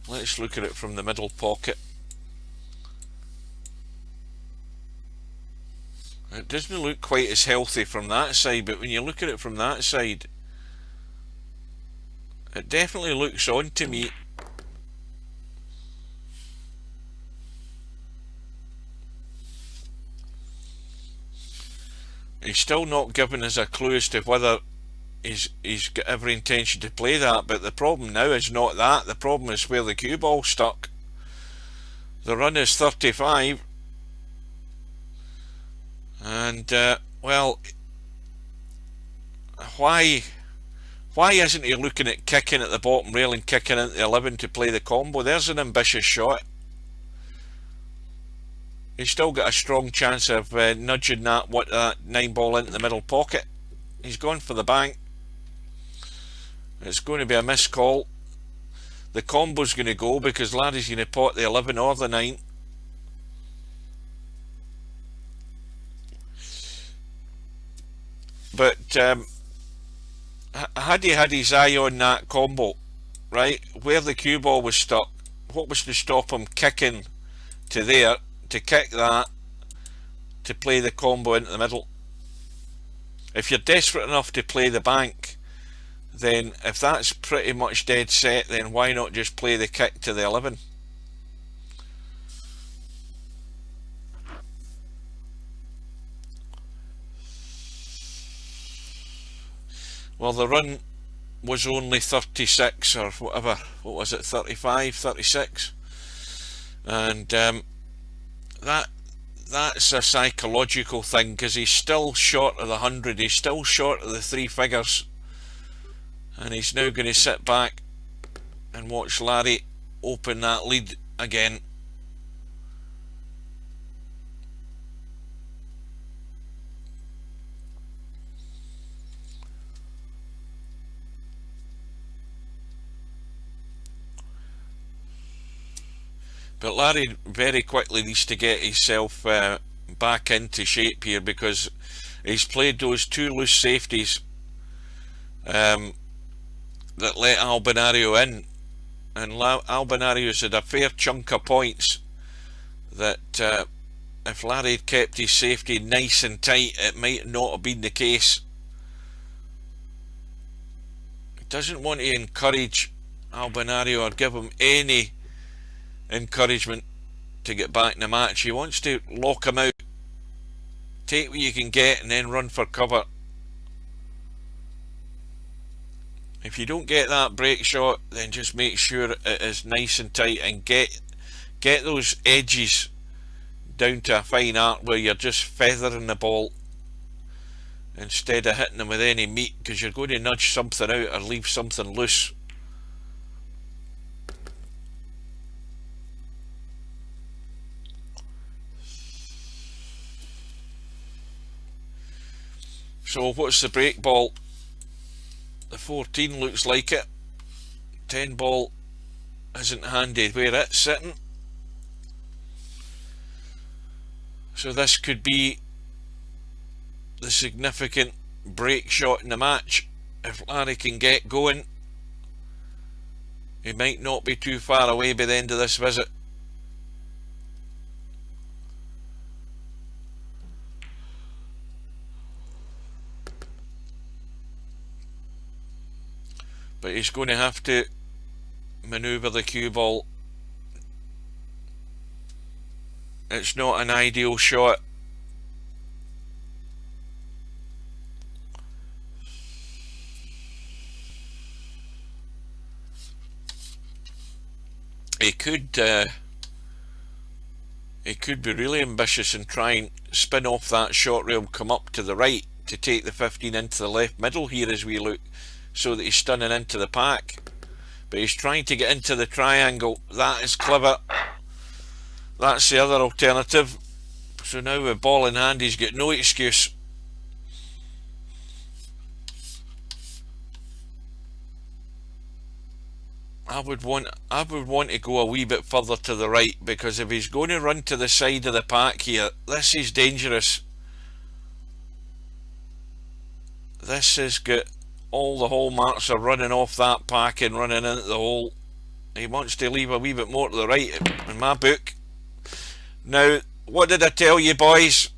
Let's look at it from the middle pocket. It doesn't look quite as healthy from that side, but when you look at it from that side, it definitely looks on to me. He's still not given us a clue as to whether he's got every intention to play that, but the problem now is not that. The problem is where the cue ball stuck. The run is 35, and well, why isn't he looking at kicking at the bottom rail and kicking into the 11 to play the combo? There's an ambitious shot. He's still got a strong chance of nudging that 9 ball into the middle pocket. He's gone for the bank. It's going to be a missed call. The combo's going to go because Larry's going to pot the 11 or the 9. But had he had his eye on that combo, right, where the cue ball was stuck, what was to stop him kicking to there, to kick that, to play the combo into the middle? If you're desperate enough to play the bank, then if that's pretty much dead set, then why not just play the kick to the 11? Well, the run was only 36 or whatever, what was it, 35, 36, and that's a psychological thing, because he's still short of the 100, he's still short of the 3 figures, and he's now going to sit back and watch Larry open that lead again. But Larry very quickly needs to get himself back into shape here, because he's played those 2 loose safeties that let Albinario in, and Albinario's had a fair chunk of points that if Larry had kept his safety nice and tight, it might not have been the case. He doesn't want to encourage Albinario or give him any encouragement to get back in the match. He wants to lock him out, take what you can get, and then run for cover. If you don't get that break shot, then just make sure it is nice and tight and get those edges down to a fine art where you're just feathering the ball instead of hitting them with any meat, because you're going to nudge something out or leave something loose. So what's the break ball? The 14 looks like it. 10 ball isn't handy where it's sitting. So this could be the significant break shot in the match. If Larry can get going, he might not be too far away by the end of this visit. But he's going to have to manoeuvre the cue ball. It's not an ideal shot. He could be really ambitious and try and spin off that short rail, come up to the right to take the 15 into the left middle here as we look, so that he's stunning into the pack. But he's trying to get into the triangle. That is clever. That's the other alternative. So now with ball in hand, he's got no excuse. I would want to go a wee bit further to the right, because if he's going to run to the side of the pack here, this is dangerous. This has got all the hallmarks are running off that pack and running into the hole. He wants to leave a wee bit more to the right in my book. Now, what did I tell you, boys?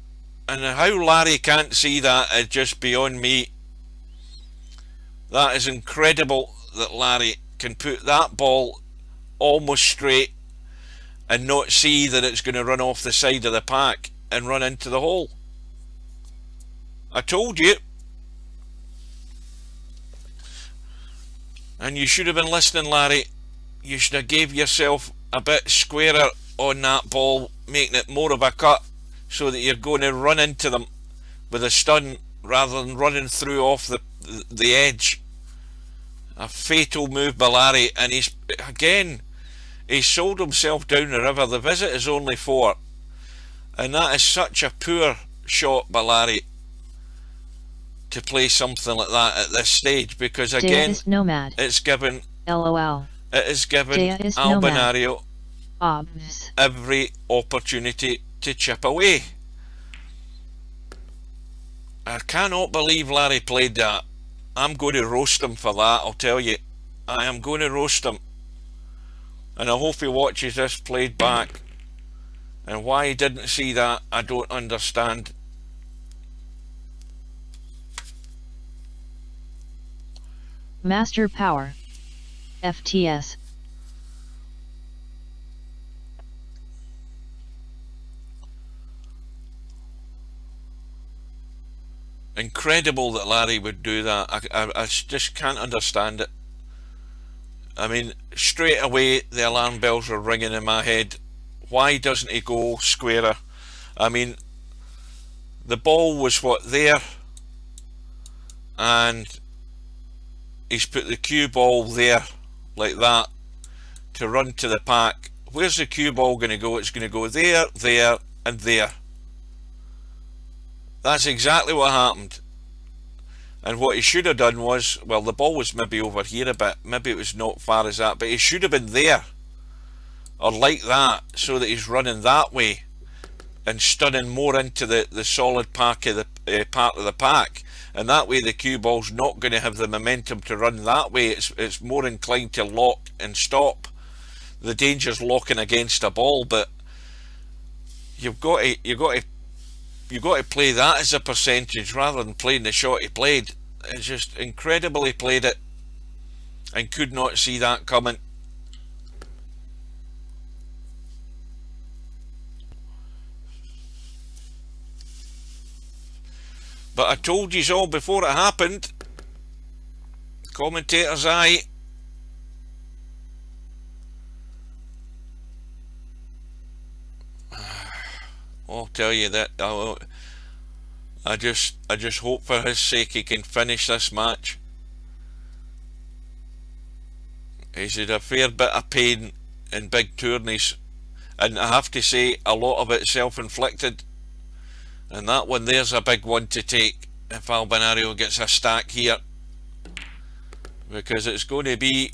And how Larry can't see that is just beyond me. That is incredible that Larry can put that ball almost straight and not see that it's going to run off the side of the pack and run into the hole. I told you. And you should have been listening, Larry. You should have gave yourself a bit squarer on that ball, making it more of a cut, so that you're going to run into them with a stun rather than running through off the edge. A fatal move by Larry, and he's sold himself down the river. The visit is only 4, and that is such a poor shot by Larry to play something like that at this stage, because again it's given LOL. It is given Albinario every opportunity to chip away. I cannot believe Larry played that. I'm going to roast him for that, I'll tell you. I am going to roast him. And I hope he watches this played back. And why he didn't see that, I don't understand. Master Power. FTS. Incredible that Larry would do that. I just can't understand it. I mean, straight away the alarm bells were ringing in my head. Why doesn't he go squarer? I mean, the ball was there, and he's put the cue ball there like that to run to the pack. Where's the cue ball going to go? It's going to go there, there and there. That's exactly what happened. And what he should have done was, well, the ball was maybe over here a bit, maybe it was not far as that, but he should have been there or like that, so that he's running that way and stunning more into the solid pack of the part of the pack, and that way the cue ball's not going to have the momentum to run that way. It's more inclined to lock and stop. The danger's locking against a ball, but you've got to play that as a percentage rather than playing the shot he played. It's just incredible he played it. and could not see that coming. But I told you all before it happened. Commentator's eye. I'll tell you that I just hope for his sake he can finish this match. He's had a fair bit of pain in big tourneys, and I have to say a lot of it self-inflicted, and that one there's a big one to take if Albinario gets a stack here, because it's going to be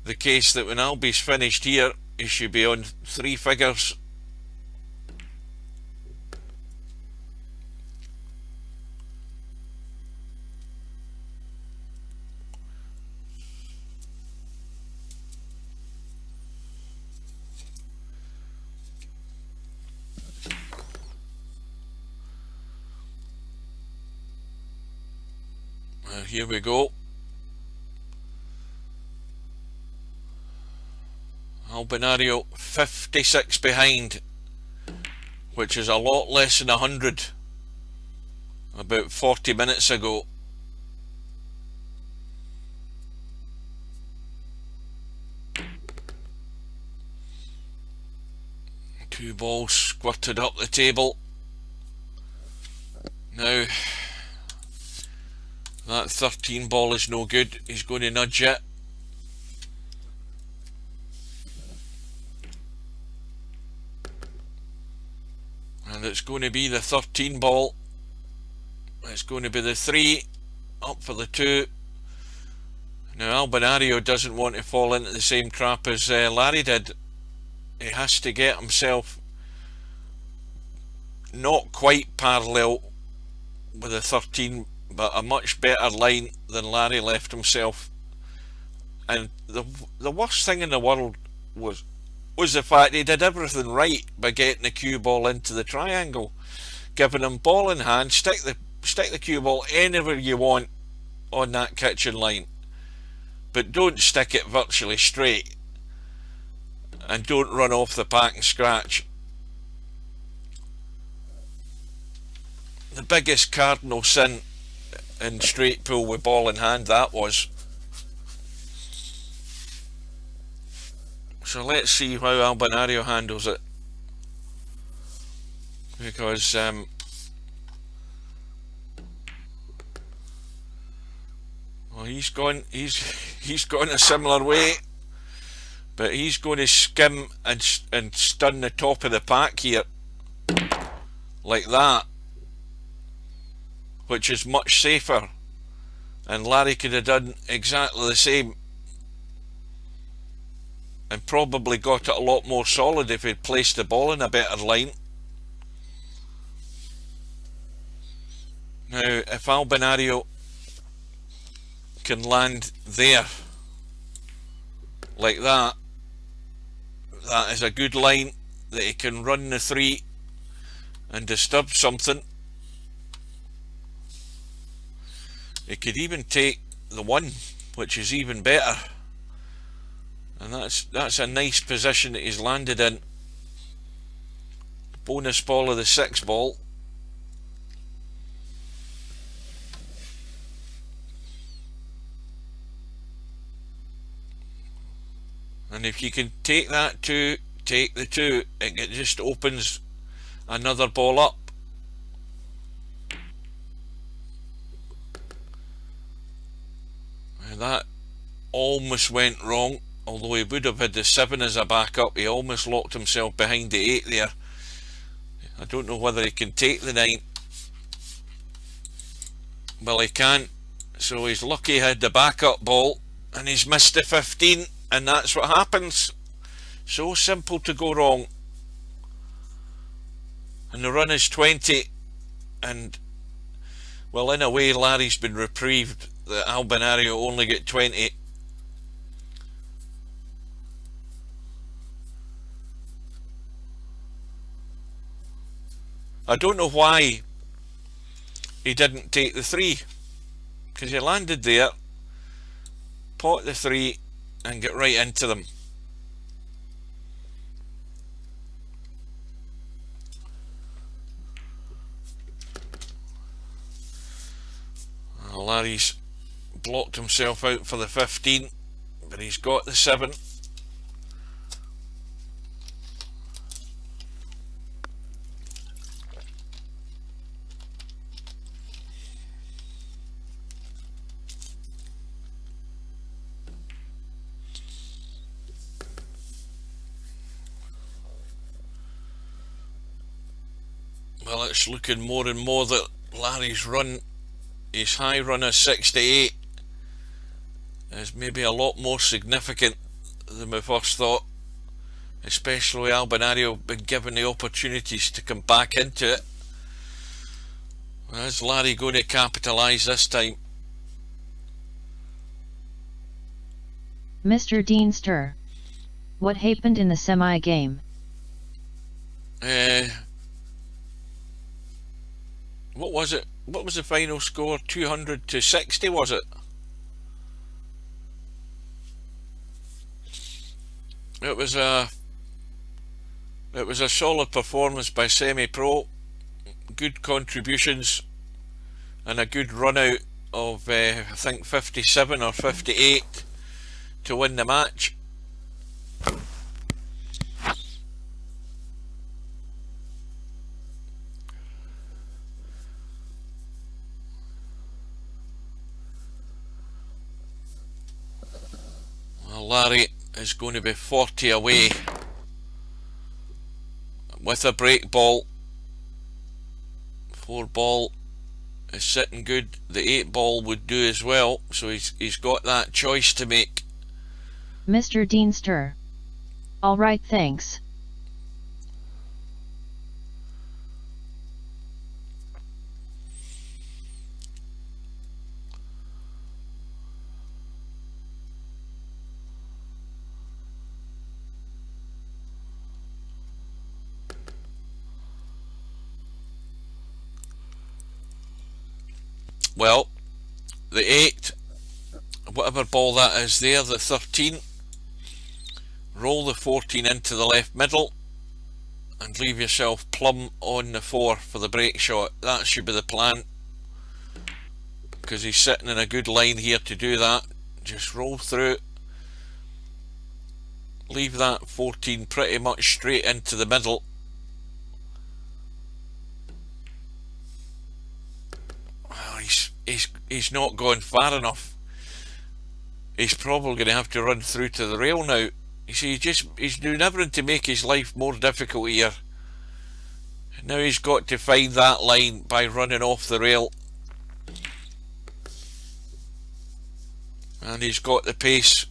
the case that when Albi's finished here he should be on 3 figures. Here we go. Albinario 56 behind, which is a lot less than 100 about 40 minutes ago. Two balls squirted up the table. Now that 13 ball is no good. He's going to nudge it. And it's going to be the 13 ball. It's going to be the 3 up for the 2. Now Albinario doesn't want to fall into the same trap as Larry did. He has to get himself not quite parallel with the 13, but a much better line than Larry left himself. And the worst thing in the world was the fact he did everything right by getting the cue ball into the triangle, giving him ball in hand, stick the cue ball anywhere you want on that kitchen line, but don't stick it virtually straight, and don't run off the pack and scratch. The biggest cardinal sin in straight pool with ball in hand, that was. So let's see how Albinario handles it, because well, he's gone a similar way, but he's going to skim and stun the top of the pack here like that, which is much safer, and Larry could have done exactly the same and probably got it a lot more solid if he'd placed the ball in a better line. Now if Albinario can land there like that, that is a good line that he can run the 3 and disturb something. He could even take the 1, which is even better, and that's a nice position that he's landed in. Bonus ball of the 6 ball. And if you can take that 2, take the 2, it just opens another ball up. And that almost went wrong, although he would have had the 7 as a backup. He almost locked himself behind the 8 there. I don't know whether he can take the 9. Well, he can't, so he's lucky he had the backup ball, and he's missed the 15, and that's what happens. So simple to go wrong. And the run is 20, and well, in a way Larry's been reprieved. The Albinario only get 20. I don't know why he didn't take the 3, because he landed there pot the 3 and get right into them. Larry's blocked himself out for the 15, but he's got the 7. Well, it's looking more and more that Larry's run, his high run of 68, is maybe a lot more significant than we first thought, especially with Albinario been given the opportunities to come back into it. Is Larry going to capitalise this time? Mr. Deanster, what happened in the semi-game? What was it? What was the final score? 200 to 60, was it? It was a solid performance by Semipro. Good contributions and a good run out of I think 57 or 58 to win the match. Well, Larry is going to be 40 away with a break ball. 4 ball is sitting good. The 8 ball would do as well, so he's got that choice to make. Mr. Deanster. Alright, thanks. Well, the 8, whatever ball that is there, the 13, roll the 14 into the left middle and leave yourself plumb on the 4 for the break shot. That should be the plan, because he's sitting in a good line here to do that. Just roll through, leave that 14 pretty much straight into the middle. Well, he's not gone far enough. He's probably going to have to run through to the rail now. You see, he's doing everything to make his life more difficult here. Now he's got to find that line by running off the rail. And he's got the pace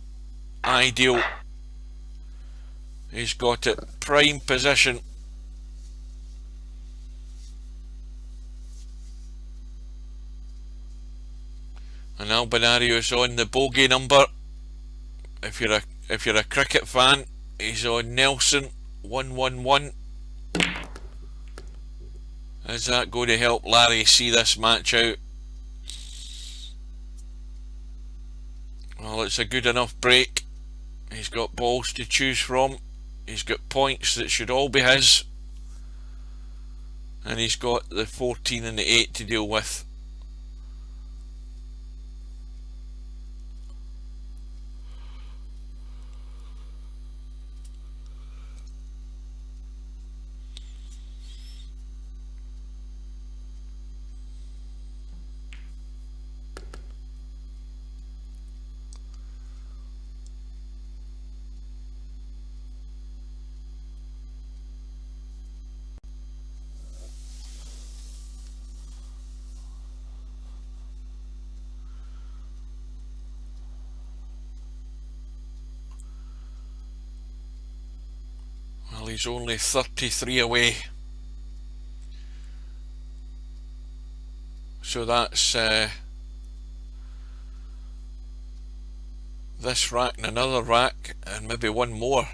ideal. He's got it prime position. And Albinario's on the bogey number. If you're a cricket fan, he's on Nelson 111. Is that going to help Larry see this match out? Well, it's a good enough break. He's got balls to choose from. He's got points that should all be his. And he's got the 14 and the 8 to deal with. Well, he's only 33 away. So that's this rack and another rack and maybe one more.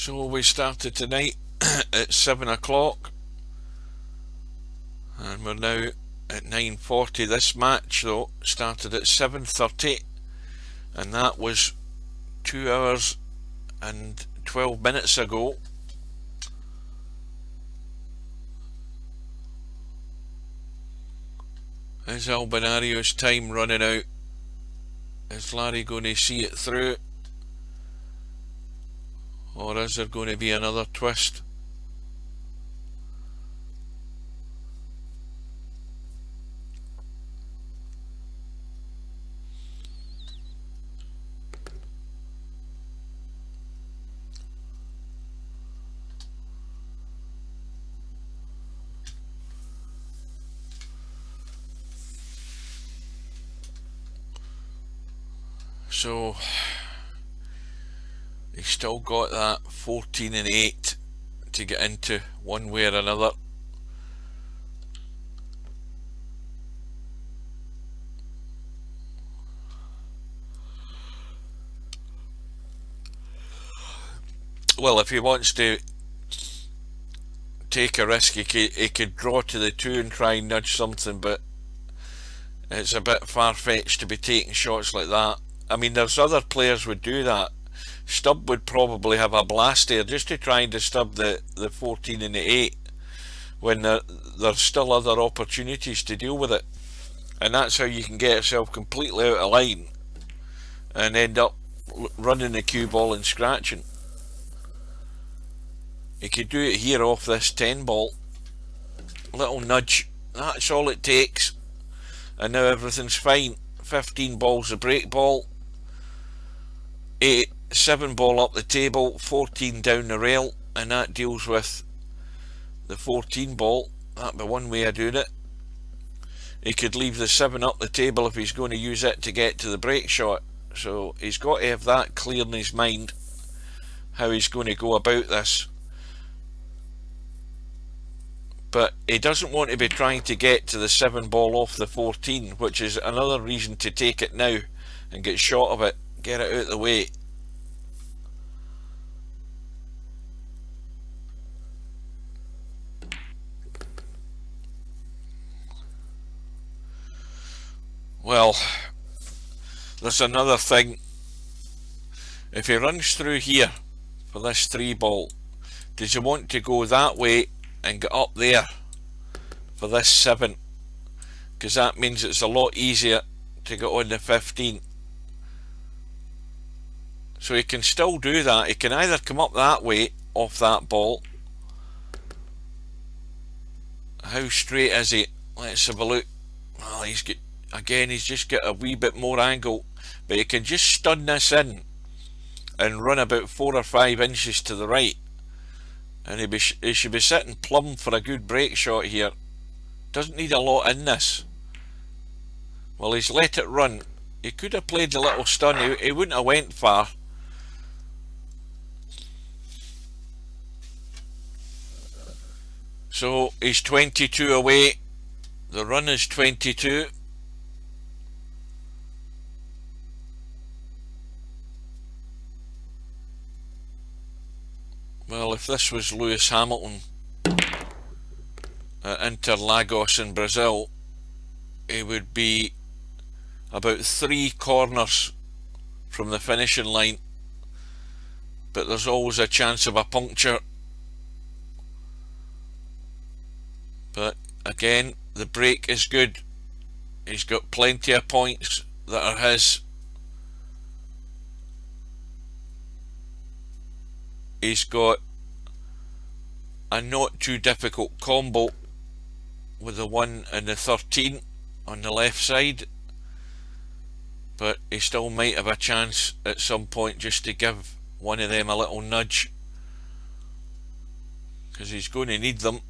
So we started tonight at 7 o'clock and we're now at 9:40. This match though started at 7:30 and that was 2 hours and 12 minutes ago. Is Albanario's time running out? Is Larry going to see it through? Or is there going to be another twist? So he's still got that 14 and 8 to get into one way or another. Well, if he wants to take a risk, he could draw to the 2 and try and nudge something, but it's a bit far-fetched to be taking shots like that. I mean, there's other players would do that. Stubb would probably have a blast there just to try and disturb the 14 and the 8 when there's still other opportunities to deal with it. And that's how you can get yourself completely out of line and end up running the cue ball and scratching. You could do it here off this 10 ball. Little nudge. That's all it takes. And now everything's fine. 15 balls a break ball. 7 ball up the table. 14 down the rail. And that deals with the 14 ball. That'd be one way of doing it. He could leave the 7 up the table if he's going to use it to get to the break shot. So he's got to have that clear in his mind, how he's going to go about this. But he doesn't want to be trying to get to the 7 ball off the 14, which is another reason to take it now and get shot of it, get it out of the way. Well, there's another thing. If he runs through here for this 3 ball, does he want to go that way and get up there for this 7? Because that means it's a lot easier to get on the 15. So he can still do that. He can either come up that way off that ball. How straight is he? Let's have a look. Well, he's just got a wee bit more angle, but he can just stun this in and run about 4 or 5 inches to the right, and he should be sitting plumb for a good break shot here. Doesn't need a lot in this. Well, he's let it run. He could have played the little stun. He wouldn't have went far. So he's 22 away. The run is 22. Well, if this was Lewis Hamilton at Interlagos in Brazil, he would be about 3 corners from the finishing line. But there's always a chance of a puncture. But again, the break is good. He's got plenty of points that are his. He's got a not too difficult combo with the 1 and the 13 on the left side, but he still might have a chance at some point just to give one of them a little nudge, because he's going to need them.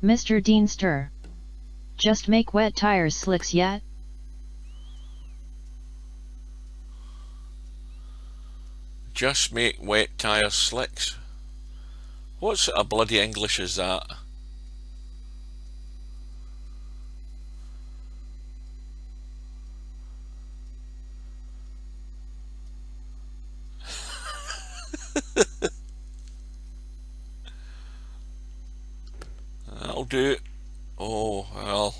Mr. Deanster. Just make wet tires slicks yet? Just make wet tires slicks? What sort of bloody English is that? That'll do. Oh, well,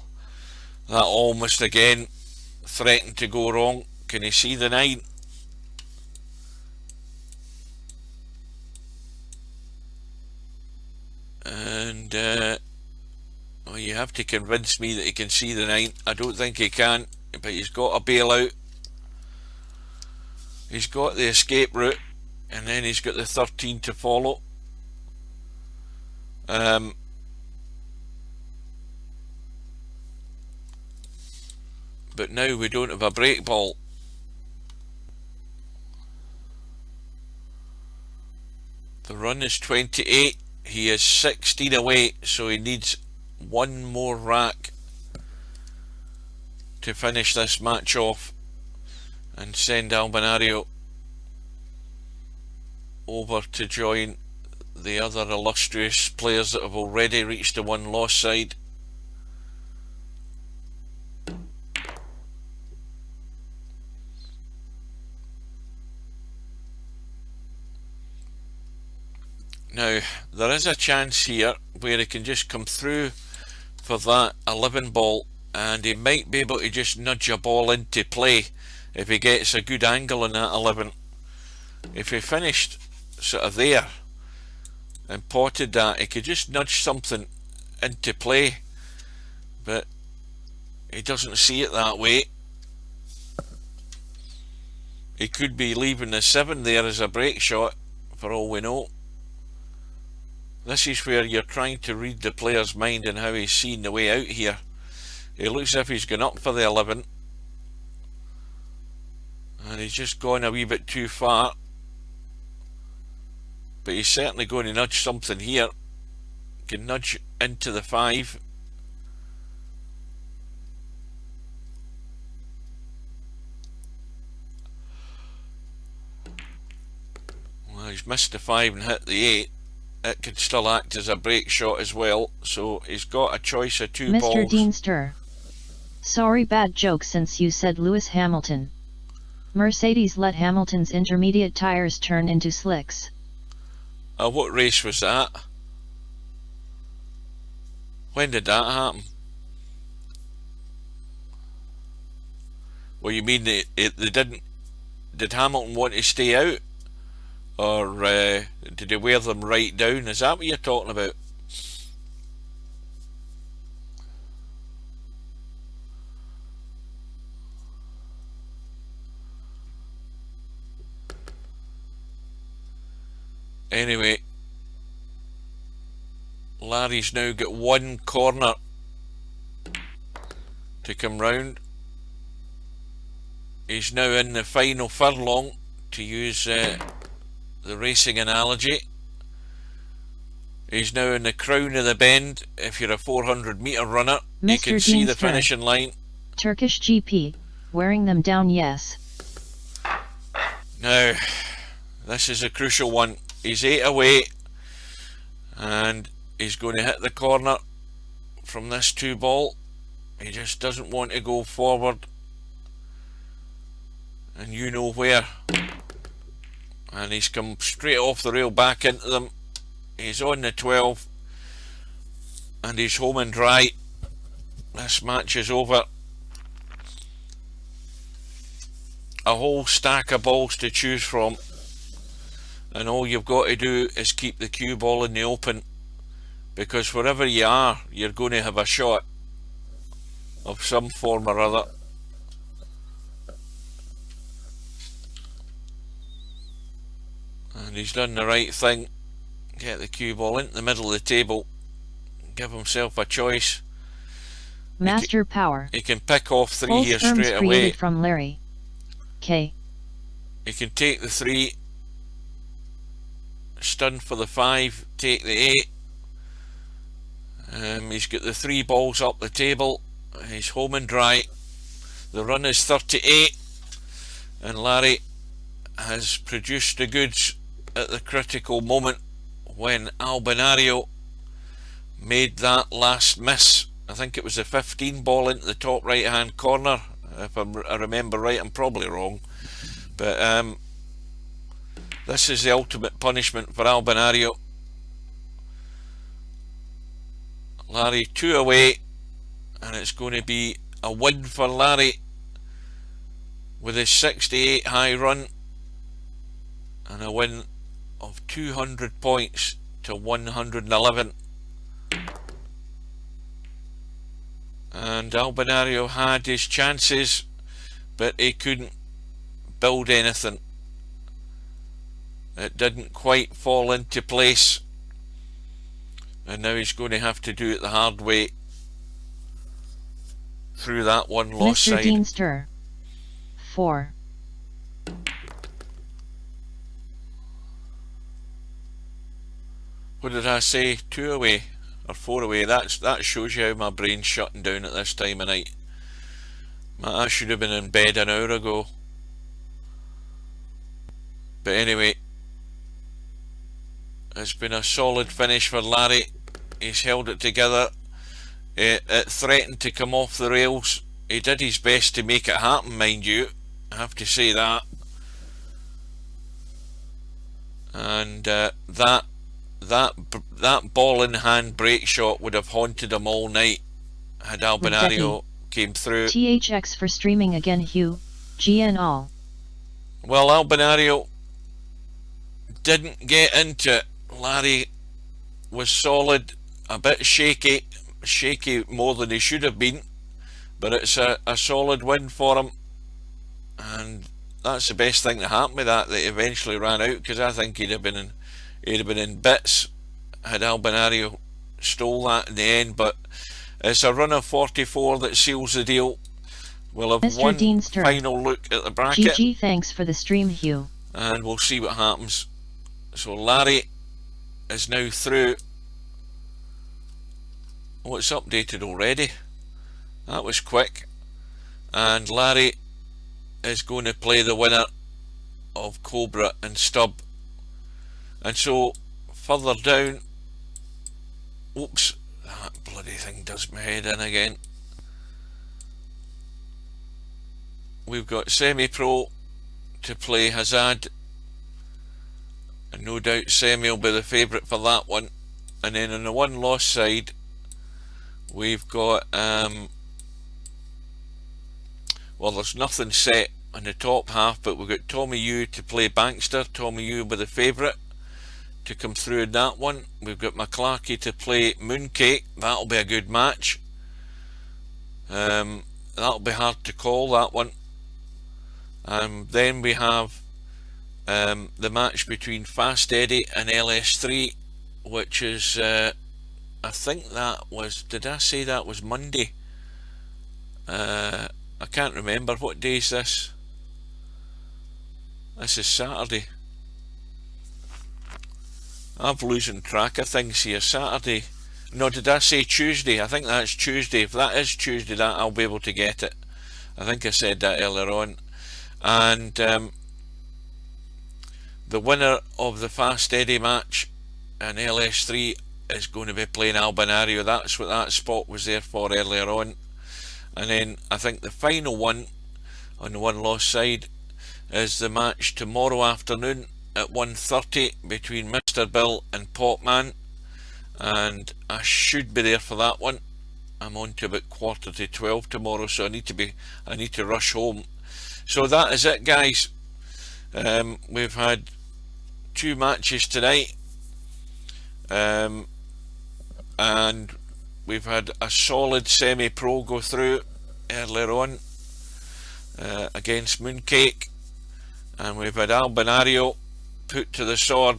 that almost again threatened to go wrong. Can you see the 9? And well, you have to convince me that he can see the 9. I don't think he can, but he's got a bailout. He's got the escape route, and then he's got the 13 to follow. But now we don't have a break ball. The run is 28. He is 16 away, so he needs one more rack to finish this match off and send Albinario over to join the other illustrious players that have already reached the one-loss side. Now, there is a chance here where he can just come through for that 11 ball, and he might be able to just nudge a ball into play if he gets a good angle on that 11. If he finished sort of there and potted that, he could just nudge something into play, but he doesn't see it that way. He could be leaving the 7 there as a break shot, for all we know. This is where you're trying to read the player's mind and how he's seeing the way out here. It looks as if he's gone up for the 11, and he's just gone a wee bit too far, but he's certainly going to nudge something here. Can nudge into the 5. Well, he's missed the 5 and hit the 8. It could still act as a break shot as well, so he's got a choice of 2 balls. Mr. Deanster. Sorry, bad joke since you said Lewis Hamilton. Mercedes let Hamilton's intermediate tires turn into slicks. What race was that? When did that happen? Well, you mean they didn't... Did Hamilton want to stay out? Or did he wear them right down? Is that what you're talking about? Anyway, Larry's now got one corner to come round. He's now in the final furlong, to use the racing analogy. He's now in the crown of the bend. If you're a 400-metre runner, you can see the finishing line. Turkish GP, wearing them down, yes. Now, this is a crucial one. He's 8 away, and he's going to hit the corner from this 2 ball. He just doesn't want to go forward, and you know where. And he's come straight off the rail back into them. He's on the 12, and he's home and dry. This match is over. A whole stack of balls to choose from, and all you've got to do is keep the cue ball in the open, because wherever you are, you're going to have a shot of some form or other. And he's done the right thing. Get the cue ball into the middle of the table, give himself a choice. Master power. He can pick off 3 False here terms straight created away. From Larry K. He can take the 3, stun for the 5, take the 8. He's got the 3 balls up the table. He's home and dry. The run is 38, and Larry has produced the goods at the critical moment when Albinario made that last miss. I think it was a 15 ball into the top right hand corner, if I remember right. I'm probably wrong, but this is the ultimate punishment for Albinario. Larry 2 away, and it's going to be a win for Larry with his 68 high run, and a win of 200 points to 111. And Albinario had his chances, but he couldn't build anything. It didn't quite fall into place, and now he's going to have to do it the hard way through that one lost Mr. side. Deanster. 4. What did I say? 2 away or 4 away? That shows you how my brain's shutting down at this time of night. I should have been in bed an hour ago. But anyway, it's been a solid finish for Larry. He's held it together. It threatened to come off the rails. He did his best to make it happen, mind you. I have to say that. And that ball in hand break shot would have haunted him all night had Albinario came through. THX for streaming again, Hugh. GN all. Well, Albinario didn't get into it. Larry was solid, a bit shaky more than he should have been, but it's a solid win for him, and that's the best thing that happened with that he eventually ran out, because I think he'd have been in bits had Albinario stole that in the end. But it's a run of 44 that seals the deal. We'll have Mr. one Deanster. final look at the bracket. GG, thanks for the stream, Hugh. And we'll see what happens. So Larry is now through. Oh, it's updated already. That was quick. And Larry is going to play the winner of Cobra and Stubb. And so further down, oops, that bloody thing does my head in again. We've got Semipro to play Hazard, and no doubt Semi will be the favourite for that one. And then on the one loss side, we've got well, there's nothing set in the top half, but we've got Tommy Yu to play Bankster. Tommy Yu will be the favourite to come through in that one. We've got McClarkey to play Mooncake. That'll be a good match. That'll be hard to call, that one. Then we have the match between Fast Eddie and LS3, which is I think that was, did I say that was Monday? I can't remember. What day is this? This is Saturday. I'm losing track of things here. Saturday. No, did I say Tuesday? I think that's Tuesday. If that is Tuesday, that I'll be able to get it. I think I said that earlier on. And the winner of the Fast Eddie match and LS3 is going to be playing Albinario. That's what that spot was there for earlier on. And then I think the final one on the one loss side is the match tomorrow afternoon at 1:30 between Mr. Bill and Popman, and I should be there for that one. I'm on to about 11:45 tomorrow, so I need to rush home. So that is it, guys. We've had 2 matches tonight, and we've had a solid semi-pro go through earlier on against Mooncake, and we've had Albinario put to the sword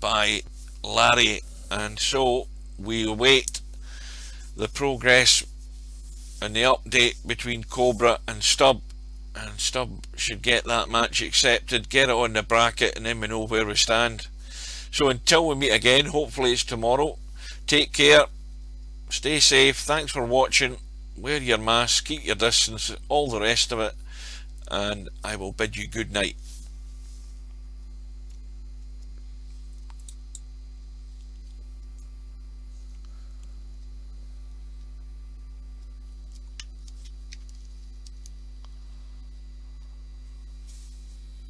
by Larry, and so we await the progress and the update between Cobra and Stubb, and Stubb should get that match accepted, get it on the bracket, and then we know where we stand. So until we meet again, hopefully it's tomorrow, take care, stay safe, thanks for watching, wear your mask, keep your distance, all the rest of it, and I will bid you good night.